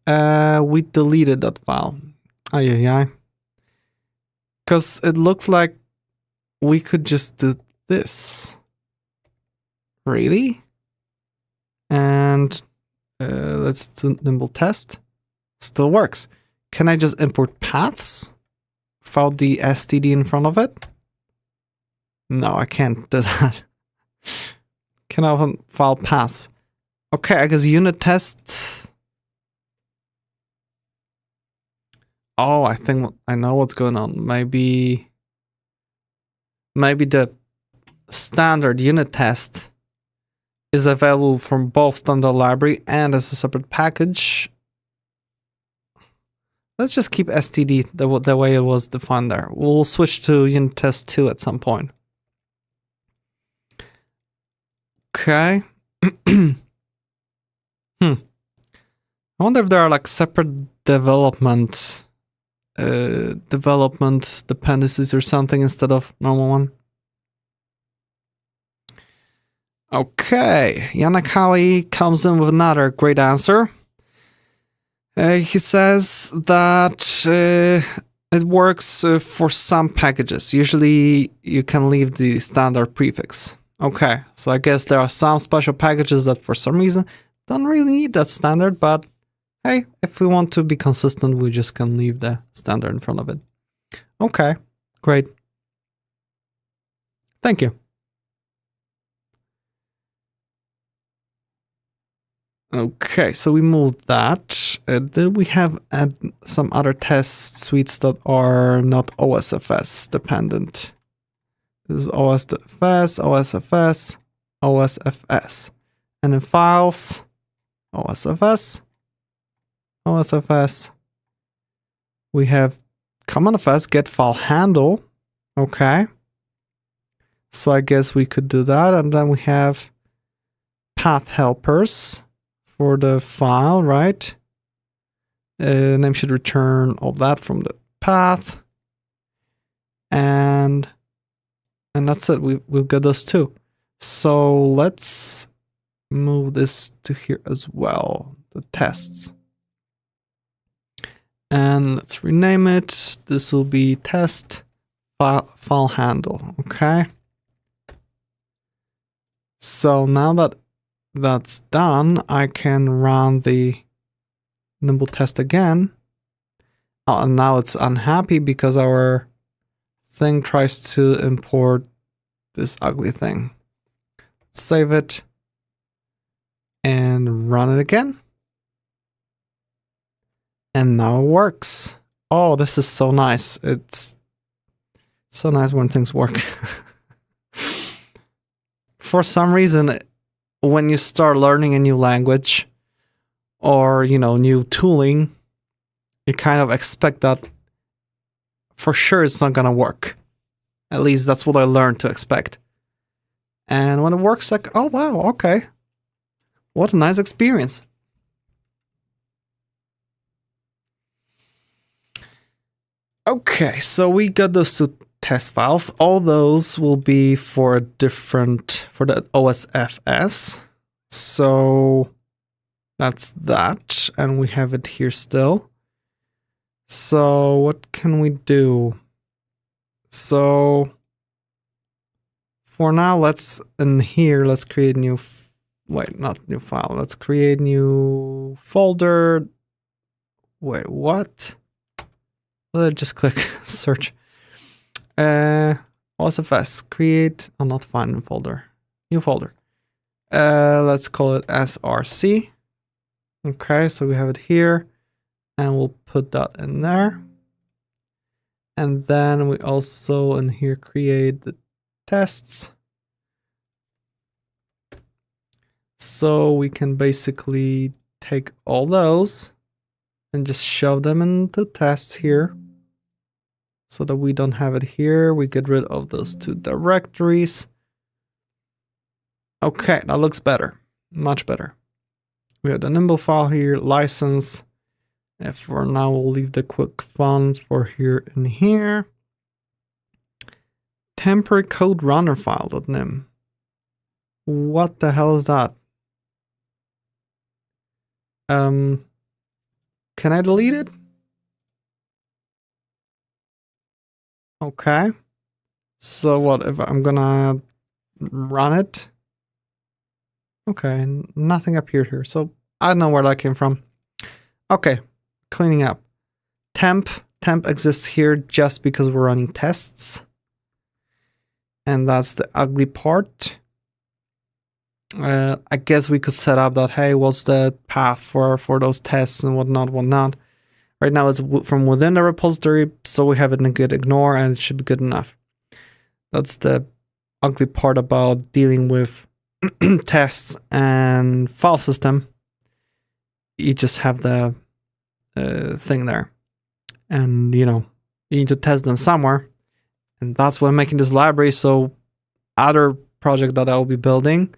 We deleted that file. Ay. Because it looked like we could just do this. Really? And let's do Nimble test. Still works. Can I just import paths without the std in front of it? No, I can't do that. Can I open file paths? Okay, I guess unit tests. Oh, I think I know what's going on. Maybe the standard unit test is available from both standard library and as a separate package. Let's just keep std the way it was defined there. We'll switch to unit test 2 at some point. Okay. I wonder if there are like separate development dependencies or something instead of normal one. Okay, Yanakali comes in with another great answer. He says that it works for some packages. Usually you can leave the standard prefix. Okay, so I guess there are some special packages that for some reason don't really need that standard, but hey, if we want to be consistent, we just can leave the standard in front of it. Okay, great. Thank you. Okay, so we moved that. Then we have some other test suites that are not OSFS dependent. This is OSFS, OSFS, OSFS. And in files, OSFS, OSFS. We have CommonFS get file handle. Okay. So I guess we could do that. And then we have path helpers for the file, right? Name should return all that from the path. And that's it. We've got those two. So let's move this to here as well, the tests. And let's rename it. This will be test file handle, okay? So now that that's done, I can run the Nimble test again. Oh, and now it's unhappy because our thing tries to import this ugly thing. Save it and run it again. And now it works. Oh, this is so nice. It's so nice when things work. For some reason, when you start learning a new language or, you know, new tooling, you kind of expect that for sure it's not gonna work. At least that's what I learned to expect. And when it works, like, oh wow, okay. What a nice experience. Okay, so we got those two test files. All those will be for the OSFS. So that's that, and we have it here still. So what can we do? So for now, let's create a new wait, not new file. Let's create new folder. Wait, what? Let's just click search. CommonFS, create, not find new folder. New folder. Let's call it src. Okay, so we have it here. And we'll put that in there. And then we also in here create the tests. So we can basically take all those and just shove them into tests here. So that we don't have it here. We get rid of those two directories. Okay, that looks better. Much better. We have the Nimble file here, license. If for now we'll leave the quick font for here and here. Temporary code runner file.nim. What the hell is that? Can I delete it? Okay. So what if I'm gonna run it? Okay, nothing appeared here. So I don't know where that came from. Okay, cleaning up. Temp exists here just because we're running tests. And that's the ugly part. I guess we could set up that, hey, what's the path for those tests and whatnot. Right now it's from within the repository, so we have it in git ignore and it should be good enough. That's the ugly part about dealing with tests and file system. You just have the thing there. And, you know, you need to test them somewhere. And that's why I'm making this library, so other project that I'll be building,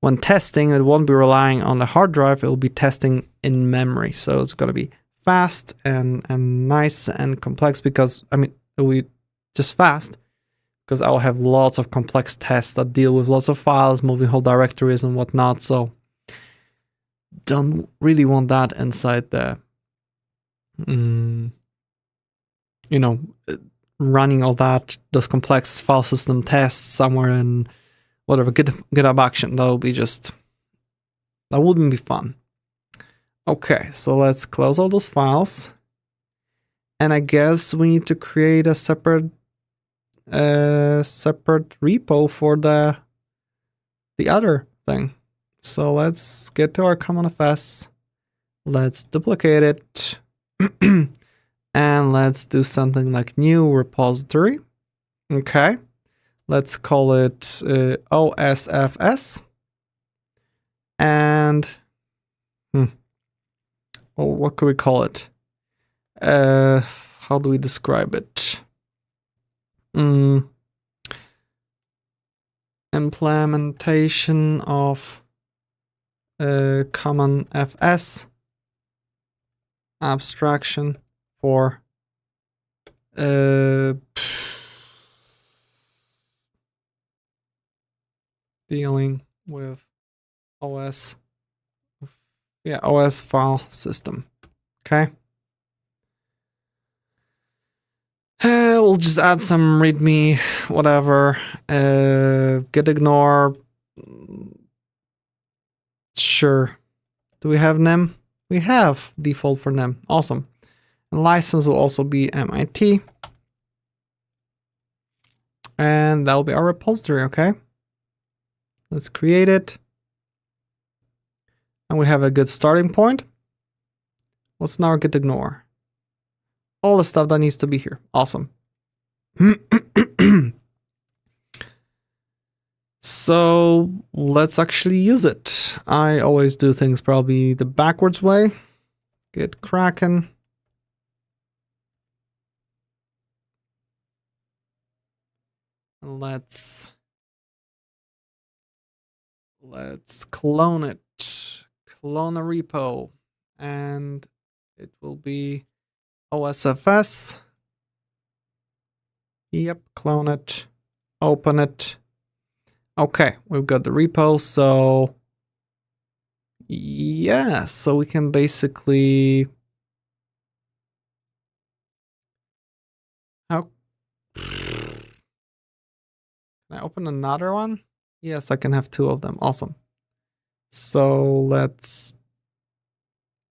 when testing, it won't be relying on the hard drive, it will be testing in memory. So it's going to be fast and nice and complex because, I mean, it will be just fast because I'll have lots of complex tests that deal with lots of files, moving whole directories and whatnot. So don't really want that inside the, you know, running all those complex file system tests somewhere in whatever GitHub action. That would be that wouldn't be fun. Okay, so let's close all those files. And I guess we need to create a separate repo for the other thing. So let's get to our CommonFS. Let's duplicate it. And let's do something like new repository. Okay. Let's call it OSFS. And well, what could we call it? How do we describe it? Implementation of CommonFS abstraction for dealing with OS file system. Okay. We'll just add some readme, whatever. Git ignore. Sure. Do we have nim? We have default for nim. Awesome. And license will also be MIT. And that'll be our repository, okay? Let's create it. And we have a good starting point. What's now git ignore? All the stuff that needs to be here. Awesome. So let's actually use it. I always do things probably the backwards way. Get cracking. Let's clone it. Clone a repo. And it will be OSFS. Yep, clone it. Open it. Okay, we've got the repo, so yeah, so we can basically can I open another one? Yes, I can have two of them. Awesome. So let's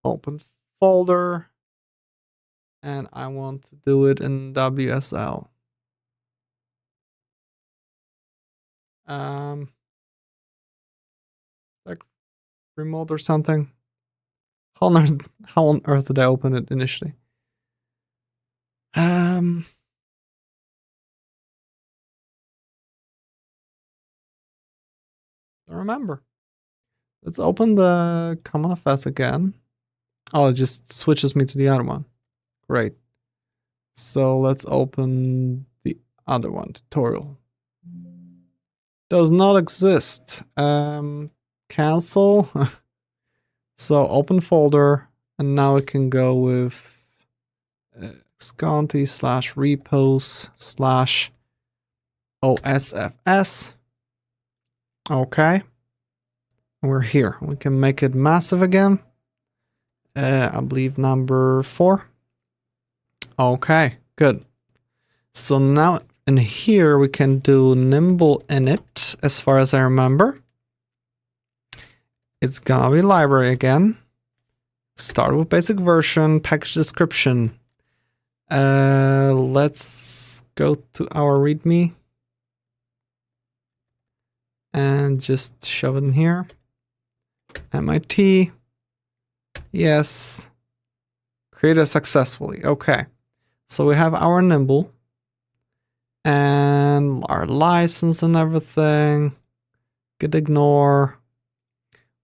open folder, and I want to do it in WSL. Like remote or something. How on earth did I open it initially? I don't remember. Let's open the CommonFS again. Oh, it just switches me to the other one. Great. So let's open the other one, tutorial. Does not exist. Cancel. So open folder, and now we can go with xconti / repos / osfs. Okay. We're here. We can make it massive again. I believe number 4. Okay, good. So now in here we can do Nimble init, as far as I remember. It's gonna be library again. Start with basic version, package description. Let's go to our README and just shove it in here. MIT. Yes. Created successfully. Okay. So we have our Nimble and our license and everything. Git ignore.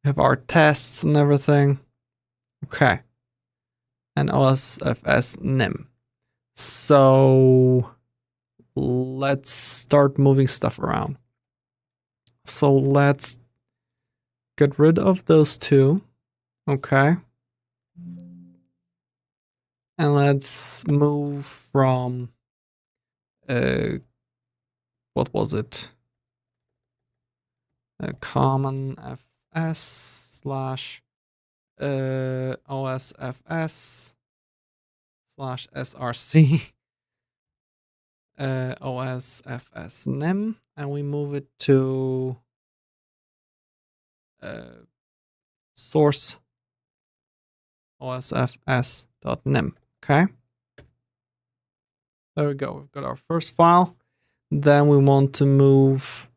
We have our tests and everything. Okay. And OSFS nim. So let's start moving stuff around. So let's get rid of those two. Okay. And let's move from what was it? CommonFS / OSFS / SRC OSFS nim, and we move it to source osfs.nim. Okay. There we go. We've got our first file. Then we want to move,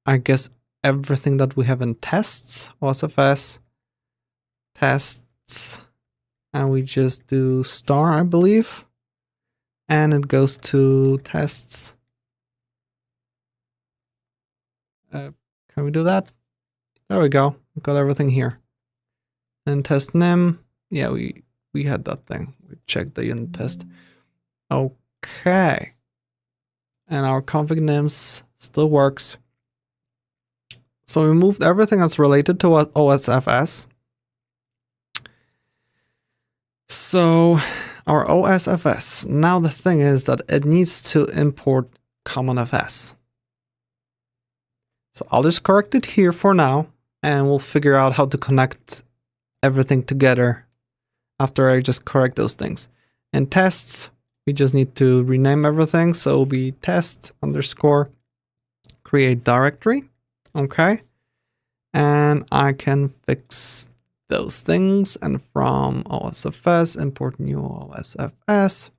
I guess, everything that we have in tests, OSFS, tests, and we just do star, I believe. And it goes to tests. Can we do that? There we go. We've got everything here. And test nim. Yeah, we had that thing. We checked the unit test. Okay. And our config nims still works. So we moved everything that's related to OSFS. So our OSFS. Now the thing is that it needs to import CommonFS. So I'll just correct it here for now, and we'll figure out how to connect everything together after I just correct those things. In tests, we just need to rename everything. So it'll be test _ create directory. Okay. And I can fix those things, and from OSFS, import new OSFS.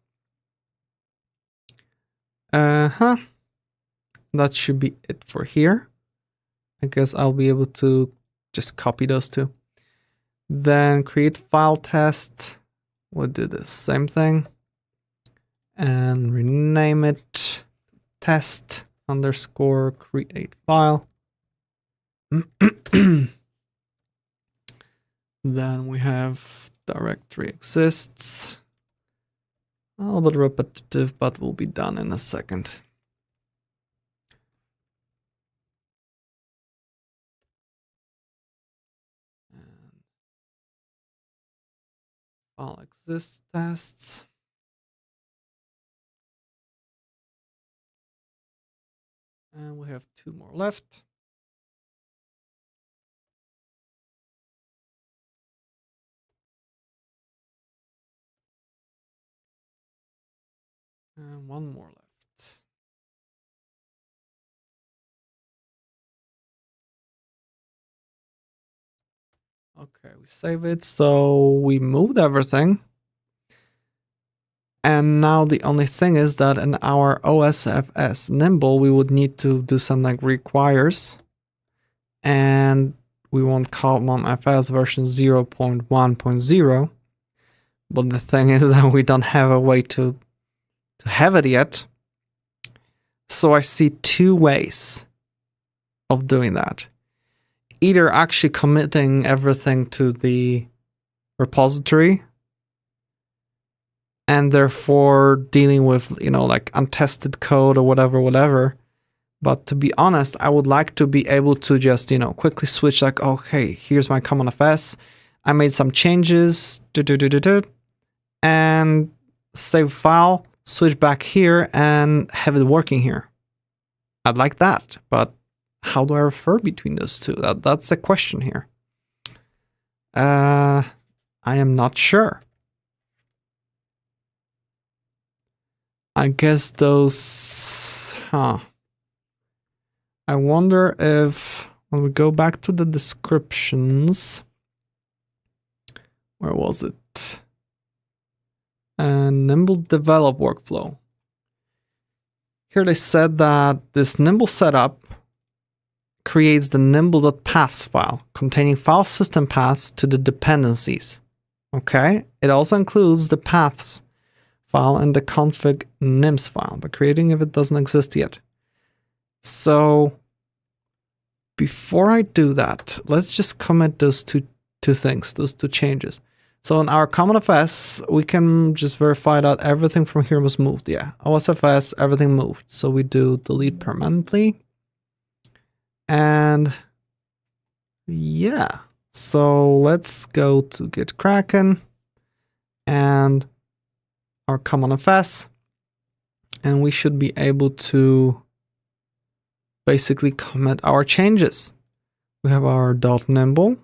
That should be it for here. I guess I'll be able to just copy those two. Then create file test. We'll do the same thing. And rename it test _ create file. Then we have directory exists. A little bit repetitive, but we'll be done in a second. And file exists tests. And we have 2 more left. And 1 more left. Okay, we save it. So we moved everything. And now the only thing is that in our OSFS Nimble, we would need to do something like requires. And we want CommonFS version 0.1.0. But the thing is that we don't have a way to have it yet. So I see two ways of doing that. Either actually committing everything to the repository and therefore dealing with, like untested code or whatever. But to be honest, I would like to be able to just, quickly switch like, okay, here's my CommonFS. I made some changes, and save file, switch back here and have it working here. I'd like that, but how do I refer between those two? That's the question here. I am not sure. I guess those, I wonder if, when we go back to the descriptions, where was it? Nimble develop workflow. Here they said that this Nimble setup creates the nimble.paths file containing file system paths to the dependencies. Okay, it also includes the paths file and the config nims file, but creating if it doesn't exist yet. So before I do that, let's just commit those two things, those two changes. So in our CommonFS, we can just verify that everything from here was moved. Yeah, OSFS, everything moved. So we do delete permanently. And yeah, so let's go to Git Kraken and our CommonFS, and we should be able to basically commit our changes. We have our .nimble.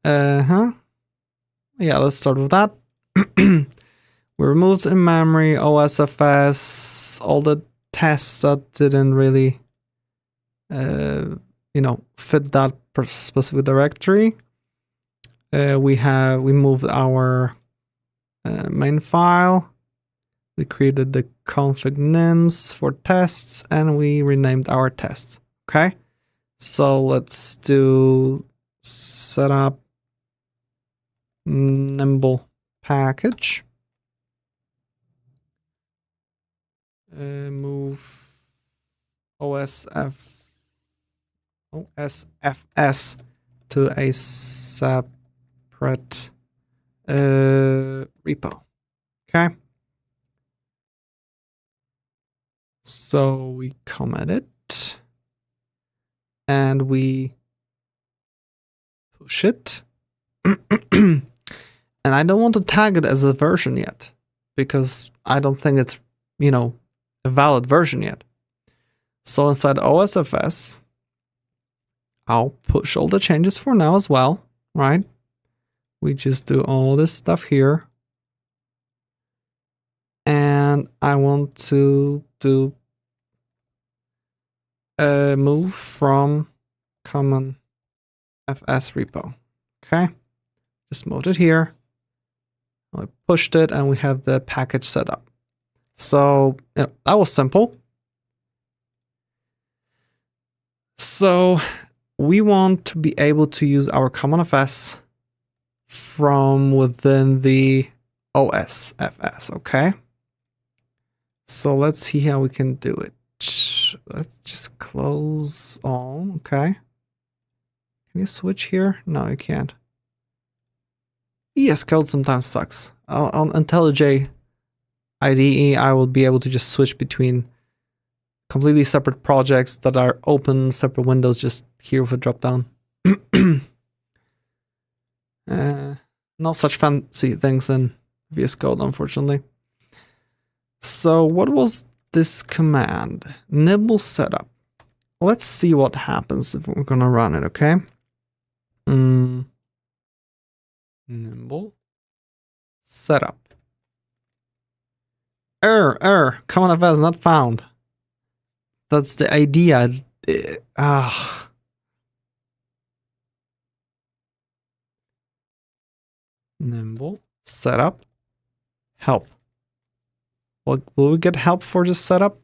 Yeah, let's start with that. We removed in memory OSFS, all the tests that didn't really, fit that specific directory. We moved our main file. We created the config nims for tests, and we renamed our tests. Okay, so let's do setup Nimble package. Move OSFS to a separate repo. Okay. So we commit it and we push it. And I don't want to tag it as a version yet because I don't think it's, a valid version yet. So inside OSFS, I'll push all the changes for now as well, right? We just do all this stuff here. And I want to do a move from CommonFS repo. Okay, just moved it here. I pushed it and we have the package set up. So that was simple. So we want to be able to use our CommonFS from within the OSFS, okay? So let's see how we can do it. Let's just close all, okay? Can you switch here? No, you can't. ES code sometimes sucks. On IntelliJ IDE, I will be able to just switch between completely separate projects that are open, separate windows, just here with a drop down. Not such fancy things in VS Code, unfortunately. So what was this command? Nimble setup. Let's see what happens if we're gonna run it, okay? Nimble setup. Error, CommonFS not found. That's the idea. Nimble setup help. Will we get help for this setup?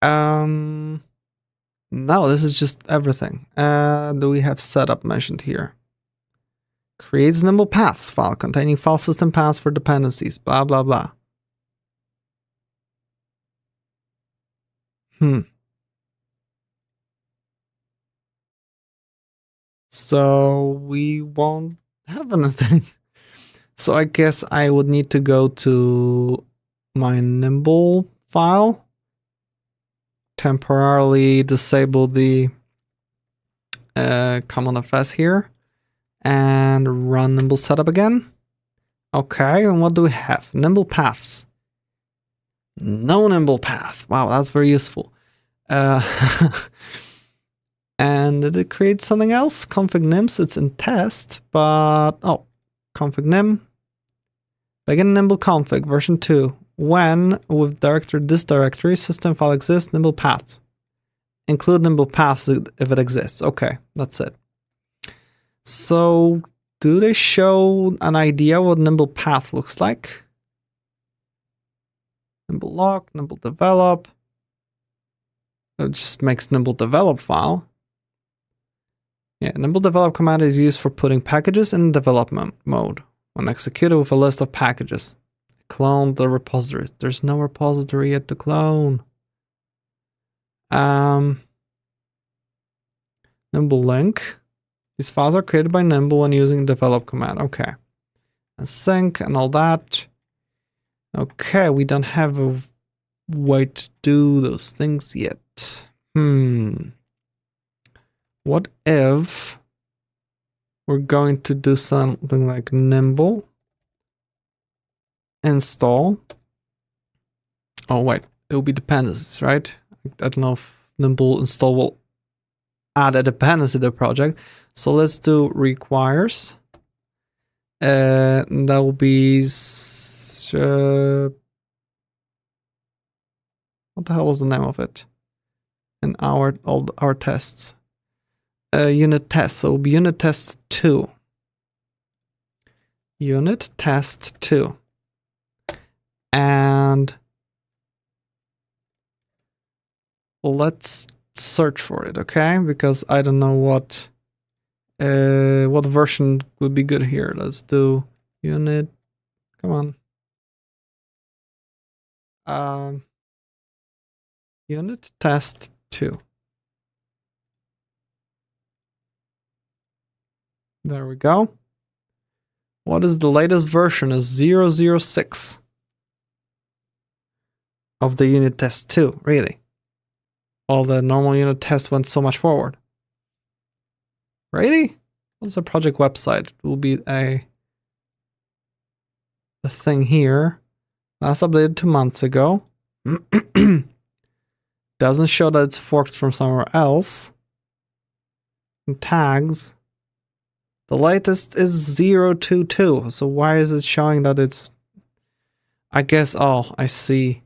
No, this is just everything. Do we have setup mentioned here? Creates Nimble paths file containing file system paths for dependencies, blah, blah, blah. So we won't have anything. So I guess I would need to go to my Nimble file, temporarily disable the CommonFS here, and run Nimble setup again. Okay, and what do we have? Nimble paths. No Nimble path. Wow, that's very useful. And did it create something else? Config nims, it's in test, but oh, config nim. Begin Nimble config version 2. When with this directory system file exists, Nimble paths. Include Nimble paths if it exists. Okay, that's it. So do they show an idea what Nimble path looks like? Nimble lock, Nimble develop. It just makes Nimble develop file. Yeah, Nimble develop command is used for putting packages in development mode when executed with a list of packages. Clone the repositories. There's no repository yet to clone. Nimble link. These files are created by Nimble when using develop command. Okay. And sync and all that. Okay, we don't have a way to do those things yet. What if we're going to do something like Nimble install? Oh wait, it will be dependencies, right? I don't know if Nimble install will add a dependency to the project. So let's do requires. That will be what the hell was the name of it? In all our tests. Unit test, so it'll be unit test 2. Unit test 2. And let's search for it, okay? Because I don't know what version would be good here. Let's do unit, come on. Unit test 2. There we go. What is the latest version? Is 006 of the unit test 2, really? All the normal unit tests went so much forward. Really? What's the project website? It will be the thing here. Last updated 2 months ago. Doesn't show that it's forked from somewhere else. And tags. The latest is 022. So why is it showing that it's... I guess, oh, I see.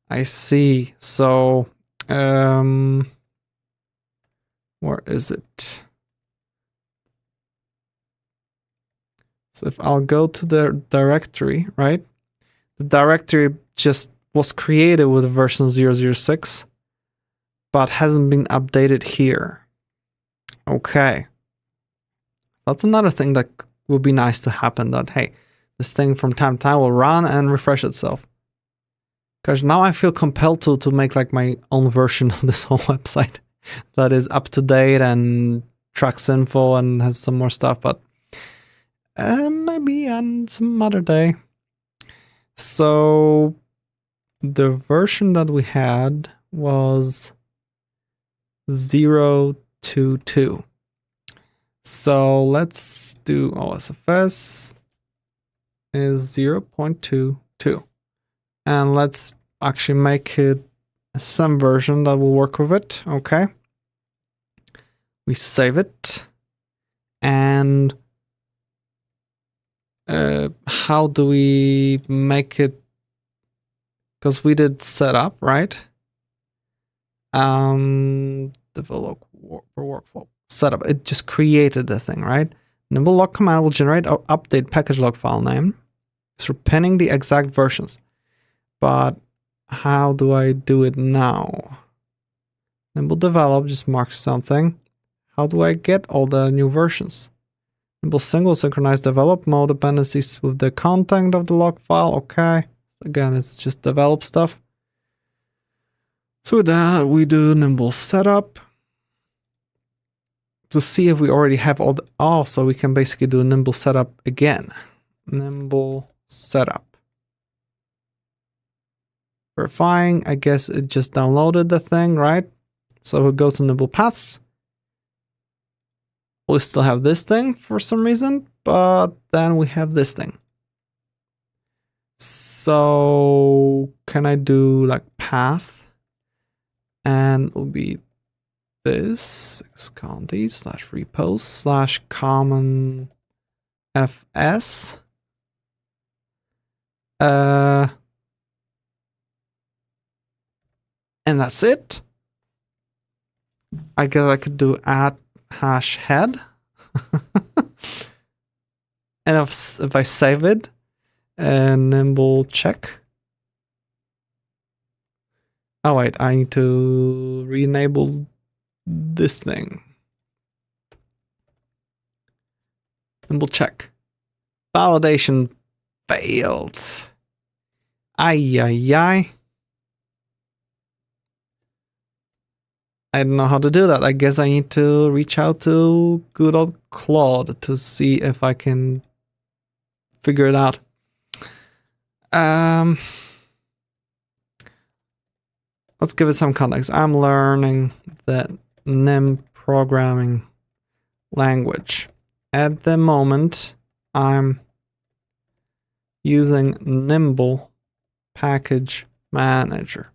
I see. So, where is it? So if I'll go to the directory, right? The directory just was created with version 006, but hasn't been updated here. Okay. That's another thing that would be nice to happen, that, hey, this thing from time to time will run and refresh itself. Because now I feel compelled to make like my own version of this whole website that is up to date and tracks info and has some more stuff, but maybe on some other day. So the version that we had was 022. So let's do OSFS is 0.22. And let's actually make it some version that will work with it. Okay. We save it. And how do we make it? Because we did setup, right? Develop for workflow. setup. It just created the thing, right? Nimble log command will generate or update package log file name through pinning the exact versions. But how do I do it now? Nimble develop just marks something. How do I get all the new versions? Nimble single synchronize develop mode dependencies with the content of the log file. Okay. Again, it's just develop stuff. So with that, we do Nimble setup to see if we already have all the, oh, so we can basically do Nimble setup again. Nimble setup. Verifying, I guess it just downloaded the thing, right? So we'll go to Nimble paths. We still have this thing for some reason, but then we have this thing. So can I do like path? And it will be this conti / repos / CommonFS. And that's it. I guess I could do add hash head. And if I save it and Nimble check. Oh wait, I need to re-enable this thing. Nimble check. Validation failed. Ay, ay, ay. I don't know how to do that. I guess I need to reach out to good old Claude to see if I can figure it out. Let's give it some context. I'm learning the Nim programming language. At the moment, I'm using Nimble Package Manager.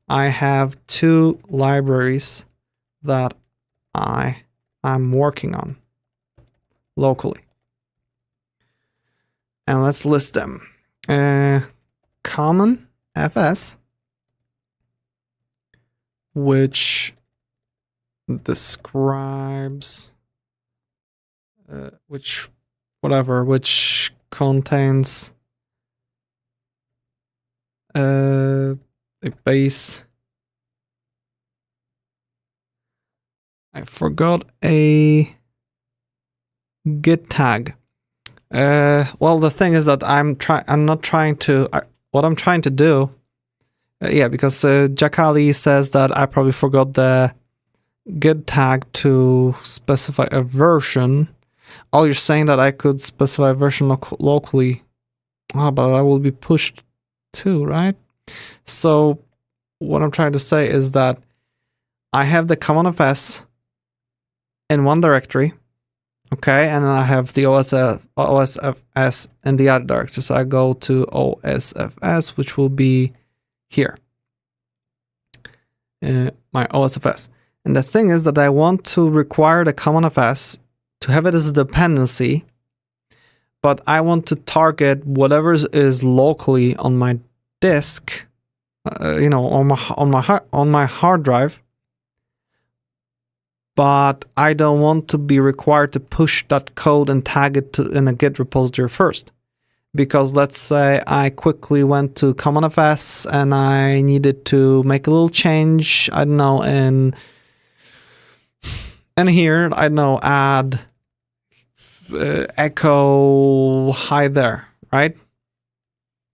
I have 2 libraries that I'm working on locally. And let's list them. CommonFS, which describes which contains a base. I forgot a git tag. Well, the thing is that I'm not trying to. What I'm trying to do, yeah, because Jack Ali says that I probably forgot the git tag to specify a version. Oh, you're saying that I could specify a version locally. Oh, but I will be pushed too, right? So what I'm trying to say is that I have the CommonFS in one directory, okay, and I have the OSFS in the other directory. So I go to OSFS, which will be here, my OSFS. And the thing is that I want to require the CommonFS to have it as a dependency, but I want to target whatever is locally on my disk, on my hard drive. But I don't want to be required to push that code and tag it in a Git repository first. Because let's say I quickly went to CommonFS and I needed to make a little change, I don't know, and here, I don't know, add echo hi there, right?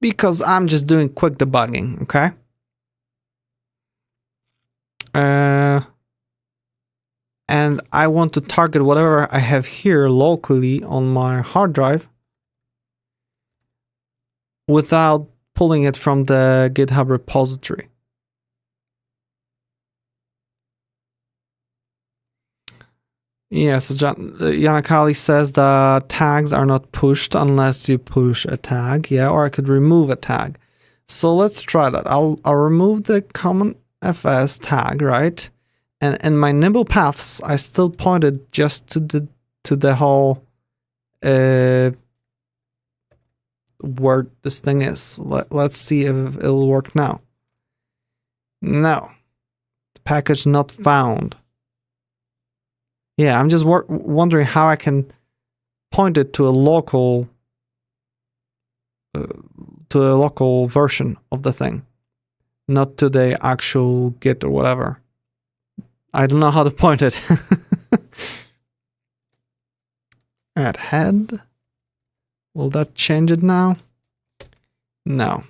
Because I'm just doing quick debugging, okay? And I want to target whatever I have here locally on my hard drive without pulling it from the GitHub repository. Yeah, so Yanakali says that tags are not pushed unless you push a tag. Yeah, or I could remove a tag. So let's try that. I'll remove the CommonFS tag, right? And in my Nimble paths, I still pointed just to the whole where this thing is. Let's see if it'll work now. No. Package not found. Yeah, I'm just wondering how I can point it to a local version of the thing, not to the actual Git or whatever. I don't know how to point it. Add head. Will that change it now? No.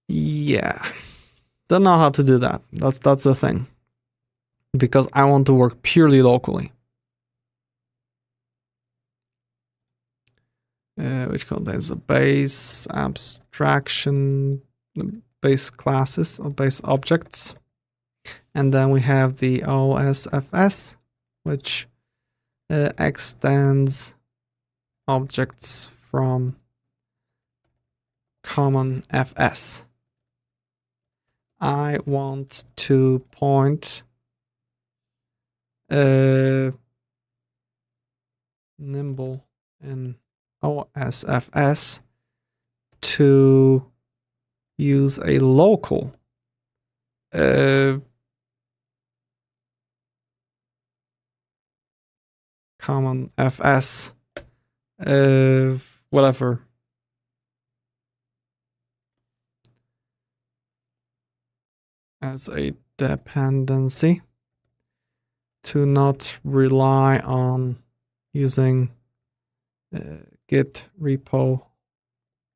Yeah. Don't know how to do that. That's the thing. Because I want to work purely locally. Which contains a base abstraction, base classes or base objects. And then we have the OSFS, which extends objects from CommonFS. I want to point Nimble in OSFS to use a local CommonFS whatever as a dependency, to not rely on using Git repo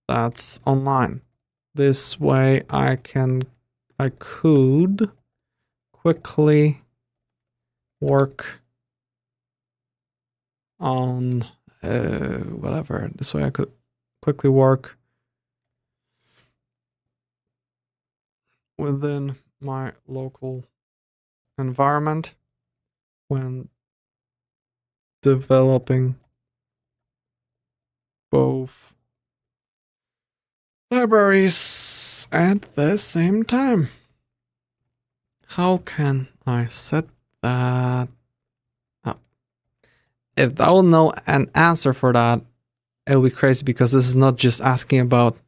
that's online. This way I could quickly work on whatever. This way I could quickly work within my local environment when developing both libraries at the same time. How can I set that up? If I will know an answer for that, it'll be crazy, because this is not just asking about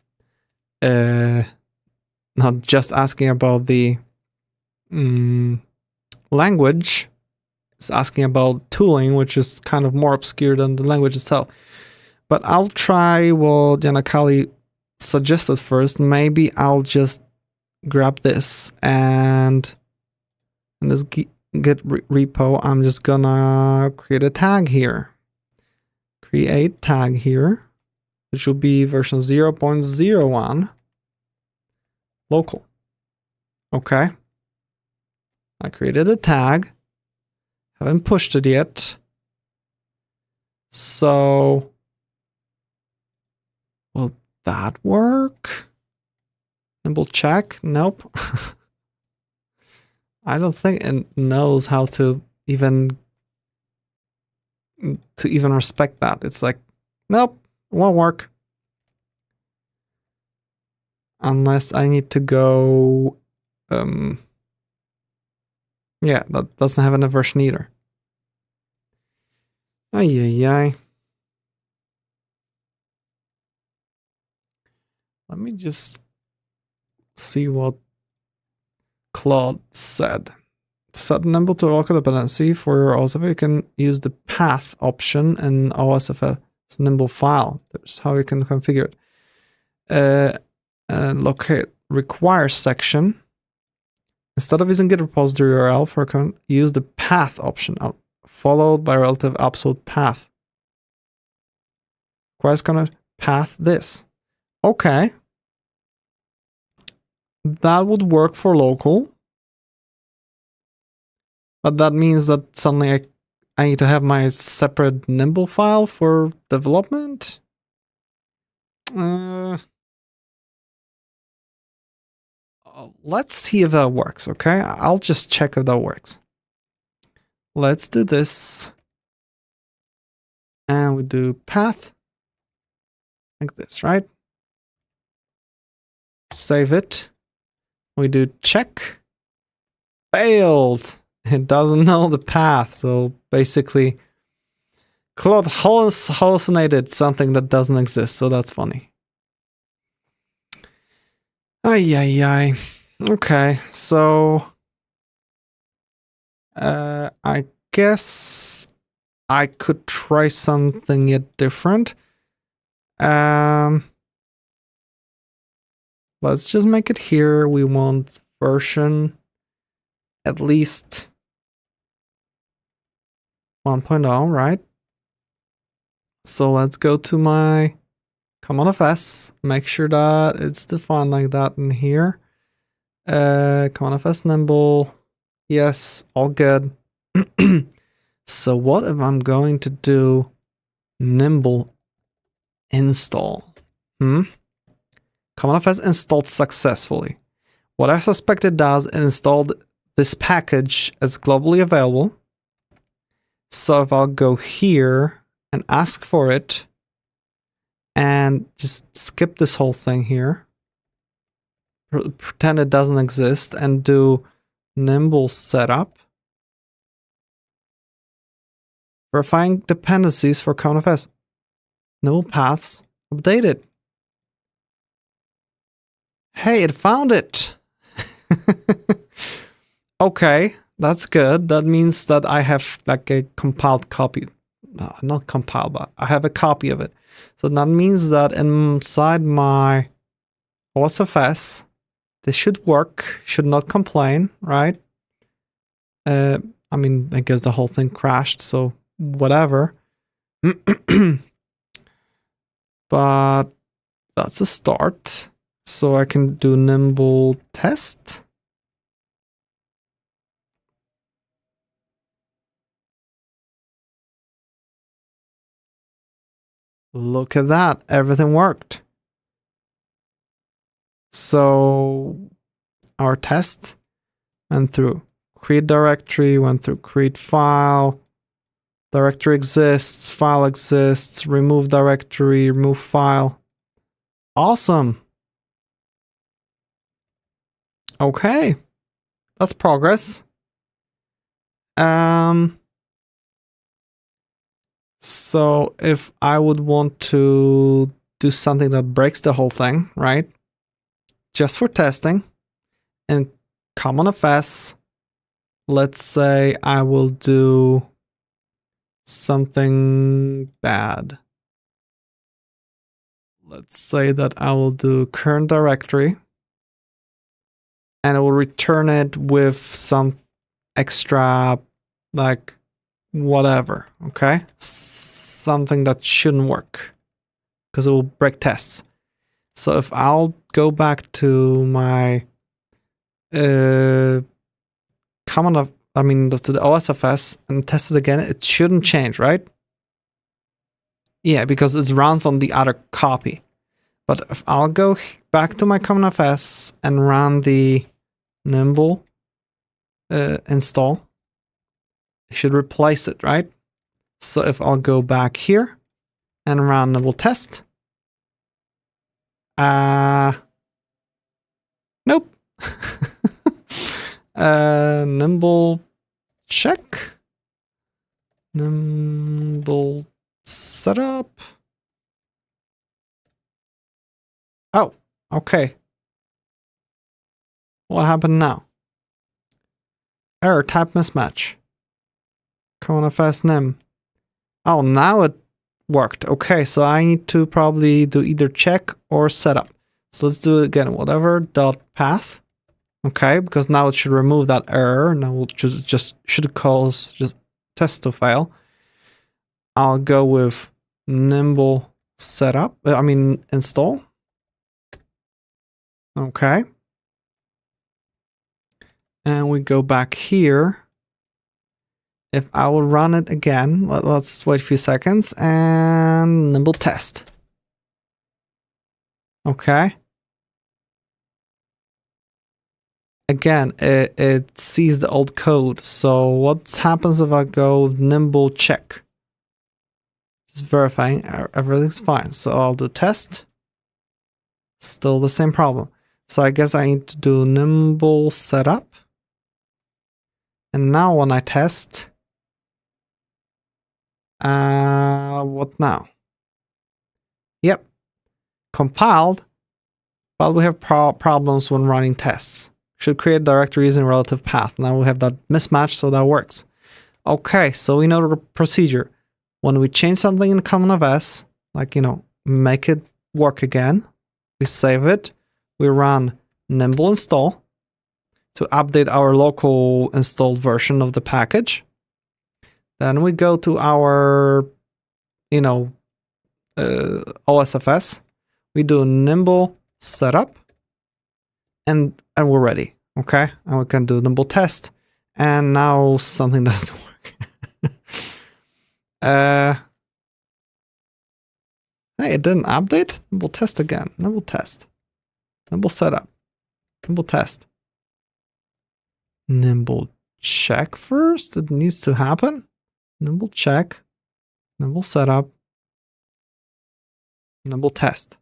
the language. It's asking about tooling, which is kind of more obscure than the language itself. But I'll try what Yanakali suggested first. Maybe I'll just grab this and in this Git repo, I'm just gonna create a tag here. Create tag here, which will be version 0.01 local. Okay. I created a tag. Haven't pushed it yet. So will that work? Nimble check? Nope. I don't think it knows how to even respect that. It's like, nope, won't work. Unless I need to go, yeah, that doesn't have an version either. Ay. Let me just see what Claude said. To set Nimble to a local dependency for your OSFS, you can use the path option in OSFS Nimble file. That's how you can configure it. Locate require section. Instead of using Git repository URL for use the path option, followed by relative absolute path. Requires gonna path this. Okay. That would work for local. But that means that suddenly I need to have my separate Nimble file for development. Let's see if that works, okay? I'll just check if that works. Let's do this. And we do path. Like this, right? Save it. We do check. Failed. It doesn't know the path. So basically, Claude hallucinated something that doesn't exist. So that's funny. Ay. Okay, so I guess I could try something yet different. Let's just make it here. We want version at least 1.0, right? So let's go to my CommonFS, make sure that it's defined like that in here. CommonFS Nimble, yes, all good. So what if I'm going to do Nimble install? CommonFS installed successfully. What I suspect it does, it installed this package as globally available. So if I'll go here and ask for it and just skip this whole thing here, pretend it doesn't exist and do Nimble setup, verifying dependencies for CommonFS, Nimble paths updated. Hey, it found it. Okay, that's good. That means that I have like a compiled copy. No, not compiled, but I have a copy of it. So that means that inside my OSFS, this should work, should not complain, right? I mean, I guess the whole thing crashed, so whatever. But that's a start. So I can do Nimble test. Look at that, everything worked. So our test went through create directory, went through create file, directory exists, file exists, remove directory, remove file. Awesome. Okay, that's progress. So if I would want to do something that breaks the whole thing, right? Just for testing, in CommonFS, let's say I will do something bad. Let's say that I will do current directory and it will return it with some extra, like, whatever, okay? Something that shouldn't work because it will break tests. So if I'll go back to my to the OSFS and test it again, it shouldn't change, right? Yeah, because it runs on the other copy. But if I'll go back to my CommonFS and run the Nimble install, it should replace it, right? So if I'll go back here and run Nimble test, nope. Nimble check, Nimble setup. Oh, okay. What happened now? Error, type mismatch. CommonFS nim. Oh, now it worked. Okay, so I need to probably do either check or setup. So let's do it again. Whatever dot path. Okay, because now it should remove that error. Now we'll just should cause just test to fail. I'll go with Nimble setup. Install. Okay. And we go back here. If I will run it again, let's wait a few seconds and Nimble test. Okay. Again, it sees the old code. So what happens if I go Nimble check? Just verifying everything's fine. So I'll do test. Still the same problem. So I guess I need to do Nimble setup. And now when I test, what now? Yep, compiled, but we have problems when running tests. should create a directory using relative path. Now we have that mismatch, so that works. Okay, so we know the procedure. When we change something in CommonFS, like, make it work again, we save it, we run Nimble install to update our local installed version of the package. Then we go to our, OSFS. We do Nimble setup, and we're ready. Okay, and we can do Nimble test, and now something doesn't work. Hey, it didn't update. Nimble test again. Nimble test. Nimble setup. Nimble test. Nimble check first. It needs to happen. Nimble check. Nimble setup. Nimble test.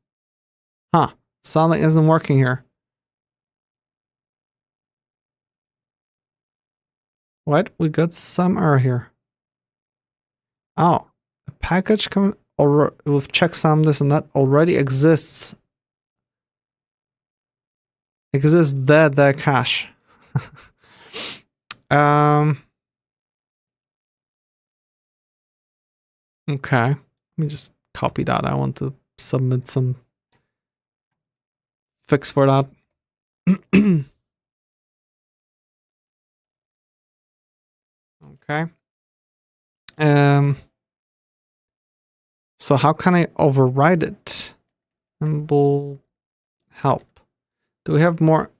Huh. Something isn't working here. What? We got some error here. Oh, a package with checksum this and that already exists. Exists the cache. Okay. Let me just copy that. I want to submit some fix for that. Okay. So how can I override it? Nimble help. Do we have more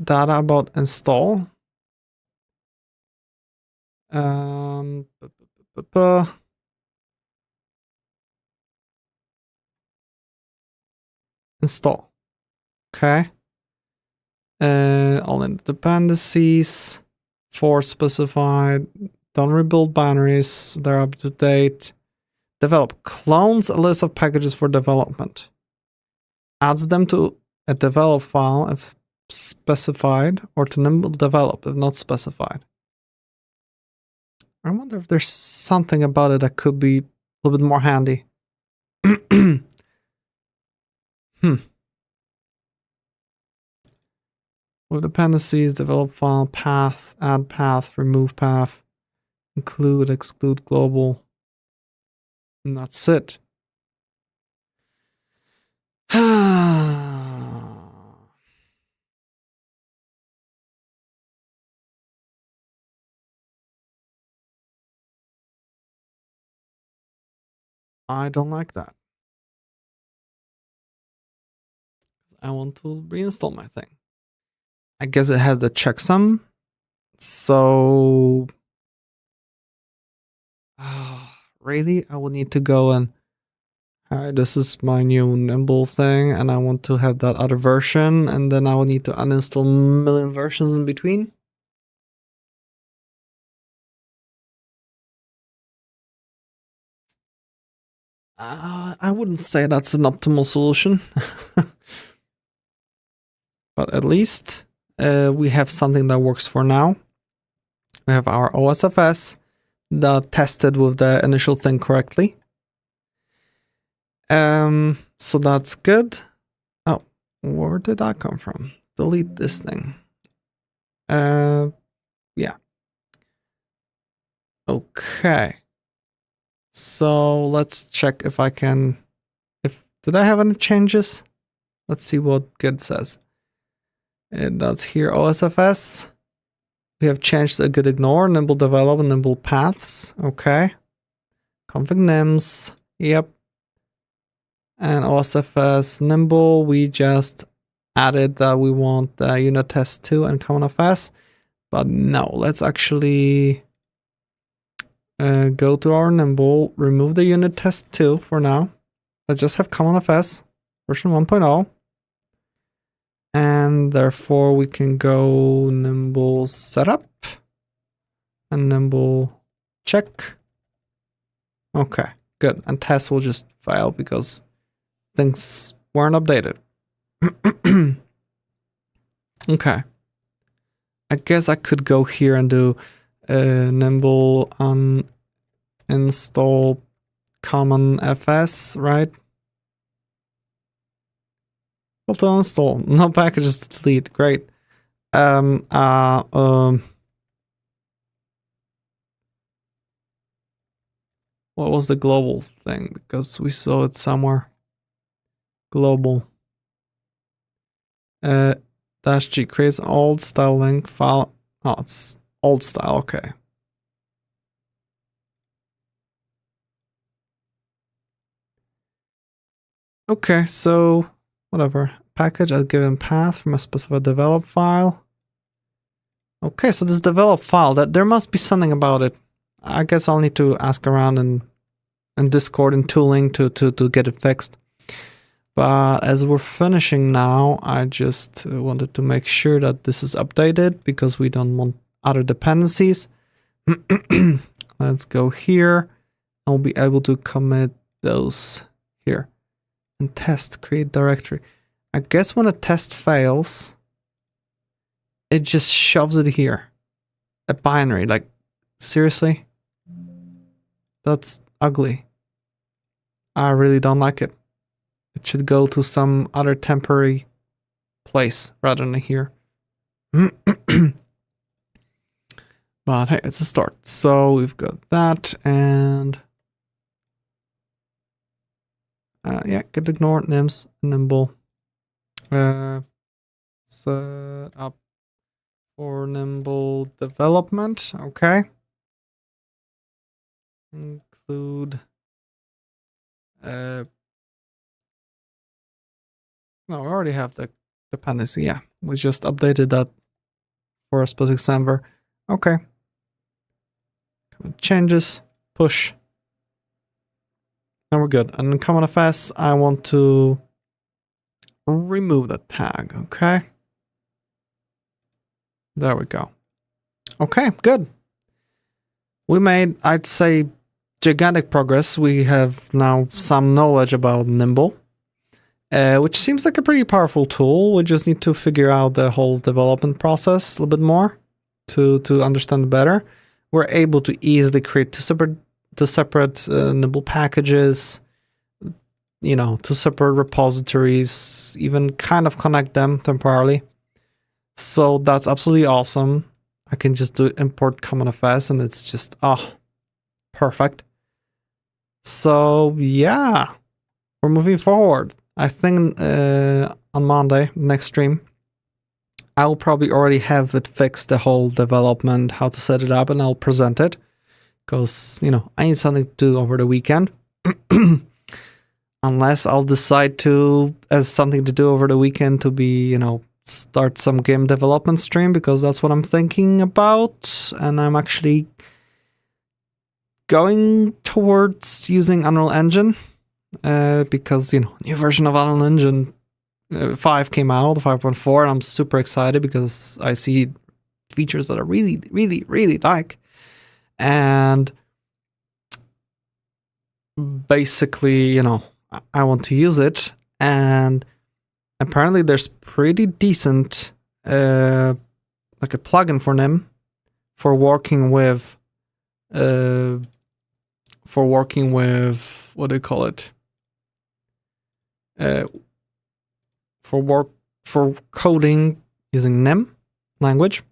data about install? Install. Okay. All in dependencies. For specified. Don't rebuild binaries. They're up to date. Develop. Clones a list of packages for development. Adds them to a develop file if specified, or to Nimble develop if not specified. I wonder if there's something about it that could be a little bit more handy. With dependencies, develop file, path, add path, remove path, include, exclude global. And that's it. I don't like that. I want to reinstall my thing. I guess it has the checksum. So really, I will need to go and hi, this is my new Nimble thing, and I want to have that other version, and then I will need to uninstall a million versions in between. I wouldn't say that's an optimal solution. But at least we have something that works for now. We have our OSFS that tested with the initial thing correctly. So that's good. Oh, where did that come from? Delete this thing. Yeah. Okay. So let's check if I can. Did I have any changes? Let's see what good says. And that's here OSFS. We have changed the good ignore, Nimble develop, and Nimble paths. Okay. Config nims. Yep. And OSFS Nimble, we just added that we want the unit test 2 and CommonFS. But no, let's actually go to our Nimble, remove the unit test 2 for now. Let's just have CommonFS version 1.0. And therefore we can go Nimble setup and Nimble check. Okay, good. And test will just fail because things weren't updated. Okay. I guess I could go here and do Nimble uninstall CommonFS, right? Well, to uninstall, no packages to delete. Great. What was the global thing? Because we saw it somewhere. Global. Dash G creates old style link file. Oh, it's old style. Okay. Okay, so whatever. Package a given path from a specified develop file. Okay, so this develop file, that there must be something about it. I guess I'll need to ask around in Discord and tooling to get it fixed. But as we're finishing now, I just wanted to make sure that this is updated because we don't want other dependencies. Let's go here. I'll be able to commit those here. And test, create directory. I guess when a test fails, it just shoves it here. A binary, like, seriously? That's ugly. I really don't like it. It should go to some other temporary place rather than here. But hey, it's a start. So we've got that and yeah, get ignored nims, nimble. Set up for nimble development. Okay. Include no, we already have the dependency. Yeah, we just updated that for a specific server. Okay. Changes, push. Now we're good. And in CommonFS, I want to remove that tag. Okay. There we go. Okay, good. We made, I'd say, gigantic progress. We have now some knowledge about Nimble, which seems like a pretty powerful tool. We just need to figure out the whole development process a little bit more to understand it better. We're able to easily create two separate Nimble packages, you know, two separate repositories, even kind of connect them temporarily. So that's absolutely awesome. I can just do import CommonFS and it's just, perfect. So yeah, we're moving forward. I think on Monday, next stream, I'll probably already have it fixed, the whole development, how to set it up, and I'll present it. Because, you know, I need something to do over the weekend. Unless I'll decide to, as something to do over the weekend, to be, you know, start some game development stream, because that's what I'm thinking about. And I'm actually going towards using Unreal Engine. Because, you know, new version of Unreal Engine 5 came out, 5.4, and I'm super excited because I see features that I really, really, really like. And basically, you know, I want to use it, and apparently there's pretty decent like a plugin for Nim for working with what do you call it? For coding using Nim language.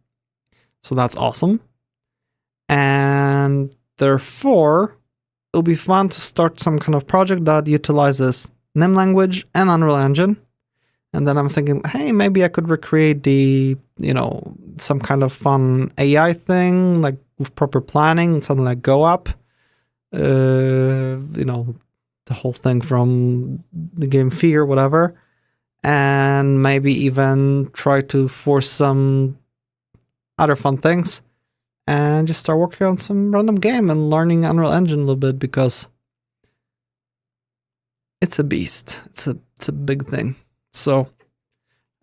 So that's awesome. And therefore, it'll be fun to start some kind of project that utilizes Nim language and Unreal Engine. And then I'm thinking, hey, maybe I could recreate the, you know, some kind of fun AI thing, like with proper planning, something like Go Up. You know, the whole thing from the game Fear, whatever. And maybe even try to force some other fun things. And just start working on some random game and learning Unreal Engine a little bit, because it's a beast. It's a big thing. So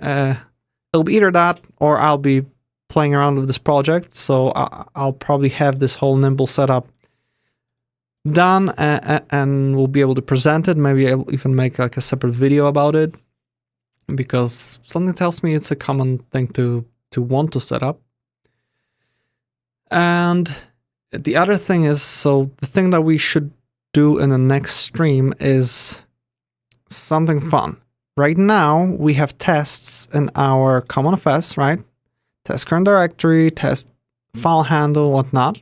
it'll be either that or I'll be playing around with this project. So I'll probably have this whole Nimble setup done and we'll be able to present it. Maybe I'll even make like a separate video about it, because something tells me it's a common thing to want to set up. And the other thing is, so the thing that we should do in the next stream is something fun. Right now, we have tests in our CommonFS, right? test current directory, test file handle, whatnot.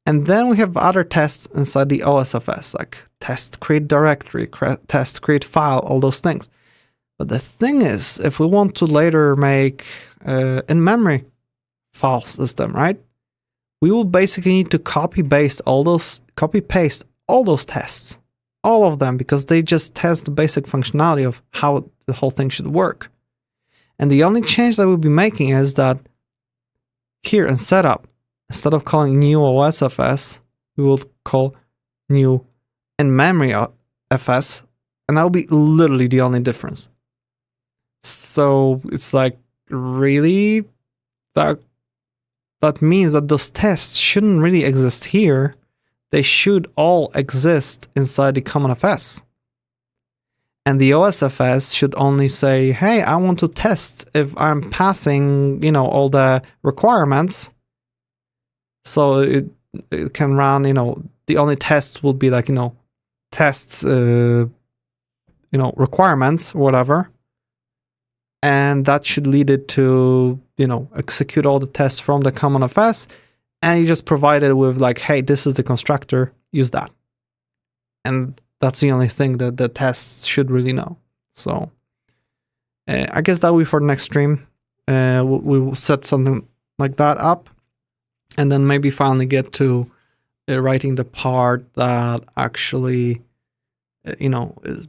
And then we have other tests inside the OSFS, like test create directory, test create file, all those things. But the thing is, if we want to later make in-memory file system, right? We will basically need to copy paste all those tests, all of them, because they just test the basic functionality of how the whole thing should work. And the only change that we'll be making is that here in setup, instead of calling new OSFS, we will call new in-memory FS, and that'll be literally the only difference. So it's like, really? That means that those tests shouldn't really exist here. They should all exist inside the CommonFS. And the OSFS should only say, hey, I want to test if I'm passing, all the requirements. So it can run, the only test will be like, tests, requirements or whatever. And that should lead it to, execute all the tests from the CommonFS. And you just provide it with like, hey, this is the constructor, use that. And that's the only thing that the tests should really know. So I guess that will be for the next stream. We will set something like that up. And then maybe finally get to writing the part that actually, it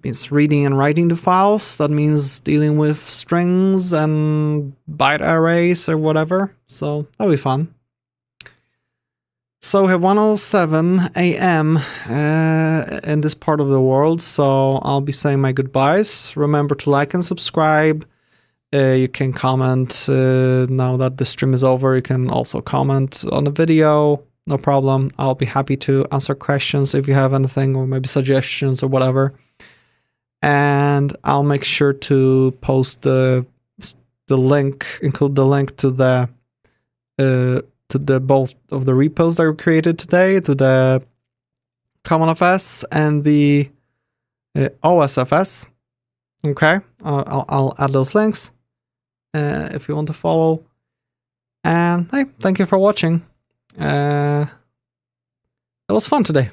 means reading and writing the files. That means dealing with strings and byte arrays or whatever. So that'll be fun. So we have 1:07 a.m. In this part of the world, so I'll be saying my goodbyes. Remember to like and subscribe. You can comment now that the stream is over. You can also comment on the video, no problem. I'll be happy to answer questions if you have anything, or maybe suggestions or whatever. And I'll make sure to post the link, include the link to the both of the repos that were created today, to the CommonFS and the OSFS. Okay, I'll add those links if you want to follow. And hey, thank you for watching. It was fun today.